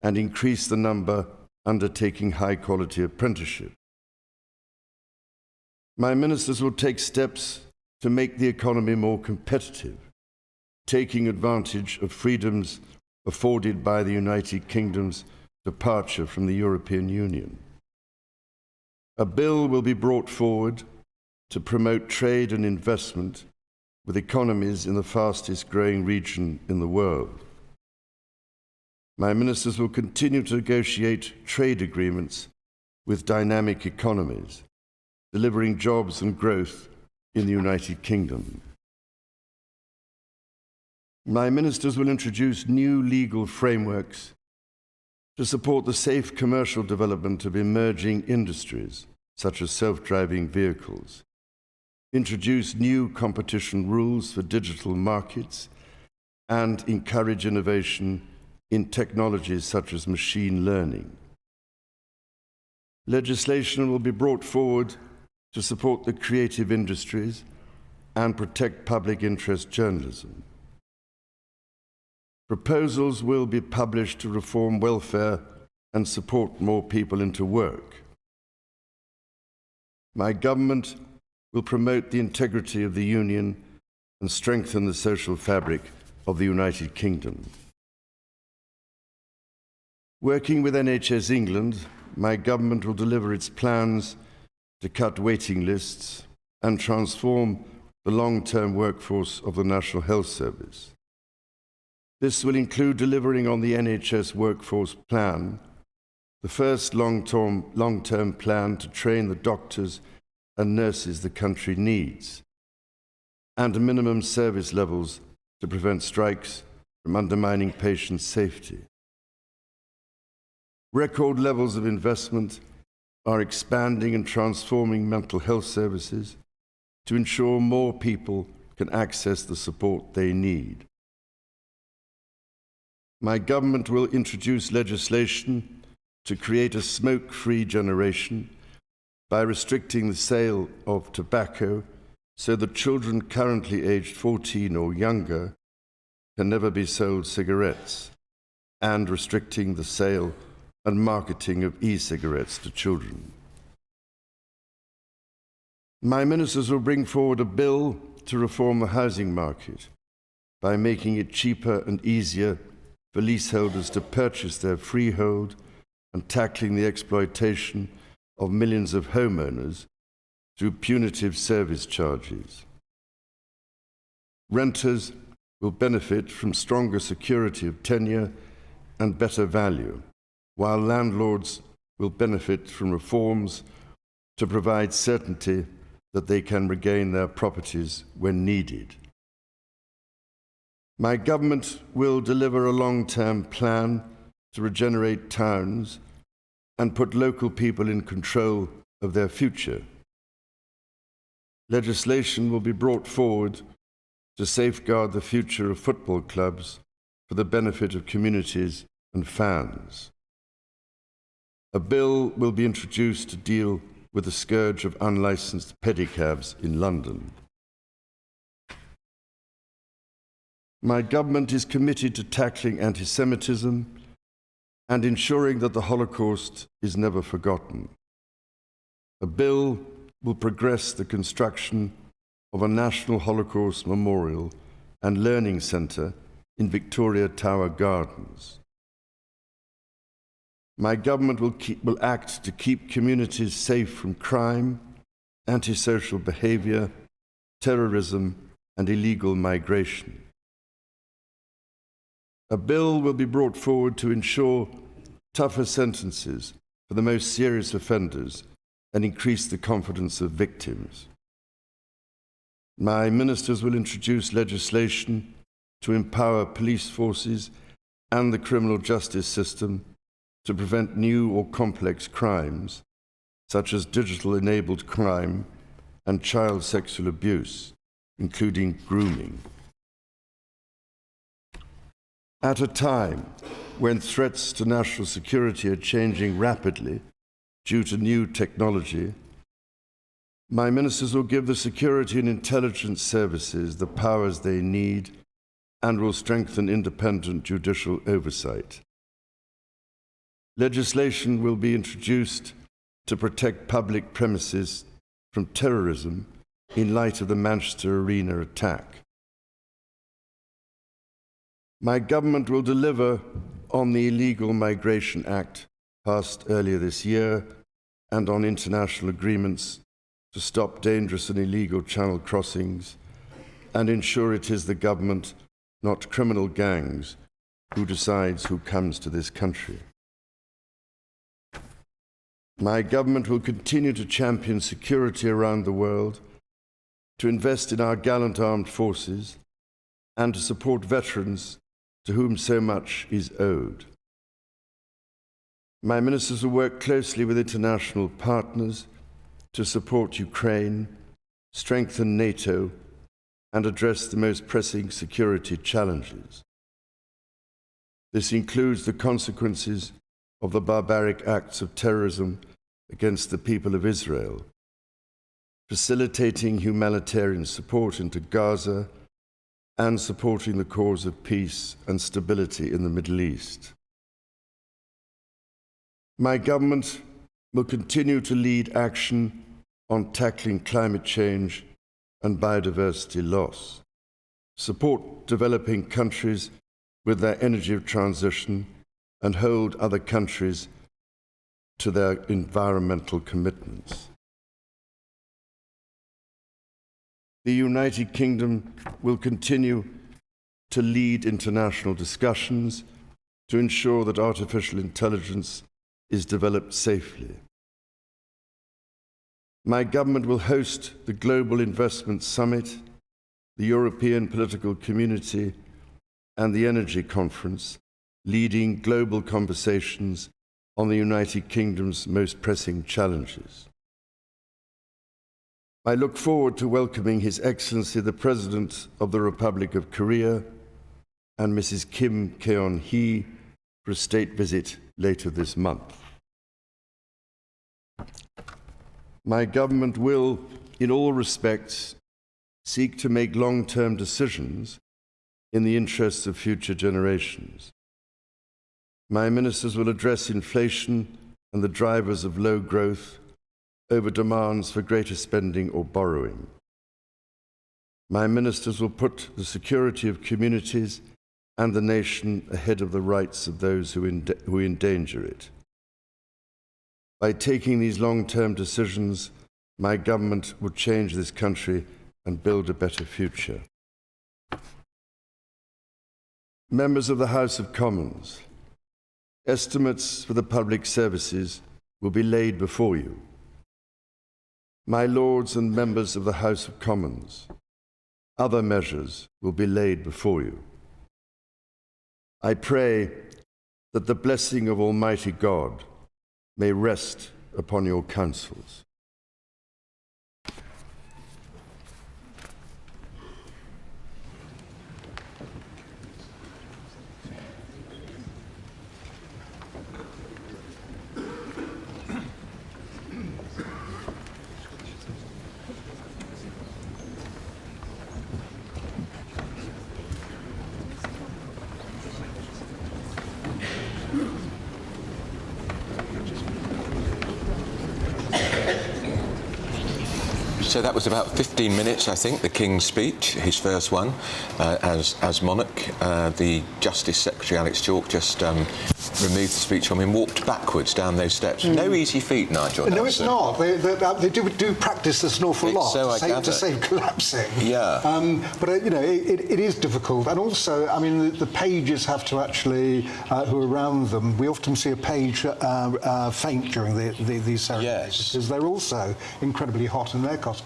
and increase the number undertaking high quality apprenticeship. My ministers will take steps to make the economy more competitive, taking advantage of freedoms afforded by the United Kingdom's departure from the European Union. A bill will be brought forward to promote trade and investment with economies in the fastest growing region in the world. My ministers will continue to negotiate trade agreements with dynamic economies, delivering jobs and growth in the United Kingdom. My ministers will introduce new legal frameworks to support the safe commercial development of emerging industries, such as self-driving vehicles, introduce new competition rules for digital markets, and encourage innovation in technologies such as machine learning. Legislation will be brought forward to support the creative industries and protect public interest journalism. Proposals will be published to reform welfare and support more people into work. My government will promote the integrity of the Union and strengthen the social fabric of the United Kingdom. Working with NHS England, my government will deliver its plans to cut waiting lists and transform the long-term workforce of the National Health Service. This will include delivering on the NHS Workforce Plan, the first long-term plan to train the doctors and nurses the country needs, and minimum service levels to prevent strikes from undermining patient safety. Record levels of investment are expanding and transforming mental health services to ensure more people can access the support they need. My government will introduce legislation to create a smoke-free generation by restricting the sale of tobacco so that children currently aged 14 or younger can never be sold cigarettes, and restricting the sale and marketing of e-cigarettes to children. My ministers will bring forward a bill to reform the housing market by making it cheaper and easier for leaseholders to purchase their freehold and tackling the exploitation of millions of homeowners through punitive service charges. Renters will benefit from stronger security of tenure and better value, while landlords will benefit from reforms to provide certainty that they can regain their properties when needed. My government will deliver a long-term plan to regenerate towns and put local people in control of their future. Legislation will be brought forward to safeguard the future of football clubs for the benefit of communities and fans. A bill will be introduced to deal with the scourge of unlicensed pedicabs in London. My government is committed to tackling anti-Semitism and ensuring that the Holocaust is never forgotten. A bill will progress the construction of a National Holocaust Memorial and Learning Centre in Victoria Tower Gardens. My government will act to keep communities safe from crime, antisocial behaviour, terrorism and illegal migration. A bill will be brought forward to ensure tougher sentences for the most serious offenders and increase the confidence of victims. My ministers will introduce legislation to empower police forces and the criminal justice system to prevent new or complex crimes, such as digital-enabled crime and child sexual abuse, including grooming. At a time when threats to national security are changing rapidly due to new technology, my ministers will give the security and intelligence services the powers they need and will strengthen independent judicial oversight. Legislation will be introduced to protect public premises from terrorism in light of the Manchester Arena attack. My government will deliver on the Illegal Migration Act passed earlier this year and on international agreements to stop dangerous and illegal channel crossings and ensure it is the government, not criminal gangs, who decides who comes to this country. My government will continue to champion security around the world, to invest in our gallant armed forces, and to support veterans to whom so much is owed. My ministers will work closely with international partners to support Ukraine, strengthen NATO, and address the most pressing security challenges. This includes the consequences of the barbaric acts of terrorism against the people of Israel, facilitating humanitarian support into Gaza, and supporting the cause of peace and stability in the Middle East. My government will continue to lead action on tackling climate change and biodiversity loss, support developing countries with their energy transition, and hold other countries to their environmental commitments. The United Kingdom will continue to lead international discussions to ensure that artificial intelligence is developed safely. My government will host the Global Investment Summit, the European Political Community, and the Energy Conference, leading global conversations on the United Kingdom's most pressing challenges. I look forward to welcoming His Excellency the President of the Republic of Korea and Mrs. Kim Keon-hee for a state visit later this month. My government will, in all respects, seek to make long-term decisions in the interests of future generations. My ministers will address inflation and the drivers of low growth over demands for greater spending or borrowing. My ministers will put the security of communities and the nation ahead of the rights of those who endanger it. By taking these long-term decisions, my government will change this country and build a better future. Members of the House of Commons, estimates for the public services will be laid before you. My Lords and members of the House of Commons, other measures will be laid before you. I pray that the blessing of Almighty God may rest upon your counsels. So that was about 15 minutes, I think, the King's speech, his first one as monarch. The Justice Secretary, Alex Chalk, just removed the speech from him, walked backwards down those steps. No easy feat, Nigel. No, it's not. They do practice this an awful lot to save collapsing. Yeah. But, you know, it is difficult. And also, I mean, the pages have to actually, who are around them, we often see a page faint during these ceremonies because they're also incredibly hot in their costumes.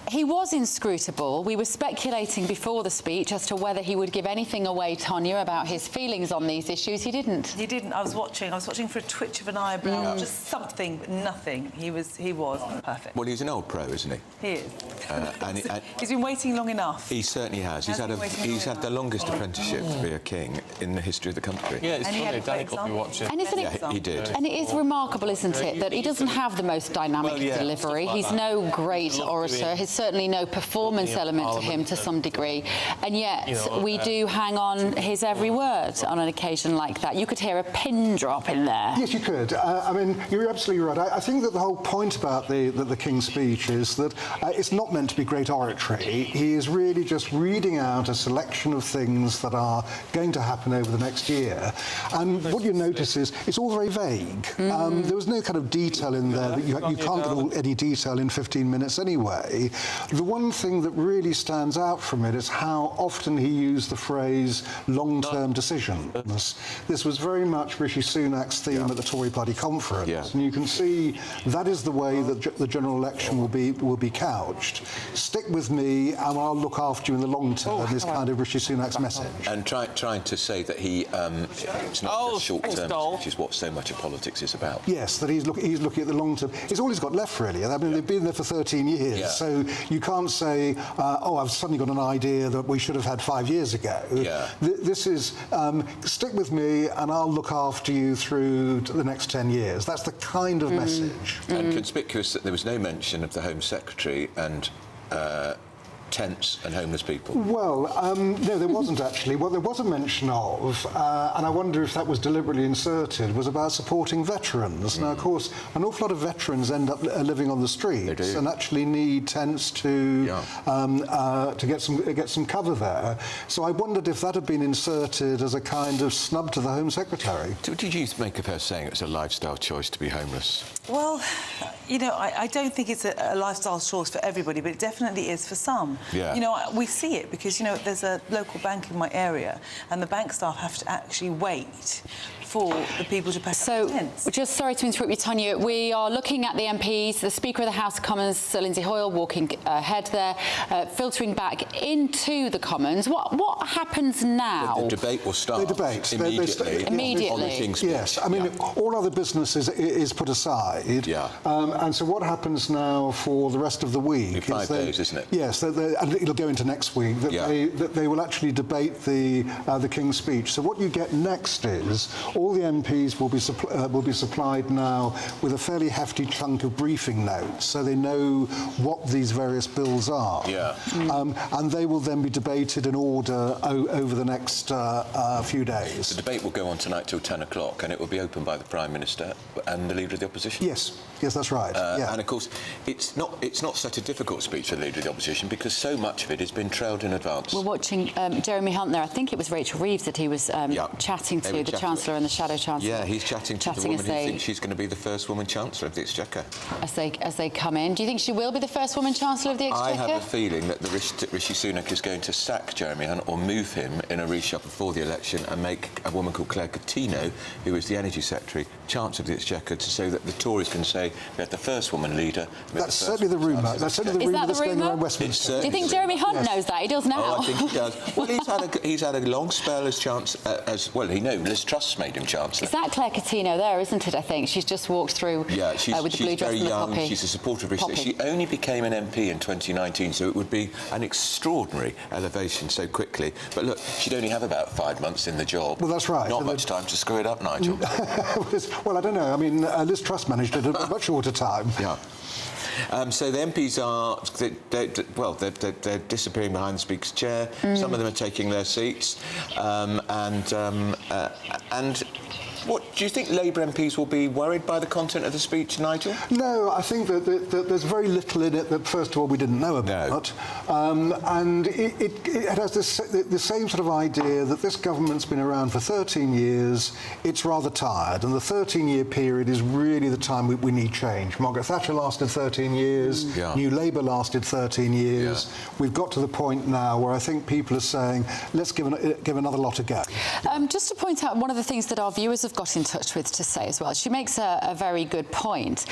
He was inscrutable. We were speculating before the speech as to whether he would give anything away, Tonya, about his feelings on these issues. He didn't. He didn't. I was watching for a twitch of an eyebrow, just something, but nothing. He was perfect. Well, he's an old pro, isn't he? He is. And he's been waiting long enough. He certainly has. He's had the longest apprenticeship to be a king in the history of the country. Yeah, it's funny. Danny got me watching. And isn't it? Yeah, he did. And it is remarkable, isn't it, that he doesn't have the most dynamic delivery. He's no great orator. His certainly no performance element to him to some degree, and yet we do hang on his every word on an occasion like that. You could hear a pin drop in there. Yes, you could. I mean, you're absolutely right. I think that the whole point about the King's speech is that it's not meant to be great oratory. He is really just reading out a selection of things that are going to happen over the next year, and what you notice is it's all very vague. There was no kind of detail in there. That you can't get any detail in 15 minutes anyway. The one thing that really stands out from it is how often he used the phrase long-term decisions. This was very much Rishi Sunak's theme at the Tory party conference, and you can see that is the way that the general election will be couched. Stick with me and I'll look after you in the long term is kind of Rishi Sunak's message. And trying to say that it's not just short term, which is what so much of politics is about. Yes, that he's looking at the long term. It's all he's got left, really. I mean, they've been there for 13 years, so you can't say, oh, I've suddenly got an idea that we should have had 5 years ago. This is, stick with me and I'll look after you through the next 10 years. That's the kind of message. And conspicuous that there was no mention of the Home Secretary and tents and homeless people. Well, no, there wasn't actually. What there was a mention of, and I wonder if that was deliberately inserted, was about supporting veterans. Now, of course, an awful lot of veterans end up living on the streets and actually need tents to get some cover there. So I wondered if that had been inserted as a kind of snub to the Home Secretary. What did you make of her saying it was a lifestyle choice to be homeless? Well, you know, I don't think it's a lifestyle choice for everybody, but it definitely is for some. Yeah. You know, we see it because, you know, there's a local bank in my area and the bank staff have to actually wait for the people to pack up the tents. Just sorry to interrupt you, Tonya. We are looking at the MPs, the Speaker of the House of Commons, Sir Lindsay Hoyle, walking ahead there, filtering back into the Commons. What happens now? The debate will start. The debate. Immediately. On the King's speech. Yes, I mean, all other business is put aside. And so what happens now for the rest of the week? 5 days, isn't it? Yes, and it'll go into next week, that they will actually debate the King's speech. So what you get next is all the MPs will be supplied now with a fairly hefty chunk of briefing notes, so they know what these various bills are. And they will then be debated in order over the next few days. The debate will go on tonight till 10 o'clock, and it will be opened by the Prime Minister and the Leader of the Opposition. Yes, that's right. And of course, it's not such a difficult speech for the Leader of the Opposition because so much of it has been trailed in advance. We're watching Jeremy Hunt there. I think it was Rachel Reeves that he was chatting to, the Chancellor and the Shadow Chancellor. Yeah, he's chatting to the woman who thinks she's going to be the first woman Chancellor of the Exchequer. As they come in. Do you think she will be the first woman Chancellor of the Exchequer? I have a feeling that Rishi Sunak is going to sack Jeremy Hunt or move him in a reshuffle before the election and make a woman called Claire Coutinho, who is the Energy Secretary, Chancellor of the Exchequer, so that the Tories can say we had the first woman leader. That's certainly the rumour. That's certainly the rumour that's going around Westminster. Do you think Jeremy Hunt knows that? He does now. Oh, I think he does. Well, he's had a long spell as Chancellor, as well. He knows Liz Truss made him Chancellor. Is that Claire Coutinho there, isn't it? I think she's just walked through with the blue dress and the poppy. She's a supporter of Rishi. She only became an MP in 2019, so it would be an extraordinary elevation so quickly. But look, she'd only have about 5 months in the job. Well, that's right. Not much time to screw it up, Nigel. Well, I don't know. I mean, Liz Truss managed it at a much shorter time. So the MPs they're disappearing behind the Speaker's chair. Some of them are taking their seats, and What do you think Labour MPs will be worried by the content of the speech, Nigel? No, I think that there's very little in it that, first of all, we didn't know about. And it has the same sort of idea that this government's been around for 13 years, it's rather tired, and the 13-year period is really the time we need change. Margaret Thatcher lasted 13 years, New Labour lasted 13 years. We've got to the point now where I think people are saying, let's give another lot a go. Just to point out one of the things that our viewers have got in touch with to say as well, she makes a very good point,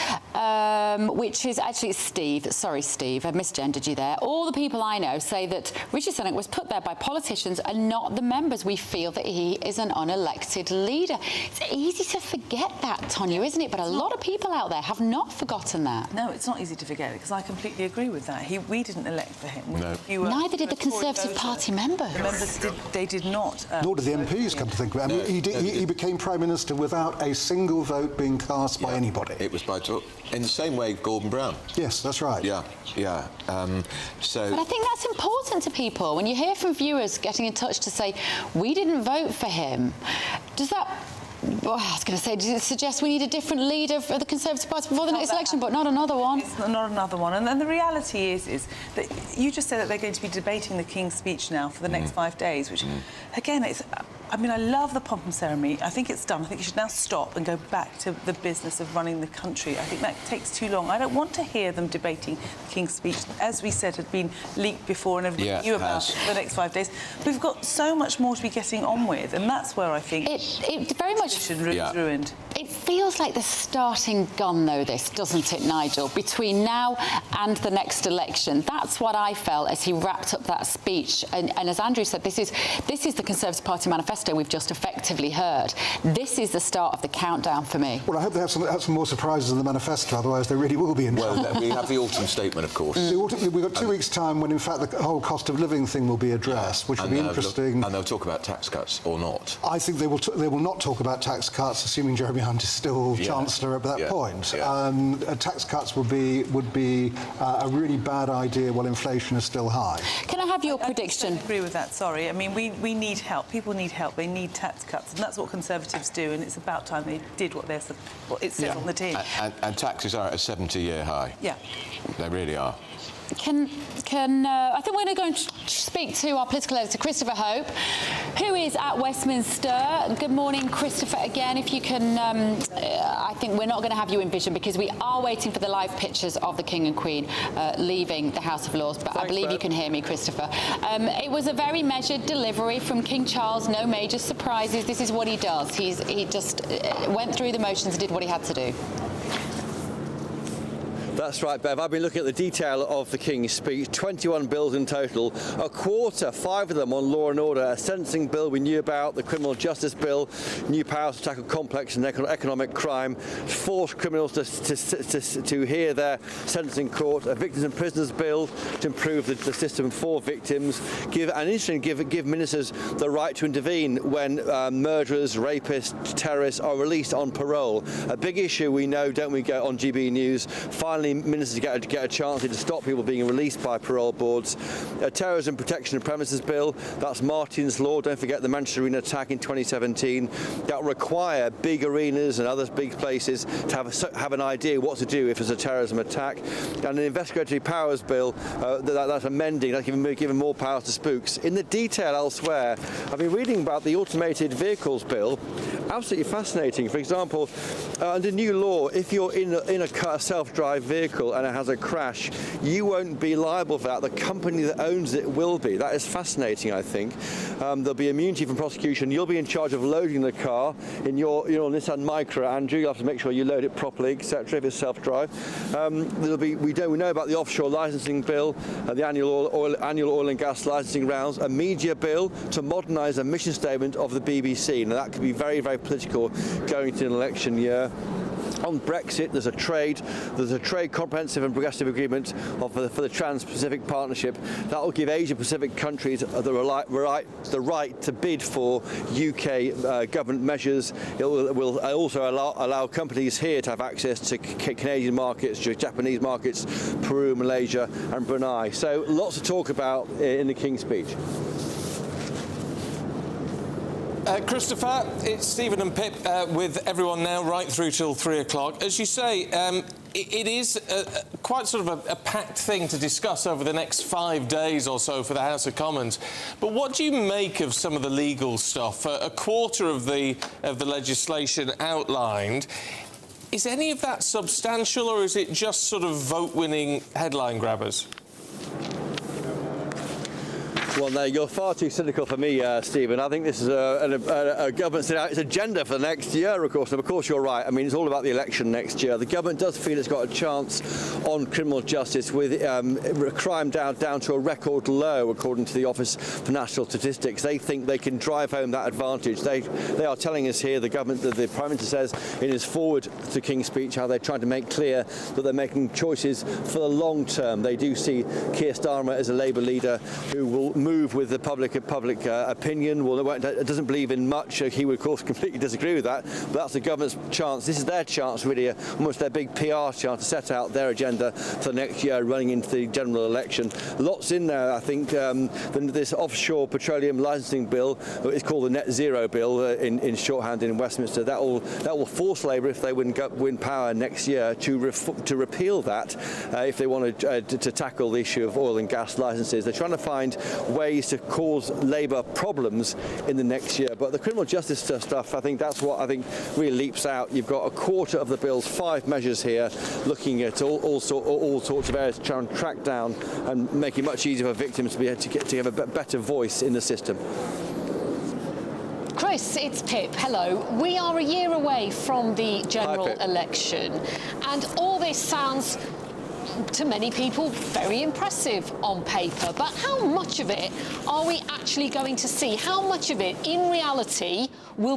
which is actually Steve. Sorry, Steve, I misgendered you there. All the people I know say that Rishi Sunak was put there by politicians and not the members. We feel that he is an unelected leader. It's easy to forget that, Tonya, isn't it? But a lot of people out there have not forgotten that. No, it's not easy to forget it, because I completely agree with that. We didn't elect for him. Neither did the Conservative Party members. The members did not. Nor did the MPs, come to think of it. I mean, he became Prime Minister without a single vote being cast by anybody. It was by in the same way Gordon Brown. Yes, that's right. Yeah. But I think that's important to people. When you hear from viewers getting in touch to say, we didn't vote for him, does that... Well, I was going to say, does it suggest we need a different leader for the Conservative Party before the next election, but not another one? It's not another one. And then the reality is that you just said that they're going to be debating the King's speech now for the next 5 days, which, again, it's... I mean, I love the pomp and ceremony. I think it's done. I think you should now stop and go back to the business of running the country. I think that takes too long. I don't want to hear them debating the King's speech, as we said, had been leaked before and everybody knew about it for the next 5 days. We've got so much more to be getting on with, and that's where I think it very much ruined. It feels like the starting gun, though, this, doesn't it, Nigel? Between now and the next election. That's what I felt as he wrapped up that speech. And as Andrew said, this is the Conservative Party manifesto we've just effectively heard. This is the start of the countdown for me. Well, I hope they have some more surprises in the manifesto, otherwise they really will be in trouble. Well, we have the autumn statement, of course. We've got 2 weeks' time when, in fact, the whole cost of living thing will be addressed, which will be interesting. And they'll talk about tax cuts or not. I think they will not talk about tax cuts, assuming Jeremy Hunt is still Chancellor at that point. Tax cuts would be a really bad idea while inflation is still high. Can I have your prediction? I agree with that, sorry. I mean, we need help. People need help. They need tax cuts, and that's what Conservatives do, and it's about time they did what it says on the tin. And taxes are at a 70-year high. Yeah. They really are. I think we're going to go and speak to our political editor, Christopher Hope, who is at Westminster. Good morning, Christopher. Again, if you can, I think we're not going to have you in vision because we are waiting for the live pictures of the King and Queen leaving the House of Lords. But I believe you can hear me, Christopher. It was a very measured delivery from King Charles. No major surprises. This is what he does. He just went through the motions and did what he had to do. That's right, Bev. I've been looking at the detail of the King's speech. 21 bills in total. A quarter, 5 of them on law and order. A sentencing bill we knew about, the criminal justice bill, new powers to tackle complex and economic crime, force criminals to hear their sentencing court, a victims and prisoners bill to improve the system for victims, give ministers the right to intervene when murderers, rapists, terrorists are released on parole. A big issue we know, don't we, go on GB News. Finally, ministers get a chance to stop people being released by parole boards. A terrorism protection and premises bill, that's Martin's Law. Don't forget the Manchester Arena attack in 2017. That will require big arenas and other big places to have an idea what to do if there's a terrorism attack. And an investigatory powers bill that's amending, that's giving more powers to spooks. In the detail elsewhere, I've been reading about the automated vehicles bill. Absolutely fascinating. For example, under new law, if you're in a self-drive vehicle and it has a crash, you won't be liable for that. The company that owns it will be. That is fascinating, I think. There'll be immunity from prosecution. You'll be in charge of loading the car in your Nissan Micra, Andrew. You'll have to make sure you load it properly, etc. if it's self-drive. We know about the offshore licensing bill, the annual oil and gas licensing rounds, a media bill to modernise the mission statement of the BBC. Now that could be very, very political going into an election year. On Brexit, there's a trade comprehensive and progressive agreement for the Trans-Pacific Partnership that will give Asia-Pacific countries the right to bid for UK government measures. It will also allow companies here to have access to Canadian markets, Japanese markets, Peru, Malaysia, and Brunei. So lots to talk about in the King's speech. Christopher, it's Stephen and Pip with everyone now right through till 3 o'clock. As you say, it is quite sort of a packed thing to discuss over the next 5 days or so for the House of Commons. But what do you make of some of the legal stuff? A quarter of the legislation outlined. Is any of that substantial, or is it just sort of vote-winning headline grabbers? Well, no, you're far too cynical for me, Stephen. I think this is a government setting out its agenda for next year, of course. And of course, you're right. I mean, it's all about the election next year. The government does feel it's got a chance on criminal justice with crime down to a record low, according to the Office for National Statistics. They think they can drive home that advantage. They are telling us here, the government, the Prime Minister says in his forward to King's speech, how they're trying to make clear that they're making choices for the long term. They do see Keir Starmer as a Labour leader who will move with the public opinion. Well, doesn't believe in much. He would, of course, completely disagree with that. But that's the government's chance. This is their chance, really, almost their big PR chance to set out their agenda for next year, running into the general election. Lots in there, I think. This offshore petroleum licensing bill is called the Net Zero Bill in shorthand in Westminster. That will force Labour, if they win power next year, to repeal that if they want to tackle the issue of oil and gas licences. They're trying to find ways to cause Labour problems in the next year. But the criminal justice stuff, I think that's what I think really leaps out. You've got a quarter of the bill's 5 measures here, looking at all sorts of areas, trying to track down and make it much easier for victims to be able to have a better voice in the system. Chris, it's Pip. Hello. We are a year away from the general election, and all this sounds, to many people, very impressive on paper. But how much of it are we actually going to see? How much of it, in reality, will